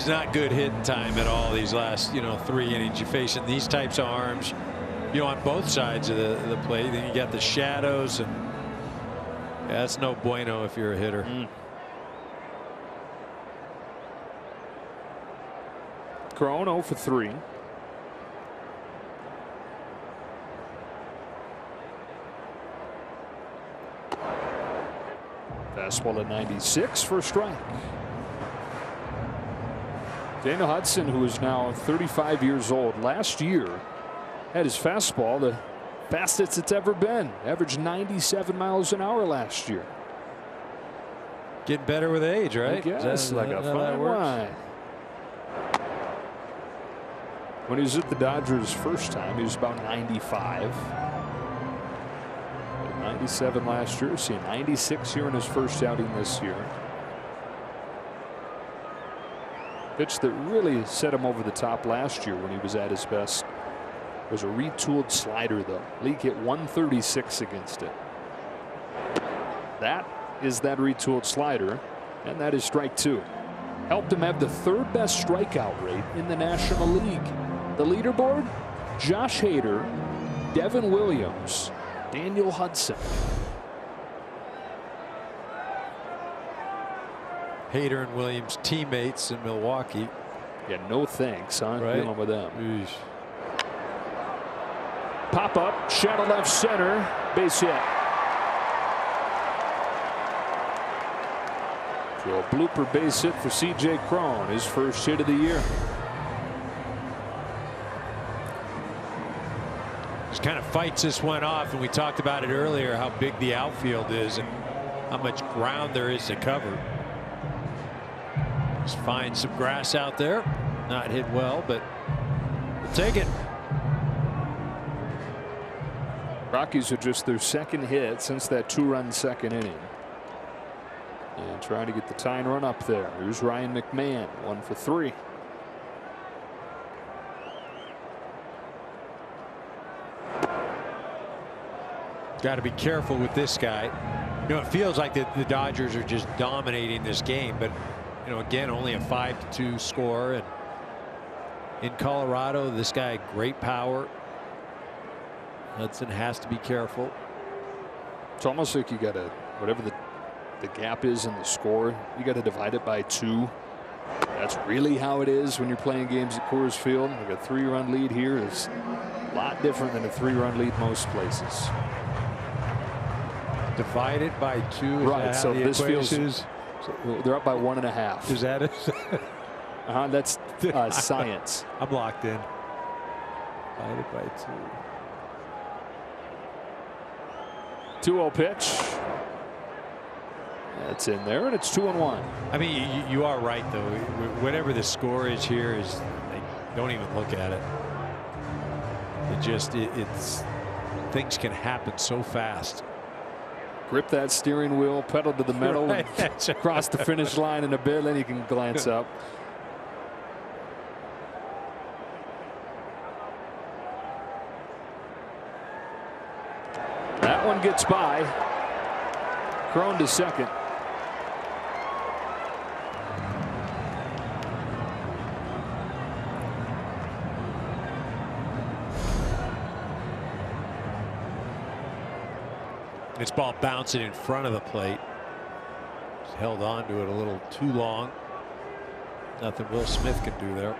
not good hitting time at all. These last, you know, 3 innings, you're facing these types of arms, you know, on both sides of the plate. Then you got the shadows, and yeah, that's no bueno if you're a hitter. Cron 0 for 3. Fastball at 96 for a strike. Daniel Hudson, who is now 35 years old, last year had his fastball the fastest it's ever been. Averaged 97 miles an hour last year. Getting better with age, right? I guess, like a fine wine. When he was at the Dodgers first time, he was about 95. 97 last year. See, 96 here in his first outing this year. Pitch that really set him over the top last year when he was at his best was a retooled slider, though. League hit 136 against it. That is that retooled slider, and that is strike 2. Helped him have the 3rd best strikeout rate in the National League. The leaderboard: Josh Hader, Devin Williams, Daniel Hudson. Hader and Williams teammates in Milwaukee. Yeah, no thanks on dealing with them. Eesh. Pop up, shadow left center, base hit. So a blooper base hit for C.J. Cron, his first hit of the year. Just kind of fights this one off, and we talked about it earlier, how big the outfield is and how much ground there is to cover. Just find some grass out there. Not hit well, but Take it. Rockies are just their second hit since that 2-run second inning. And trying to get the tying run up there. Here's Ryan McMahon, 1 for 3. Got to be careful with this guy. You know, it feels like the Dodgers are just dominating this game, but you know, again, only a 5-2 score, and in Colorado, this guy, great power. Hudson has to be careful. It's almost like you got to, whatever the gap is in the score, you got to divide it by 2. That's really how it is when you're playing games at Coors Field. Like a 3-run lead here is a lot different than a 3-run lead most places. Divided by 2. Right. So this feels. They're up by 1.5. Is that it? That's science. I'm locked in. Divided by 2. 2-0 pitch. That's in there, and it's 2-1. I mean, you are right, though. Whatever the score is here, is like, don't even look at it. It's things can happen so fast. Grip that steering wheel, pedal to the metal, right. and cross the finish line in a bit. Then you can glance up. That one gets by. Crone to second. This ball bouncing in front of the plate. Just held on to it a little too long. Nothing Will Smith can do there.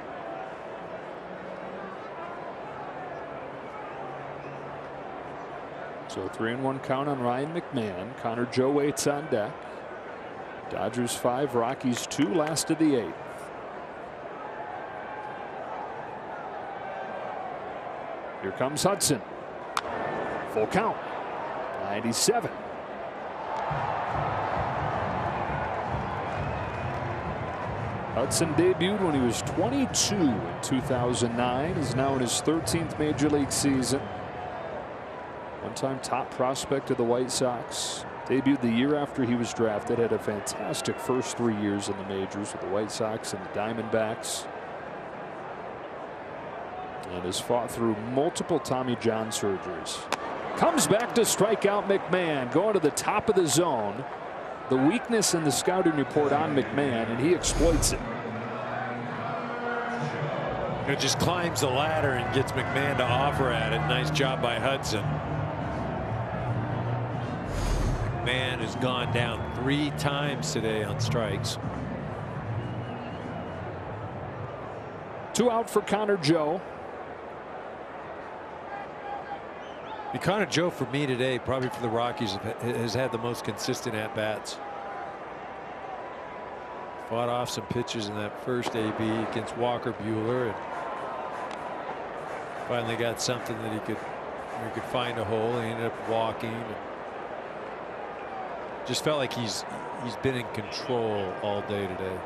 So 3-1 count on Ryan McMahon. Connor Joe waits on deck. Dodgers 5, Rockies 2, last of the 8th. Here comes Hudson. Full count. 97. Hudson debuted when he was 22 in 2009. He's now in his 13th major league season. One-time top prospect of the White Sox. Debuted the year after he was drafted. Had a fantastic first 3 years in the majors with the White Sox and the Diamondbacks. And has fought through multiple Tommy John surgeries. Comes back to strike out McMahon, going to the top of the zone. The weakness in the scouting report on McMahon, and he exploits it. It just climbs the ladder and gets McMahon to offer at it. Nice job by Hudson. McMahon has gone down 3 times today on strikes. 2 out for Connor Joe. Connor Joe, for me today, probably for the Rockies, has had the most consistent at-bats. Fought off some pitches in that first AB against Walker Buehler, and finally got something that he could find a hole. He ended up walking. And just felt like he's been in control all day today.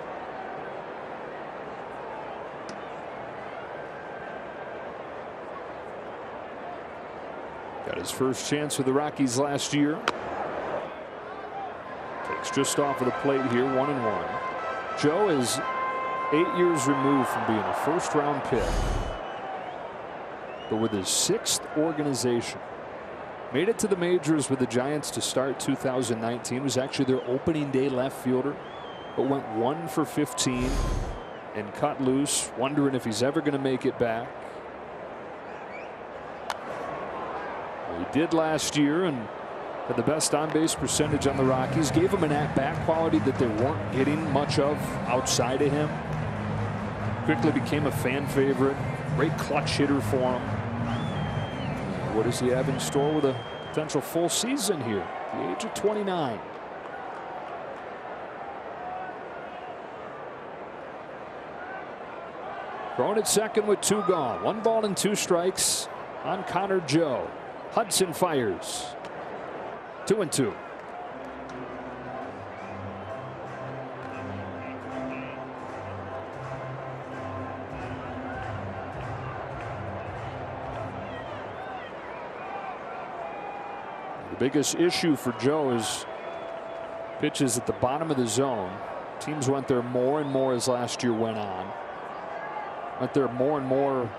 Got his first chance with the Rockies last year. Takes just off of the plate here, 1-1. Joe is 8 years removed from being a first-round pick, but with his 6th organization. Made it to the majors with the Giants to start 2019. Was actually their opening day left fielder, but went 1 for 15 and cut loose, wondering if he's ever going to make it back. He did last year and had the best on-base percentage on the Rockies. Gave him an at-bat quality that they weren't getting much of outside of him. Quickly became a fan favorite. Great clutch hitter for him. What does he have in store with a potential full season here at the age of 29? Thrown at second with 2 gone. 1 ball and 2 strikes on Connor Joe. Hudson fires. 2-2. The biggest issue for Joe is pitches at the bottom of the zone. Teams went there more and more as last year went on. Went there more and more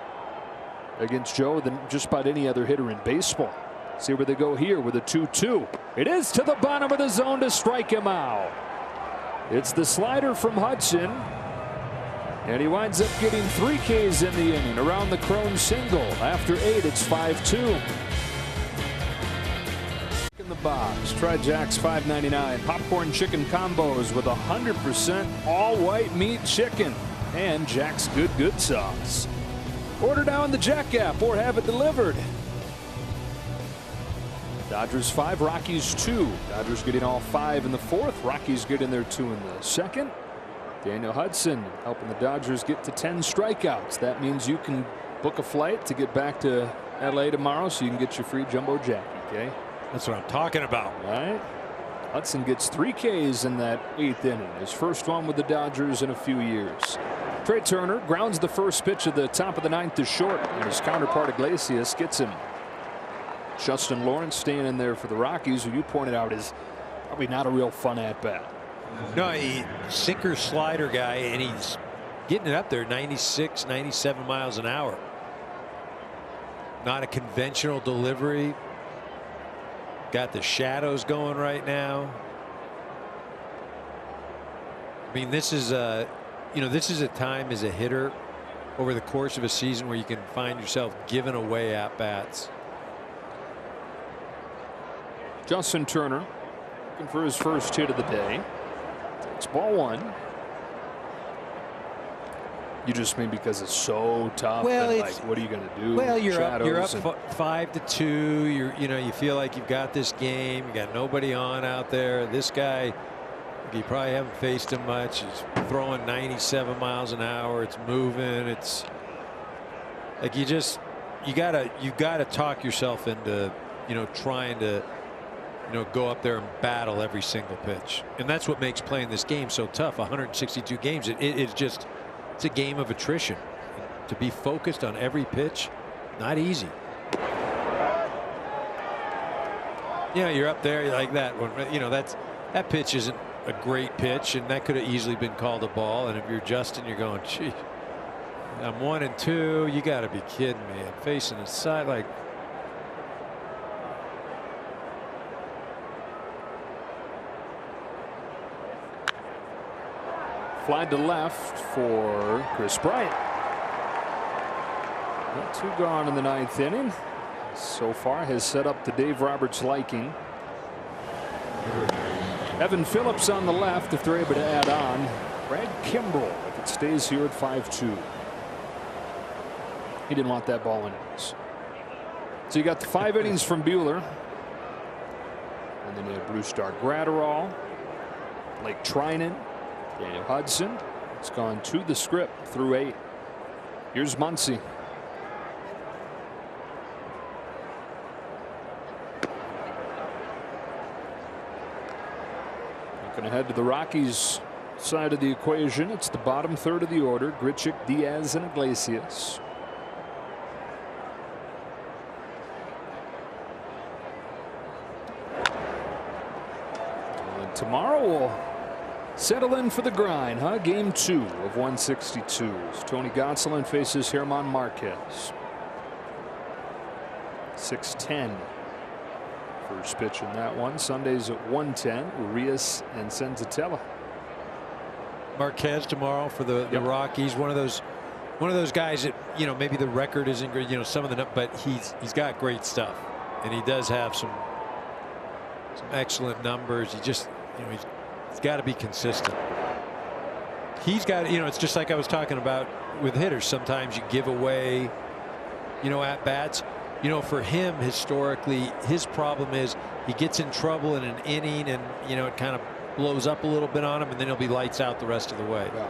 against Joe than just about any other hitter in baseball. See where they go here with a 2-2. It is to the bottom of the zone to strike him out. It's the slider from Hudson. And he winds up getting 3 Ks in the inning around the Crone single. After 8, it's 5-2. In the box, try Jack's $5.99 popcorn chicken combos with 100% all white meat chicken and Jack's good sauce. Order now in the Jack app or have it delivered. Dodgers 5, Rockies 2. Dodgers getting all 5 in the 4th. Rockies getting their 2 in the 2nd. Daniel Hudson helping the Dodgers get to 10 strikeouts. That means you can book a flight to get back to LA tomorrow so you can get your free jumbo jacket. Okay. That's what I'm talking about. Right. Hudson gets 3 Ks in that 8th inning. His first one with the Dodgers in a few years. Trey Turner grounds the first pitch of the top of the 9th to short, and his counterpart Iglesias gets him. Justin Lawrence staying in there for the Rockies, who you pointed out is probably not a real fun at bat. No, he sinker slider guy, and he's getting it up there 96, 97 miles an hour. Not a conventional delivery. Got the shadows going right now. I mean, this is a time as a hitter over the course of a season where you can find yourself giving away at bats. Justin Turner looking for his first hit of the day. It's ball 1. You just mean because it's so tough. Well, and like, what are you going to do? Well, you're up 5-2. You feel like you've got this game. You got nobody on out there. This guy, you probably haven't faced him much. He's throwing 97 miles an hour. It's moving. It's like you gotta talk yourself into trying to go up there and battle every single pitch. And that's what makes playing this game so tough. 162 games. It's a game of attrition. To be focused on every pitch, not easy. You're up there like that one. That pitch isn't a great pitch, and that could have easily been called a ball. And if you're Justin, you're going, gee, I'm 1-2. You got to be kidding me. I'm facing the side like. Fly to left for Chris Bryant. Not 2 gone in the 9th inning. So far has set up to Dave Roberts' liking. Evan Phillips on the left if they're able to add on. Brad Kimbrell if it stays here at 5-2. He didn't want that ball anyways. So you got the 5 innings from Buehler. And then you have Brusdar Graterol, Blake Trinan, Daniel Hudson. It's gone to the script through 8. Here's Muncy. Looking ahead to the Rockies side of the equation. It's the bottom 3rd of the order. Grichuk, Diaz, and Iglesias. And tomorrow we'll settle in for the grind, huh? Game 2 of 162. Tony Gonsolin faces German Marquez. 6:10. First pitch in that one. Sundays at 1:10. Urias and Senzatella. Marquez tomorrow for the Rockies. One of those guys that maybe the record isn't great. Some of the, but he's got great stuff, and he does have some excellent numbers. He just he's got to be consistent. He's got it's just like I was talking about with hitters. Sometimes you give away at bats. For him historically, his problem is he gets in trouble in an inning and it kind of blows up a little bit on him, and then he'll be lights out the rest of the way. Yeah.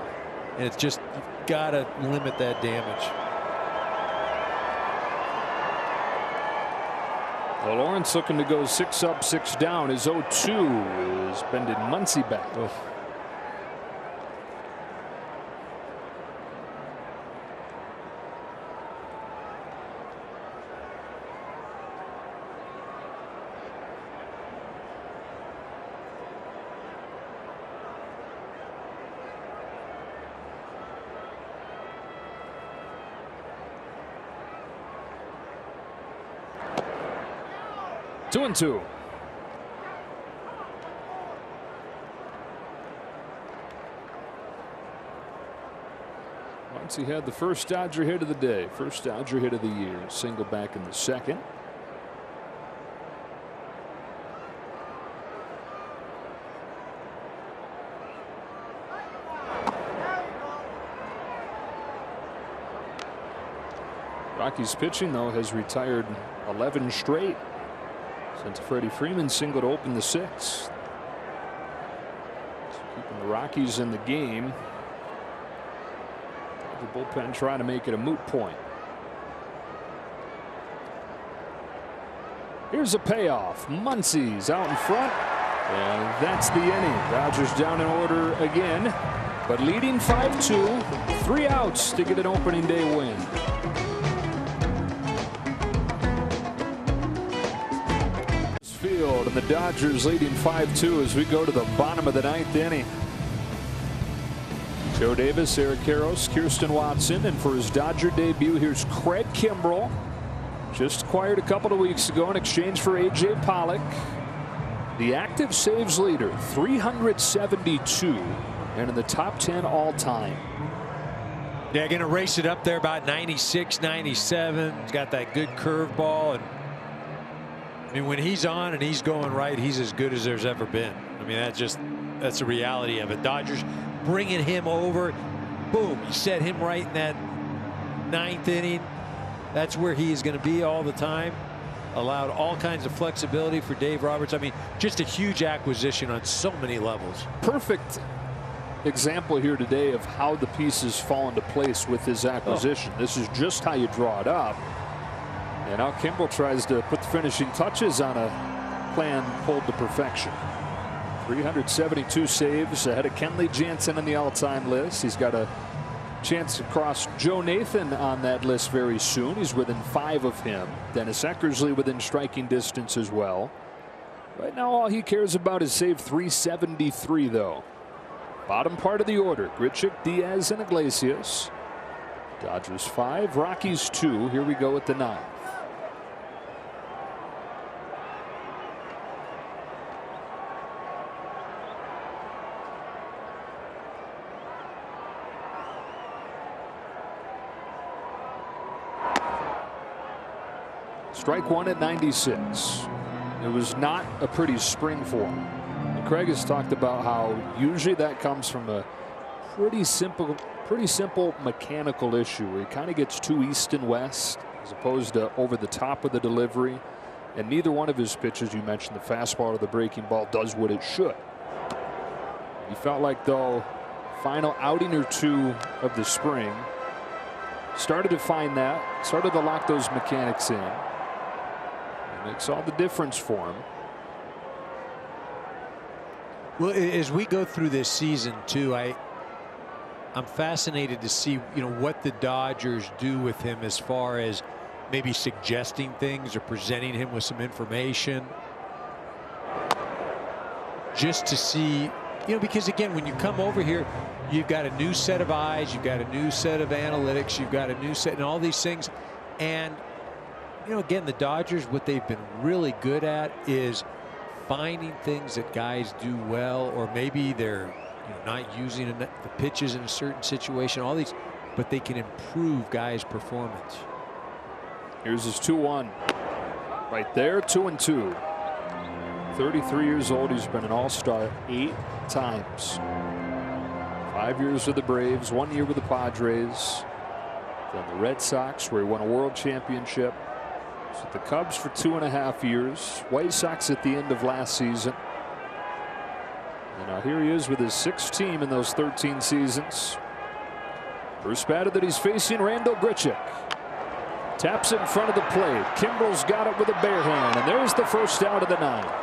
And it's just, you've got to limit that damage. Well, Lawrence looking to go 6 up, 6 down. His 0-2 is bending Muncy back. Oh. 2-2. Once he had the first Dodger hit of the day, first Dodger hit of the year, single back in the second. Rockies pitching, though, has retired 11 straight since Freddie Freeman singled to open the sixth. Keeping the Rockies in the game. The bullpen trying to make it a moot point. Here's a payoff. Muncie's out in front, and that's the inning. Dodgers down in order again, but leading 5-2. 3 outs to get an opening day win. Field and the Dodgers leading 5-2 as we go to the bottom of the 9th inning. Joe Davis, Eric Karros, Kirsten Watson, and for his Dodger debut, here's Craig Kimbrell. Just acquired a couple of weeks ago in exchange for A.J. Pollock. The active saves leader, 372, and in the top 10 all time. Yeah, going to race it up there about 96, 97. He's got that good curveball, and I mean, when he's on and he's going right, he's as good as there's ever been. I mean, that's the reality of it. Dodgers bringing him over. Boom, you set him right in that 9th inning. That's where he is going to be all the time. Allowed all kinds of flexibility for Dave Roberts. I mean, just a huge acquisition on so many levels. Perfect example here today of how the pieces fall into place with his acquisition. This is just how you draw it up. And now Kimbrell tries to put the finishing touches on a plan pulled to perfection. 372 saves ahead of Kenley Jansen on the all-time list. He's got a chance to cross Joe Nathan on that list very soon. He's within 5 of him. Dennis Eckersley within striking distance as well. Right now all he cares about is save 373 though. Bottom part of the order, Grichuk, Diaz, and Iglesias. Dodgers 5, Rockies 2. Here we go at the 9th. Strike one at 96. It was not a pretty spring for him. And Craig has talked about how usually that comes from a pretty simple mechanical issue where he kind of gets too east and west as opposed to over the top of the delivery. And neither one of his pitches, you mentioned the fastball or the breaking ball, does what it should. He felt like, though, final outing or two of the spring, started to find that, started to lock those mechanics in. Makes all the difference for him. Well, as we go through this season too, I'm fascinated to see what the Dodgers do with him as far as maybe suggesting things or presenting him with some information, just to see, because again, when you come over here, you've got a new set of eyes, you've got a new set of analytics, you've got a new set and all these things. And again, the Dodgers, what they've been really good at is finding things that guys do well, or maybe they're not using the pitches in a certain situation, all these, but they can improve guys' performance. Here's his 2-1. Right there, 2-2. 33 years old. He's been an all-star 8 times. 5 years with the Braves, 1 year with the Padres. Then the Red Sox, where he won a world championship. With the Cubs for 2.5 years. White Sox at the end of last season. And now here he is with his 6th team in those 13 seasons. First batter that he's facing, Randal Grichuk. Taps it in front of the plate. Kimbrell's got it with a bare hand, and there's the first out of the 9th.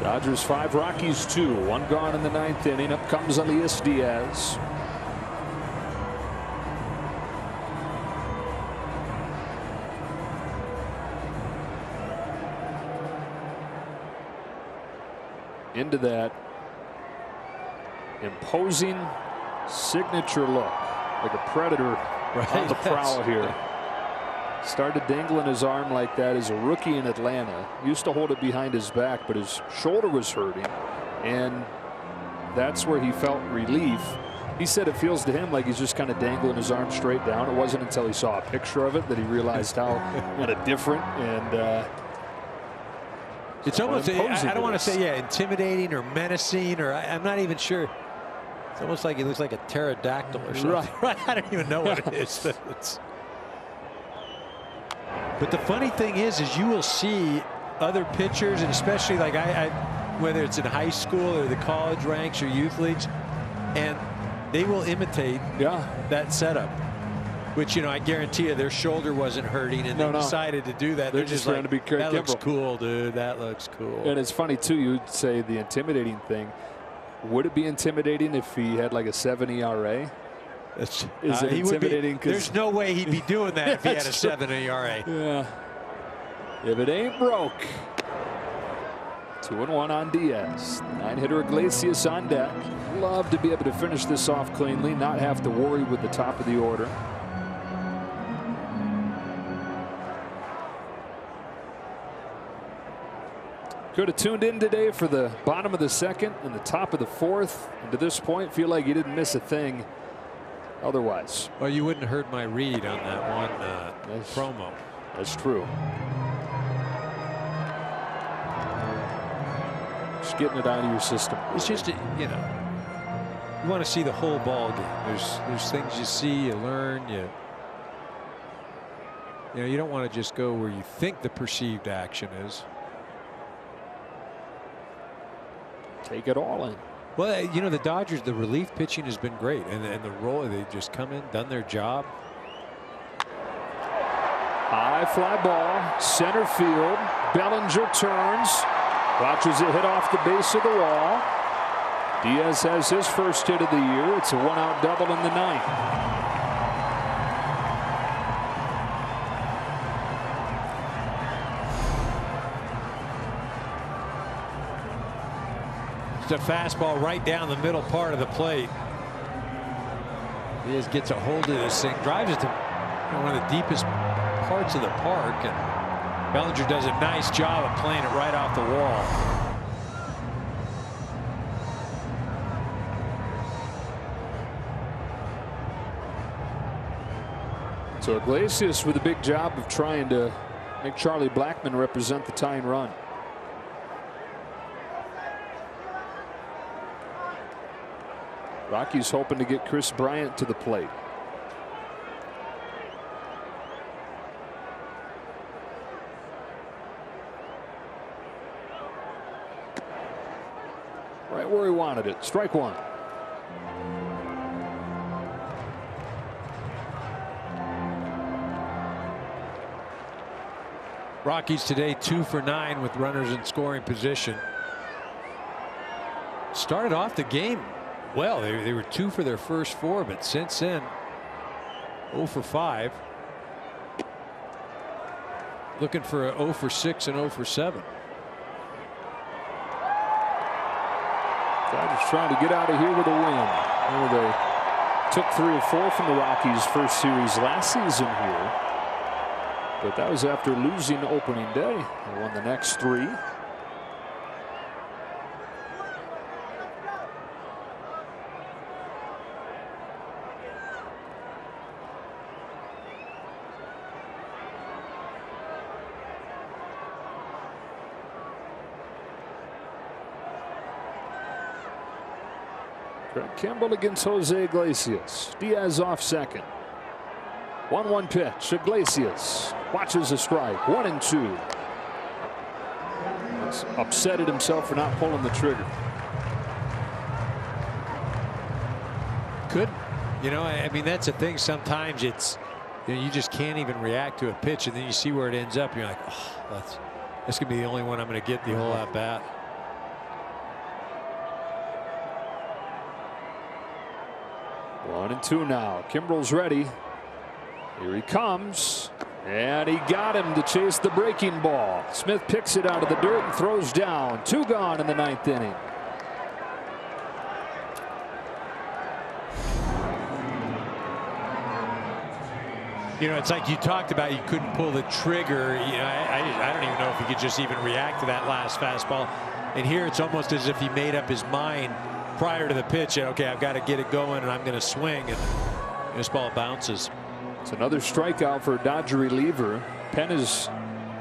Dodgers 5, Rockies 2. 1 gone in the 9th inning. Up comes Elias Diaz. into that imposing signature look, like a predator on the prowl here. Started dangling his arm like that as a rookie in Atlanta. Used to hold it behind his back, but his shoulder was hurting, and that's where he felt relief. He said it feels to him like he's just kind of dangling his arm straight down. It wasn't until he saw a picture of it that he realized how kind of different and it's almost, I don't want to say, yeah, intimidating or menacing, or I'm not even sure. It's almost like he looks like a pterodactyl or something. Right. I don't even know what it is. But the funny thing is you will see other pitchers, and especially like whether it's in high school or the college ranks or youth leagues, and they will imitate that setup. Which, you know, I guarantee you their shoulder wasn't hurting, and they decided to do that. They're just trying to be careful. That looks cool, dude. That looks cool. And it's funny, too, you'd say the intimidating thing. Would it be intimidating if he had like a 7 ERA? Is it intimidating? There's no way he'd be doing that if he had a 7 ERA. Yeah. If it ain't broke. 2-1 on Diaz. 9-hitter Iglesias on deck. Love to be able to finish this off cleanly, not have to worry with the top of the order. Could have tuned in today for the bottom of the second and the top of the fourth. And to this point, feel like you didn't miss a thing otherwise. Well, you wouldn't have heard my read on that one promo. That's true. Just getting it out of your system. It's just, you know, you want to see the whole ball game. There's things you see, you learn, you know, you don't want to just go where you think the perceived action is. Take it all in. Well, you know, the Dodgers, the relief pitching has been great, and the role, they just come in, done their job. High fly ball, center field. Bellinger turns, watches it hit off the base of the wall. Diaz has his first hit of the year. It's a one-out double in the ninth. It's a fastball right down the middle part of the plate. Diaz gets a hold of this thing, drives it to one of the deepest parts of the park, and Bellinger does a nice job of playing it right off the wall. So Iglesias with a big job of trying to make Charlie Blackmon represent the tying run. Rockies hoping to get Chris Bryant to the plate. Right where he wanted it. Strike one. Rockies today 2 for 9 with runners in scoring position. Started off the game well. They were 2 for their first 4, but since then 0 for 5. Looking for a 0 for 6 and 0 for 7. Dodgers trying to get out of here with a win. Well, they took 3 or 4 from the Rockies' first series last season here, but that was after losing opening day. They won the next 3. Craig Kimbrell against Jose Iglesias. Diaz off second. 1-1 pitch. Iglesias watches a strike. 1-2. He's upset at himself for not pulling the trigger. Could, you know, I mean, that's the thing. Sometimes it's, you know, you just can't even react to a pitch, and then you see where it ends up. And you're like, oh, that's gonna be the only one I'm gonna get the whole at bat. One and two now. Kimbrell's ready. Here he comes. And he got him to chase the breaking ball. Smith picks it out of the dirt and throws down. 2 gone in the 9th inning. You know, it's like you talked about, you couldn't pull the trigger. You know, I don't even know if he could just even react to that last fastball. And here it's almost as if he made up his mind prior to the pitch. Okay, I've got to get it going and I'm going to swing. And this ball bounces. It's another strikeout for a Dodger reliever. Penn has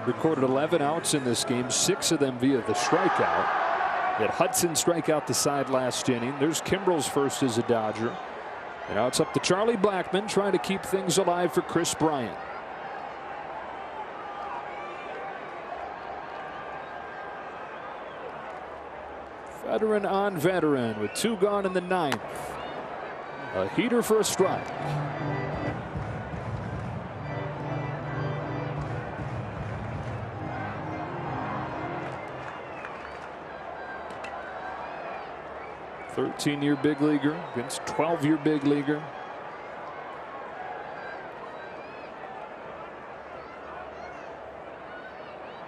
recorded 11 outs in this game, 6 of them via the strikeout. Had Hudson strike out the side last inning. There's Kimbrel's first as a Dodger. And now it's up to Charlie Blackmon trying to keep things alive for Chris Bryant. Veteran on veteran with 2 gone in the 9th. A heater for a strike. "13-year big leaguer against 12-year big leaguer."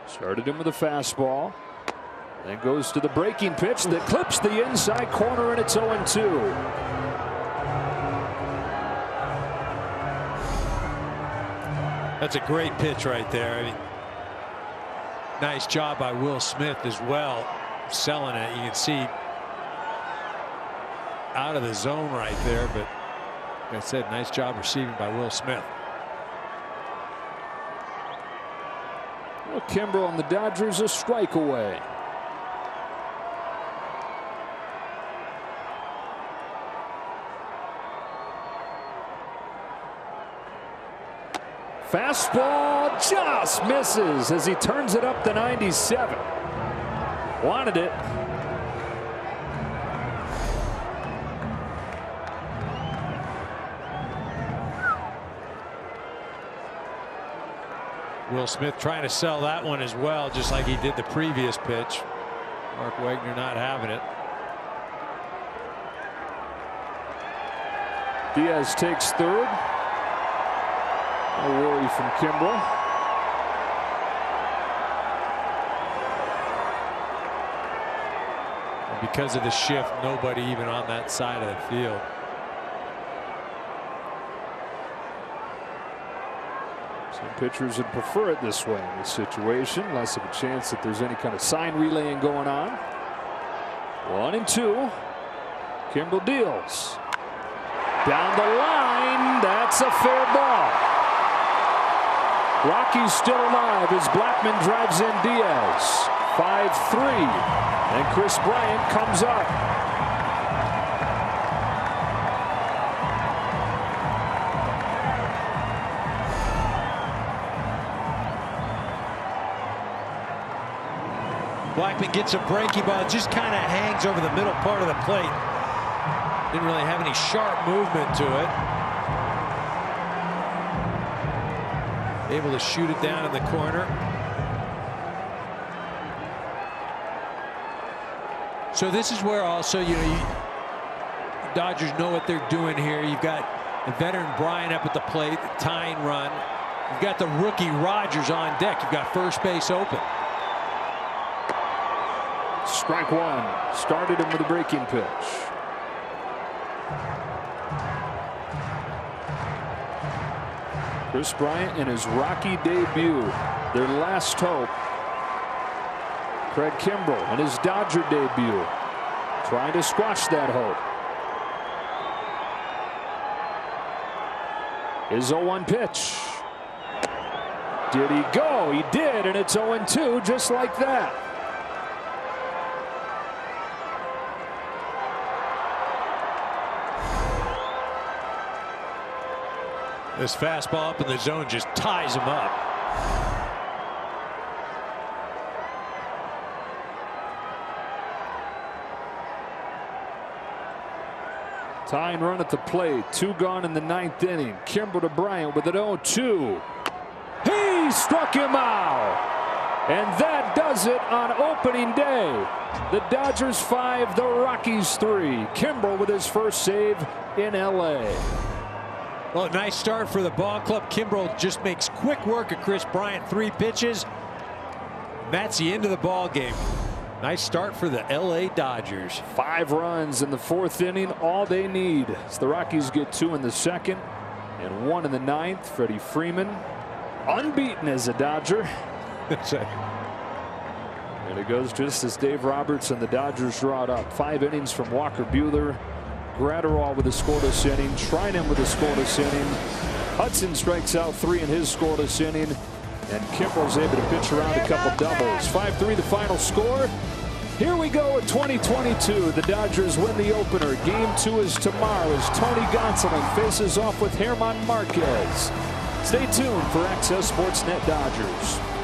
Started him with a fastball. Then goes to the breaking pitch that clips the inside corner, and it's 0-2. That's a great pitch right there. I mean, nice job by Will Smith as well, selling it. You can see out of the zone right there, but like I said, nice job receiving by Will Smith. Well, Kimbrel and the Dodgers a strike away. Fastball just misses as he turns it up to 97. Wanted it. Will Smith trying to sell that one as well, just like he did the previous pitch. Mark Wagner not having it. Diaz takes third. No worry from Kimbrel. And because of the shift, nobody even on that side of the field. Some pitchers would prefer it this way in this situation. Less of a chance that there's any kind of sign relaying going on. 1-2. Kimbrel deals. Down the line. That's a fair ball. Rockies still alive as Blackmon drives in Diaz. 5-3. And Chris Bryant comes up. Blackmon gets a breaking ball, just kind of hangs over the middle part of the plate. Didn't really have any sharp movement to it. Able to shoot it down in the corner. So this is where also, you know, Dodgers know what they're doing here. You've got the veteran Bryant up at the plate, the tying run. You've got the rookie Rogers on deck. You've got first base open. Strike one. Started him with a breaking pitch. Chris Bryant in his Rocky debut. Their last hope. Craig Kimbrel in his Dodger debut. Trying to squash that hope. His 0-1 pitch. Did he go? He did, and it's 0-2 just like that. This fastball up in the zone just ties him up. Tying run at the plate. 2 gone in the 9th inning. Kimbrel to Bryant with an 0-2. He struck him out. And that does it on opening day. The Dodgers 5, the Rockies 3. Kimbrel with his first save in LA. Well, nice start for the ball club. Kimbrel just makes quick work of Chris Bryant. 3 pitches. That's the end of the ball game. Nice start for the LA Dodgers. 5 runs in the 4th inning, all they need. As the Rockies get 2 in the 2nd and 1 in the 9th. Freddie Freeman, unbeaten as a Dodger. And it goes just as Dave Roberts and the Dodgers draw it up. 5 innings from Walker Buehler. Gratterall with a scoreless inning. Treinen with a scoreless inning. Hudson strikes out 3 in his scoreless inning. And Kimbrel's able to pitch around a couple doubles. 5-3 the final score. Here we go at 2022. The Dodgers win the opener. Game 2 is tomorrow as Tony Gonsolin faces off with German Marquez. Stay tuned for Access Sportsnet Dodgers.